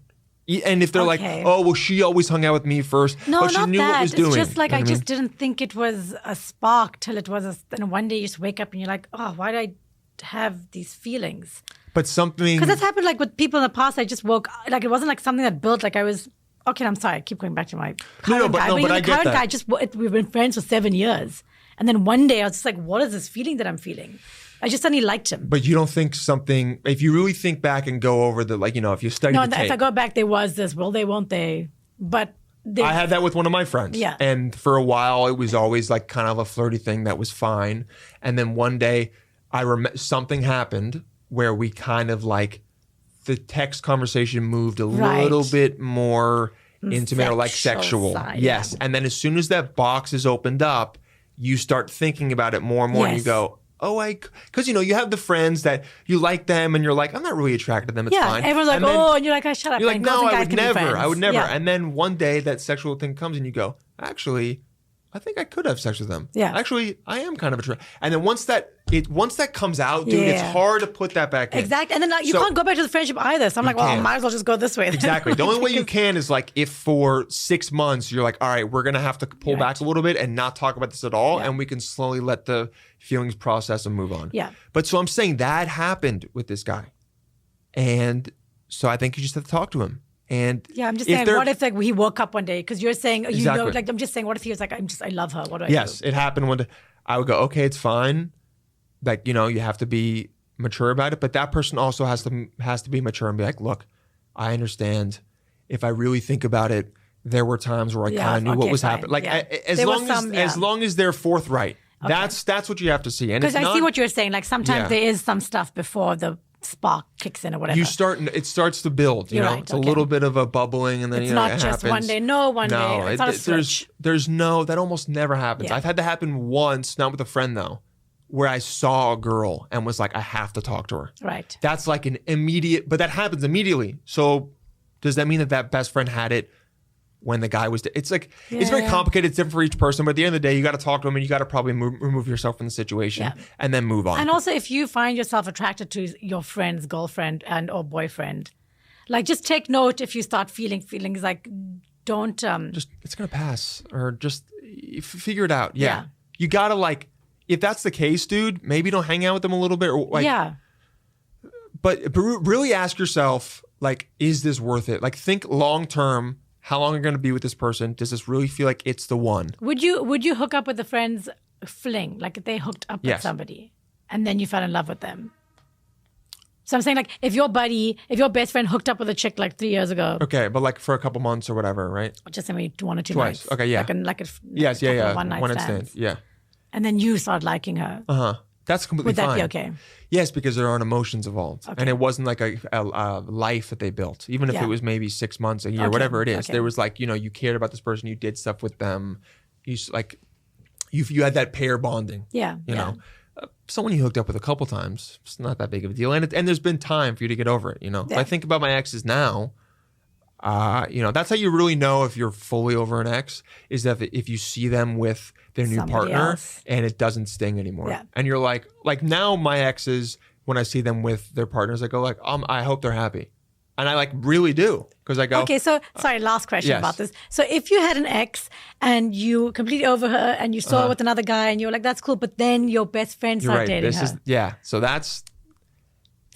[SPEAKER 3] And if they're like,
[SPEAKER 4] Okay.
[SPEAKER 3] oh, well, she always hung out with me first,
[SPEAKER 4] No,
[SPEAKER 3] but she
[SPEAKER 4] not
[SPEAKER 3] knew
[SPEAKER 4] that.
[SPEAKER 3] what was
[SPEAKER 4] It's
[SPEAKER 3] doing.
[SPEAKER 4] just like
[SPEAKER 3] You know
[SPEAKER 4] I
[SPEAKER 3] what
[SPEAKER 4] just
[SPEAKER 3] mean?
[SPEAKER 4] didn't think it was a spark till it was. Then one day you just wake up and you're like, oh, why did I have these feelings?
[SPEAKER 3] But something.
[SPEAKER 4] Because that's happened like with people in the past. I just woke like it wasn't like something that built. Like I was okay. I'm sorry. I keep going back to my current guy.
[SPEAKER 3] but
[SPEAKER 4] even
[SPEAKER 3] I
[SPEAKER 4] the
[SPEAKER 3] get
[SPEAKER 4] current
[SPEAKER 3] that.
[SPEAKER 4] guy just we've been friends for 7 years, and then one day I was just like, what is this feeling that I'm feeling? I just suddenly liked him.
[SPEAKER 3] But you don't think something, if you really think back and go over the, like, you know, if you study
[SPEAKER 4] No,
[SPEAKER 3] the
[SPEAKER 4] if I
[SPEAKER 3] tape.
[SPEAKER 4] go back, there was this. Will they? Won't they? But they,
[SPEAKER 3] I had that with one of my friends.
[SPEAKER 4] Yeah.
[SPEAKER 3] And for a while, it was always like kind of a flirty thing that was fine. And then one day, something happened where we kind of like, the text conversation moved a
[SPEAKER 4] Right.
[SPEAKER 3] little bit more intimate or like
[SPEAKER 4] Sexual
[SPEAKER 3] sexual.
[SPEAKER 4] side,
[SPEAKER 3] Yes. And then as soon as that box is opened up, you start thinking about it more and more and you
[SPEAKER 4] Yes.
[SPEAKER 3] go, oh, because, you know, you have the friends that you like them and you're like, I'm not really attracted to them. It's
[SPEAKER 4] yeah,
[SPEAKER 3] fine.
[SPEAKER 4] everyone's like,
[SPEAKER 3] And then
[SPEAKER 4] oh, and you're like, oh, shut up.
[SPEAKER 3] you're like,
[SPEAKER 4] girls
[SPEAKER 3] no,
[SPEAKER 4] and
[SPEAKER 3] I
[SPEAKER 4] guys
[SPEAKER 3] would
[SPEAKER 4] can be
[SPEAKER 3] never.
[SPEAKER 4] friends.
[SPEAKER 3] I would never.
[SPEAKER 4] Yeah.
[SPEAKER 3] And then one day that sexual thing comes and you go, actually, I think I could have sex with them.
[SPEAKER 4] Yeah.
[SPEAKER 3] Actually, I am kind of attracted. And then once that comes out, dude, it's
[SPEAKER 4] Yeah.
[SPEAKER 3] hard to put that back in.
[SPEAKER 4] Exactly. And then like, you
[SPEAKER 3] So-
[SPEAKER 4] can't go back to the friendship either. So I'm like, well, I
[SPEAKER 3] can't.
[SPEAKER 4] might as well just go this way.
[SPEAKER 3] Exactly. The only way you can is like if for 6 months you're like, all right, we're gonna have to pull
[SPEAKER 4] Right.
[SPEAKER 3] back a little bit and not talk about this at all,
[SPEAKER 4] Yeah.
[SPEAKER 3] and we can slowly let the feelings process and move on.
[SPEAKER 4] Yeah.
[SPEAKER 3] But so I'm saying that happened with this guy, and so I think you just have to talk to him. And
[SPEAKER 4] Yeah, I'm just
[SPEAKER 3] if
[SPEAKER 4] saying,
[SPEAKER 3] they're-
[SPEAKER 4] what if like he woke up one day? Because you're saying, you know,
[SPEAKER 3] Exactly.
[SPEAKER 4] like I'm just saying, what if he was like, I love her. What do I
[SPEAKER 3] Yes,
[SPEAKER 4] do?
[SPEAKER 3] it happened one day. I would go, okay, it's fine. Like, you know, you have to be mature about it, but that person also has to be mature and be like, look, I understand. If I really think about it, there were times where I
[SPEAKER 4] Yeah,
[SPEAKER 3] kind of knew what
[SPEAKER 4] okay,
[SPEAKER 3] was
[SPEAKER 4] fine.
[SPEAKER 3] happening. Like,
[SPEAKER 4] Yeah.
[SPEAKER 3] as
[SPEAKER 4] There was
[SPEAKER 3] long
[SPEAKER 4] some,
[SPEAKER 3] as long as they're forthright, that's what you have to see. And
[SPEAKER 4] Because
[SPEAKER 3] it's
[SPEAKER 4] I see
[SPEAKER 3] not-
[SPEAKER 4] what you're saying. Like sometimes
[SPEAKER 3] Yeah.
[SPEAKER 4] there is some stuff before the spark kicks in or whatever.
[SPEAKER 3] it starts to build. You
[SPEAKER 4] You're
[SPEAKER 3] know,
[SPEAKER 4] right,
[SPEAKER 3] it's a
[SPEAKER 4] okay.
[SPEAKER 3] little bit of a bubbling, and then
[SPEAKER 4] It's
[SPEAKER 3] you know,
[SPEAKER 4] not
[SPEAKER 3] it
[SPEAKER 4] just
[SPEAKER 3] happens.
[SPEAKER 4] one day. No, one day. It's not a switch.
[SPEAKER 3] there's no, that almost never happens.
[SPEAKER 4] Yeah.
[SPEAKER 3] I've had that happen once, not with a friend though, where I saw a girl and was like, I have to talk to her.
[SPEAKER 4] Right.
[SPEAKER 3] That's like an immediate, but that happens immediately. So does that mean that best friend had it when the guy was, it's like, it's very
[SPEAKER 4] Yeah.
[SPEAKER 3] complicated. It's different for each person, but at the end of the day, you got to talk to them and you got to probably remove yourself from the situation
[SPEAKER 4] Yeah.
[SPEAKER 3] and then move on.
[SPEAKER 4] And also, if you find yourself attracted to your friend's girlfriend and or boyfriend, like just take note if you start feeling feelings like don't
[SPEAKER 3] Just, it's going to pass or just figure it out. Yeah.
[SPEAKER 4] Yeah.
[SPEAKER 3] You got to like, if that's the case, dude, maybe don't hang out with them a little bit or like,
[SPEAKER 4] yeah.
[SPEAKER 3] but really ask yourself, like, is this worth it? Like, think long term. How long are you going to be with this person? Does this really feel like it's the one?
[SPEAKER 4] Would you hook up with a friend's fling? Like if they hooked up with
[SPEAKER 3] Yes.
[SPEAKER 4] somebody and then you fell in love with them. So I'm saying like if your best friend hooked up with a chick like 3 years ago,
[SPEAKER 3] Okay, but like for a couple months or whatever, right?
[SPEAKER 4] just maybe 1 or 2
[SPEAKER 3] Twice.
[SPEAKER 4] nights.
[SPEAKER 3] Okay, yeah.
[SPEAKER 4] Like a
[SPEAKER 3] Yes, yeah,
[SPEAKER 4] couple
[SPEAKER 3] yeah.
[SPEAKER 4] of one-night
[SPEAKER 3] One night
[SPEAKER 4] stands.
[SPEAKER 3] stand. Yeah.
[SPEAKER 4] And then you start liking her.
[SPEAKER 3] That's completely
[SPEAKER 4] Would that
[SPEAKER 3] fine.
[SPEAKER 4] be okay?
[SPEAKER 3] Yes, because there aren't emotions involved, and it wasn't like a life that they built. Even if
[SPEAKER 4] Yeah.
[SPEAKER 3] it was maybe 6 months, a year,
[SPEAKER 4] Okay,
[SPEAKER 3] whatever it is,
[SPEAKER 4] okay.
[SPEAKER 3] there was like, you know, you cared about this person, you did stuff with them, you had that pair bonding.
[SPEAKER 4] Yeah.
[SPEAKER 3] You
[SPEAKER 4] yeah.
[SPEAKER 3] know, someone you hooked up with a couple times, it's not that big of a deal, and there's been time for you to get over it. You know, if
[SPEAKER 4] Yeah.
[SPEAKER 3] I think about my exes now, you know, that's how you really know if you're fully over an ex is that if you see them with their new
[SPEAKER 4] Somebody
[SPEAKER 3] partner
[SPEAKER 4] else.
[SPEAKER 3] and it doesn't sting anymore,
[SPEAKER 4] Yeah.
[SPEAKER 3] and you're like now my exes, when I see them with their partners, I go like, I hope they're happy, and I like really do because I go,
[SPEAKER 4] Okay, so sorry, last question
[SPEAKER 3] yes.
[SPEAKER 4] about this. So if you had an ex and you completely over her and you saw her with another guy and you were like, that's cool, but then your best friend
[SPEAKER 3] you're
[SPEAKER 4] started
[SPEAKER 3] right.
[SPEAKER 4] dating
[SPEAKER 3] This
[SPEAKER 4] her.
[SPEAKER 3] is so that's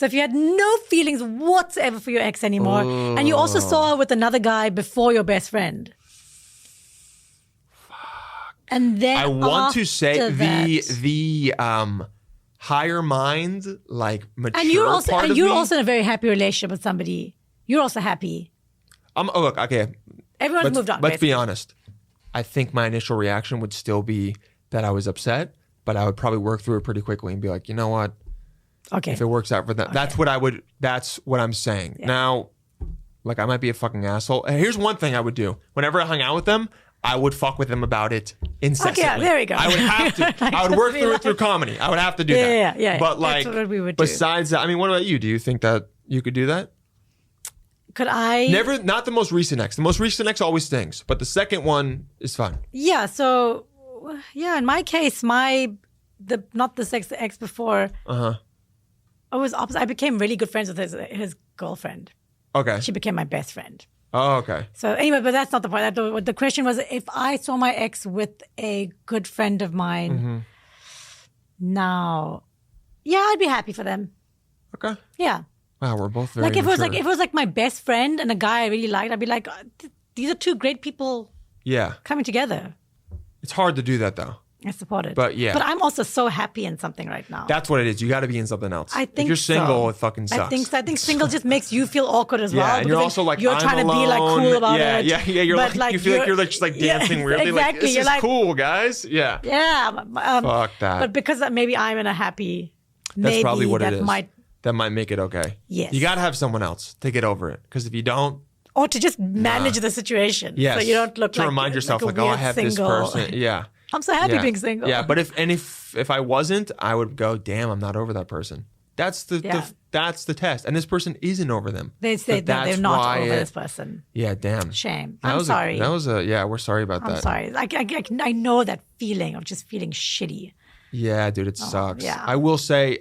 [SPEAKER 4] So if you had no feelings whatsoever for your ex anymore, and you also saw her with another guy before your best friend. And then
[SPEAKER 3] I want to say
[SPEAKER 4] after that-
[SPEAKER 3] the higher mind, like mature
[SPEAKER 4] and you're also
[SPEAKER 3] part
[SPEAKER 4] and
[SPEAKER 3] of
[SPEAKER 4] you're
[SPEAKER 3] me.
[SPEAKER 4] also in a very happy relationship with somebody. You're also happy.
[SPEAKER 3] Look, okay.
[SPEAKER 4] Everyone's moved on.
[SPEAKER 3] Let's be
[SPEAKER 4] basically.
[SPEAKER 3] honest. I think my initial reaction would still be that I was upset, but I would probably work through it pretty quickly and be like, you know what?
[SPEAKER 4] Okay.
[SPEAKER 3] If it works out for them, that's what I'm saying. Now, like I might be a fucking asshole. And here's one thing I would do. Whenever I hung out with them, I would fuck with them about it incessantly.
[SPEAKER 4] Okay, there we go.
[SPEAKER 3] I would have to. I would work through it through comedy. I would have to do that.
[SPEAKER 4] Yeah.
[SPEAKER 3] But like,
[SPEAKER 4] That's what we would do.
[SPEAKER 3] besides that, I mean, what about you? Do you think that you could do that?
[SPEAKER 4] Could I?
[SPEAKER 3] Never, not the most recent ex. The most recent ex always stings, but the second one is fun.
[SPEAKER 4] Yeah. So, yeah. In my case, not the ex before. I was opposite. I became really good friends with his girlfriend.
[SPEAKER 3] Okay.
[SPEAKER 4] She became my best friend.
[SPEAKER 3] Oh, okay.
[SPEAKER 4] So anyway, but that's not the point. The question was, if I saw my ex with a good friend of mine now, yeah, I'd be happy for them.
[SPEAKER 3] Okay.
[SPEAKER 4] Yeah.
[SPEAKER 3] Wow, we're both very
[SPEAKER 4] Like if
[SPEAKER 3] mature.
[SPEAKER 4] it was like my best friend and a guy I really liked, I'd be like, these are two great people
[SPEAKER 3] Yeah.
[SPEAKER 4] coming together.
[SPEAKER 3] It's hard to do that though.
[SPEAKER 4] I support it.
[SPEAKER 3] But yeah.
[SPEAKER 4] But I'm also so happy in something right now.
[SPEAKER 3] That's what it is. You got to be in something else.
[SPEAKER 4] I think
[SPEAKER 3] if you're single,
[SPEAKER 4] so.
[SPEAKER 3] it fucking sucks.
[SPEAKER 4] I think single just makes you feel awkward as well.
[SPEAKER 3] Yeah, and you're
[SPEAKER 4] because
[SPEAKER 3] also like,
[SPEAKER 4] you're
[SPEAKER 3] I'm
[SPEAKER 4] trying to be like
[SPEAKER 3] alone.
[SPEAKER 4] cool about
[SPEAKER 3] yeah,
[SPEAKER 4] it.
[SPEAKER 3] Yeah, You're
[SPEAKER 4] but
[SPEAKER 3] like, you feel like you're like just like dancing weirdly.
[SPEAKER 4] Exactly.
[SPEAKER 3] Like, this
[SPEAKER 4] You're
[SPEAKER 3] is
[SPEAKER 4] like,
[SPEAKER 3] cool, guys. Yeah.
[SPEAKER 4] Yeah.
[SPEAKER 3] Fuck that.
[SPEAKER 4] But because maybe I'm in a happy,
[SPEAKER 3] That's
[SPEAKER 4] maybe
[SPEAKER 3] probably what
[SPEAKER 4] that
[SPEAKER 3] it is.
[SPEAKER 4] might,
[SPEAKER 3] That might make it okay.
[SPEAKER 4] Yes.
[SPEAKER 3] You got to have someone else to get over it. Because if you don't,
[SPEAKER 4] or to just manage the situation.
[SPEAKER 3] yes.
[SPEAKER 4] So you don't look
[SPEAKER 3] to
[SPEAKER 4] like
[SPEAKER 3] remind yourself
[SPEAKER 4] a
[SPEAKER 3] like, oh, I
[SPEAKER 4] weird
[SPEAKER 3] have
[SPEAKER 4] single.
[SPEAKER 3] this person. Yeah.
[SPEAKER 4] I'm so happy
[SPEAKER 3] Yeah.
[SPEAKER 4] being single.
[SPEAKER 3] Yeah, but if I wasn't, I would go, damn, I'm not over that person. That's that's the test. And this person isn't over them.
[SPEAKER 4] They say
[SPEAKER 3] But
[SPEAKER 4] that they're
[SPEAKER 3] that's
[SPEAKER 4] not
[SPEAKER 3] why
[SPEAKER 4] over this person.
[SPEAKER 3] Yeah, damn.
[SPEAKER 4] Shame.
[SPEAKER 3] That
[SPEAKER 4] I'm
[SPEAKER 3] was
[SPEAKER 4] sorry.
[SPEAKER 3] We're sorry about
[SPEAKER 4] I'm
[SPEAKER 3] that.
[SPEAKER 4] sorry. I know that feeling of just feeling shitty.
[SPEAKER 3] Yeah, dude, it sucks.
[SPEAKER 4] yeah.
[SPEAKER 3] I will say,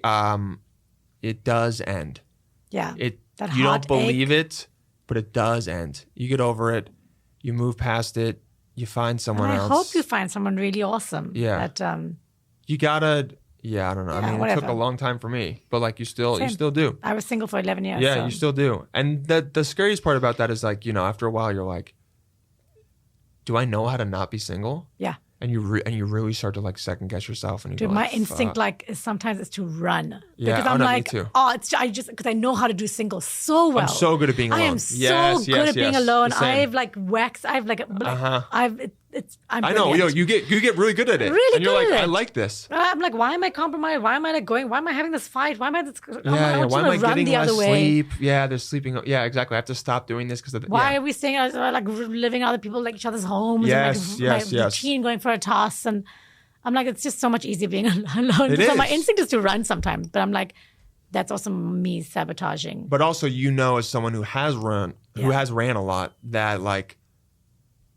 [SPEAKER 3] it does end.
[SPEAKER 4] Yeah. That
[SPEAKER 3] You don't
[SPEAKER 4] heartache.
[SPEAKER 3] believe it, but it does end. You get over it. You move past it. You find someone
[SPEAKER 4] And I
[SPEAKER 3] else.
[SPEAKER 4] hope you find someone really awesome.
[SPEAKER 3] Yeah.
[SPEAKER 4] That,
[SPEAKER 3] You gotta. Yeah, I don't know. I
[SPEAKER 4] Yeah,
[SPEAKER 3] mean, it
[SPEAKER 4] whatever.
[SPEAKER 3] took a long time for me, but like you still
[SPEAKER 4] Same.
[SPEAKER 3] do.
[SPEAKER 4] I was single for 11 years.
[SPEAKER 3] Yeah,
[SPEAKER 4] so.
[SPEAKER 3] you still do. And the scariest part about that is like, after a while you're like, do I know how to not be single?
[SPEAKER 4] Yeah.
[SPEAKER 3] And you really start to like second guess yourself, and you
[SPEAKER 4] Dude,
[SPEAKER 3] go
[SPEAKER 4] my
[SPEAKER 3] like,
[SPEAKER 4] instinct
[SPEAKER 3] fuck.
[SPEAKER 4] is sometimes is to run.
[SPEAKER 3] Yeah,
[SPEAKER 4] because I'm
[SPEAKER 3] me
[SPEAKER 4] like,
[SPEAKER 3] too.
[SPEAKER 4] because I know how to do single so well.
[SPEAKER 3] I'm so good at being alone.
[SPEAKER 4] I am so
[SPEAKER 3] Yes,
[SPEAKER 4] good
[SPEAKER 3] yes,
[SPEAKER 4] at being
[SPEAKER 3] yes.
[SPEAKER 4] alone.
[SPEAKER 3] The same.
[SPEAKER 4] I've like waxed. I've like, I'm
[SPEAKER 3] I know,
[SPEAKER 4] brilliant.
[SPEAKER 3] you get really good at it.
[SPEAKER 4] Really
[SPEAKER 3] and you're
[SPEAKER 4] good
[SPEAKER 3] like,
[SPEAKER 4] at
[SPEAKER 3] I
[SPEAKER 4] it.
[SPEAKER 3] like this.
[SPEAKER 4] I'm like, why am I compromised? Why am I like going? Why am I having this fight? Why am I?
[SPEAKER 3] Yeah,
[SPEAKER 4] want
[SPEAKER 3] why
[SPEAKER 4] you
[SPEAKER 3] am I
[SPEAKER 4] to run
[SPEAKER 3] getting
[SPEAKER 4] the
[SPEAKER 3] less
[SPEAKER 4] other way.
[SPEAKER 3] sleep? Yeah, they're sleeping. Yeah, exactly. I have to stop doing this because
[SPEAKER 4] Why are we staying like living in other people like each other's homes?
[SPEAKER 3] Yes,
[SPEAKER 4] and,
[SPEAKER 3] yes,
[SPEAKER 4] my
[SPEAKER 3] yes.
[SPEAKER 4] routine going for a toss, and I'm like, it's just so much easier being alone.
[SPEAKER 3] It
[SPEAKER 4] So my
[SPEAKER 3] is.
[SPEAKER 4] instinct is to run sometimes, but I'm like, that's also me sabotaging.
[SPEAKER 3] But also, as someone who has ran a lot, that like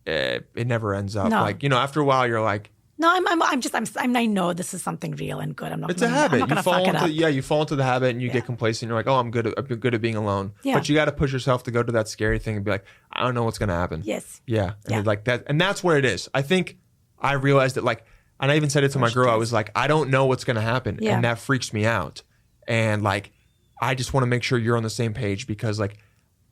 [SPEAKER 3] it never ends up.
[SPEAKER 4] No.
[SPEAKER 3] Like after a while, you're like,
[SPEAKER 4] No, I know this is something real and good. I'm not.
[SPEAKER 3] it's a
[SPEAKER 4] I'm
[SPEAKER 3] habit.
[SPEAKER 4] not
[SPEAKER 3] You
[SPEAKER 4] gonna
[SPEAKER 3] fall
[SPEAKER 4] fuck it
[SPEAKER 3] into
[SPEAKER 4] up.
[SPEAKER 3] you fall into the habit, and you
[SPEAKER 4] Yeah.
[SPEAKER 3] get complacent. You're like, oh, I'm good at being alone.
[SPEAKER 4] Yeah.
[SPEAKER 3] But you got to push yourself to go to that scary thing and be like, I don't know what's gonna happen.
[SPEAKER 4] Yes.
[SPEAKER 3] Yeah. And
[SPEAKER 4] Yeah.
[SPEAKER 3] like that, and that's what it is. I think I realized that like, and I even said it to my girl. I was like, I don't know what's gonna happen,
[SPEAKER 4] Yeah.
[SPEAKER 3] and that freaks me out. And like, I just want to make sure you're on the same page, because like,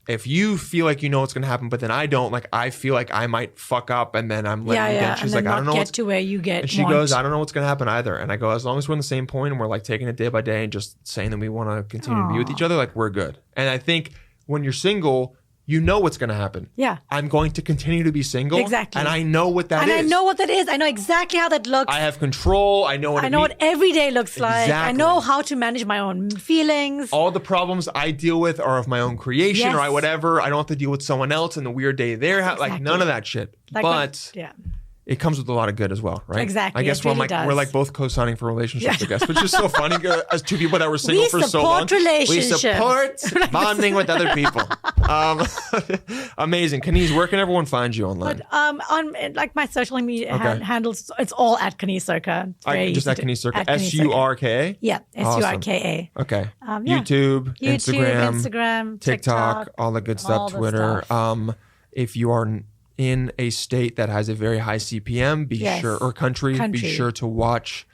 [SPEAKER 3] if you feel like you know what's gonna happen, but then I don't, like, I feel like I might fuck up, and then I'm letting you get. She's
[SPEAKER 4] and
[SPEAKER 3] like,
[SPEAKER 4] then
[SPEAKER 3] I don't
[SPEAKER 4] not
[SPEAKER 3] know
[SPEAKER 4] get
[SPEAKER 3] what's.
[SPEAKER 4] to where you get.
[SPEAKER 3] And she goes, I don't know what's gonna happen either. And I go, as long as we're on the same point and we're like taking it day by day and just saying that we want to continue to be with each other, like we're good. And I think when you're single, you know what's gonna happen.
[SPEAKER 4] Yeah.
[SPEAKER 3] I'm going to continue to be single.
[SPEAKER 4] Exactly.
[SPEAKER 3] And I know what that is.
[SPEAKER 4] And I know what that is. I know exactly how that looks.
[SPEAKER 3] I have control. I know what
[SPEAKER 4] I know what every day looks like. I
[SPEAKER 3] Exactly.
[SPEAKER 4] know how to manage my own feelings.
[SPEAKER 3] all the problems I deal with are of my own creation,
[SPEAKER 4] Yes.
[SPEAKER 3] or whatever. I don't have to deal with someone else and the weird day they're having. Like
[SPEAKER 4] Exactly.
[SPEAKER 3] none of that shit.
[SPEAKER 4] Like
[SPEAKER 3] but
[SPEAKER 4] yeah.
[SPEAKER 3] it comes with a lot of good as well, right?
[SPEAKER 4] Exactly.
[SPEAKER 3] I guess
[SPEAKER 4] It really does.
[SPEAKER 3] we're like both co-signing for relationships,
[SPEAKER 4] Yeah.
[SPEAKER 3] I guess, which is so funny as two people that were single
[SPEAKER 4] We
[SPEAKER 3] for so long.
[SPEAKER 4] support relationships.
[SPEAKER 3] We support bonding with other people. Amazing. Kaneez, where can everyone find you online?
[SPEAKER 4] On like my social media
[SPEAKER 3] Okay.
[SPEAKER 4] handles, it's all at Kaneez Surka. It's very
[SPEAKER 3] Just
[SPEAKER 4] easy
[SPEAKER 3] at
[SPEAKER 4] to-
[SPEAKER 3] Kaneez Surka.
[SPEAKER 4] at Kaneez Surka.
[SPEAKER 3] Surka.
[SPEAKER 4] Yeah, Surka.
[SPEAKER 3] Okay.
[SPEAKER 4] Yeah.
[SPEAKER 3] YouTube,
[SPEAKER 4] Instagram,
[SPEAKER 3] TikTok, all the good
[SPEAKER 4] all
[SPEAKER 3] stuff,
[SPEAKER 4] the
[SPEAKER 3] Twitter.
[SPEAKER 4] stuff.
[SPEAKER 3] If you are in a state that has a very high CPM, be
[SPEAKER 4] Yes.
[SPEAKER 3] sure, or country, be
[SPEAKER 4] Country.
[SPEAKER 3] sure to watch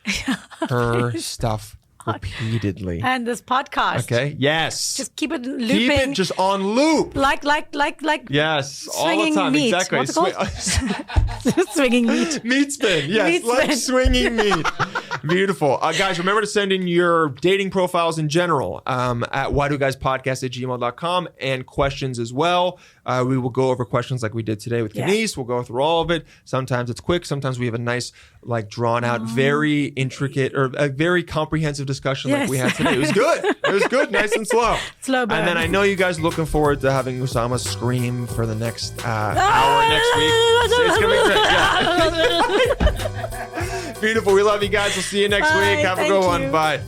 [SPEAKER 3] her stuff repeatedly.
[SPEAKER 4] And this podcast.
[SPEAKER 3] Okay. Yes.
[SPEAKER 4] Just keep it looping.
[SPEAKER 3] Keep it just on loop.
[SPEAKER 4] like
[SPEAKER 3] Yes. All the
[SPEAKER 4] swinging
[SPEAKER 3] time.
[SPEAKER 4] meat.
[SPEAKER 3] Exactly.
[SPEAKER 4] What's it called? Swinging meat.
[SPEAKER 3] Meat spin. Yes.
[SPEAKER 4] Meat
[SPEAKER 3] like
[SPEAKER 4] spin.
[SPEAKER 3] swinging meat. Beautiful. Guys, remember to send in your dating profiles in general at whydoguyspodcast@gmail.com, and questions as well. We will go over questions like we did today with
[SPEAKER 4] Yeah.
[SPEAKER 3] Kaneez. We'll go through all of it. Sometimes it's quick. Sometimes we have a nice, like, drawn out, very intricate, or a very comprehensive discussion like
[SPEAKER 4] Yes.
[SPEAKER 3] we had today. It was good. It was good. Nice and slow.
[SPEAKER 4] Slow burn.
[SPEAKER 3] And then I know you guys are looking forward to having Usama scream for the next hour next week. It's going to be great. Yeah. Beautiful. We love you guys. We'll see you next
[SPEAKER 4] Bye.
[SPEAKER 3] week. Have a
[SPEAKER 4] Thank
[SPEAKER 3] good one.
[SPEAKER 4] you.
[SPEAKER 3] Bye.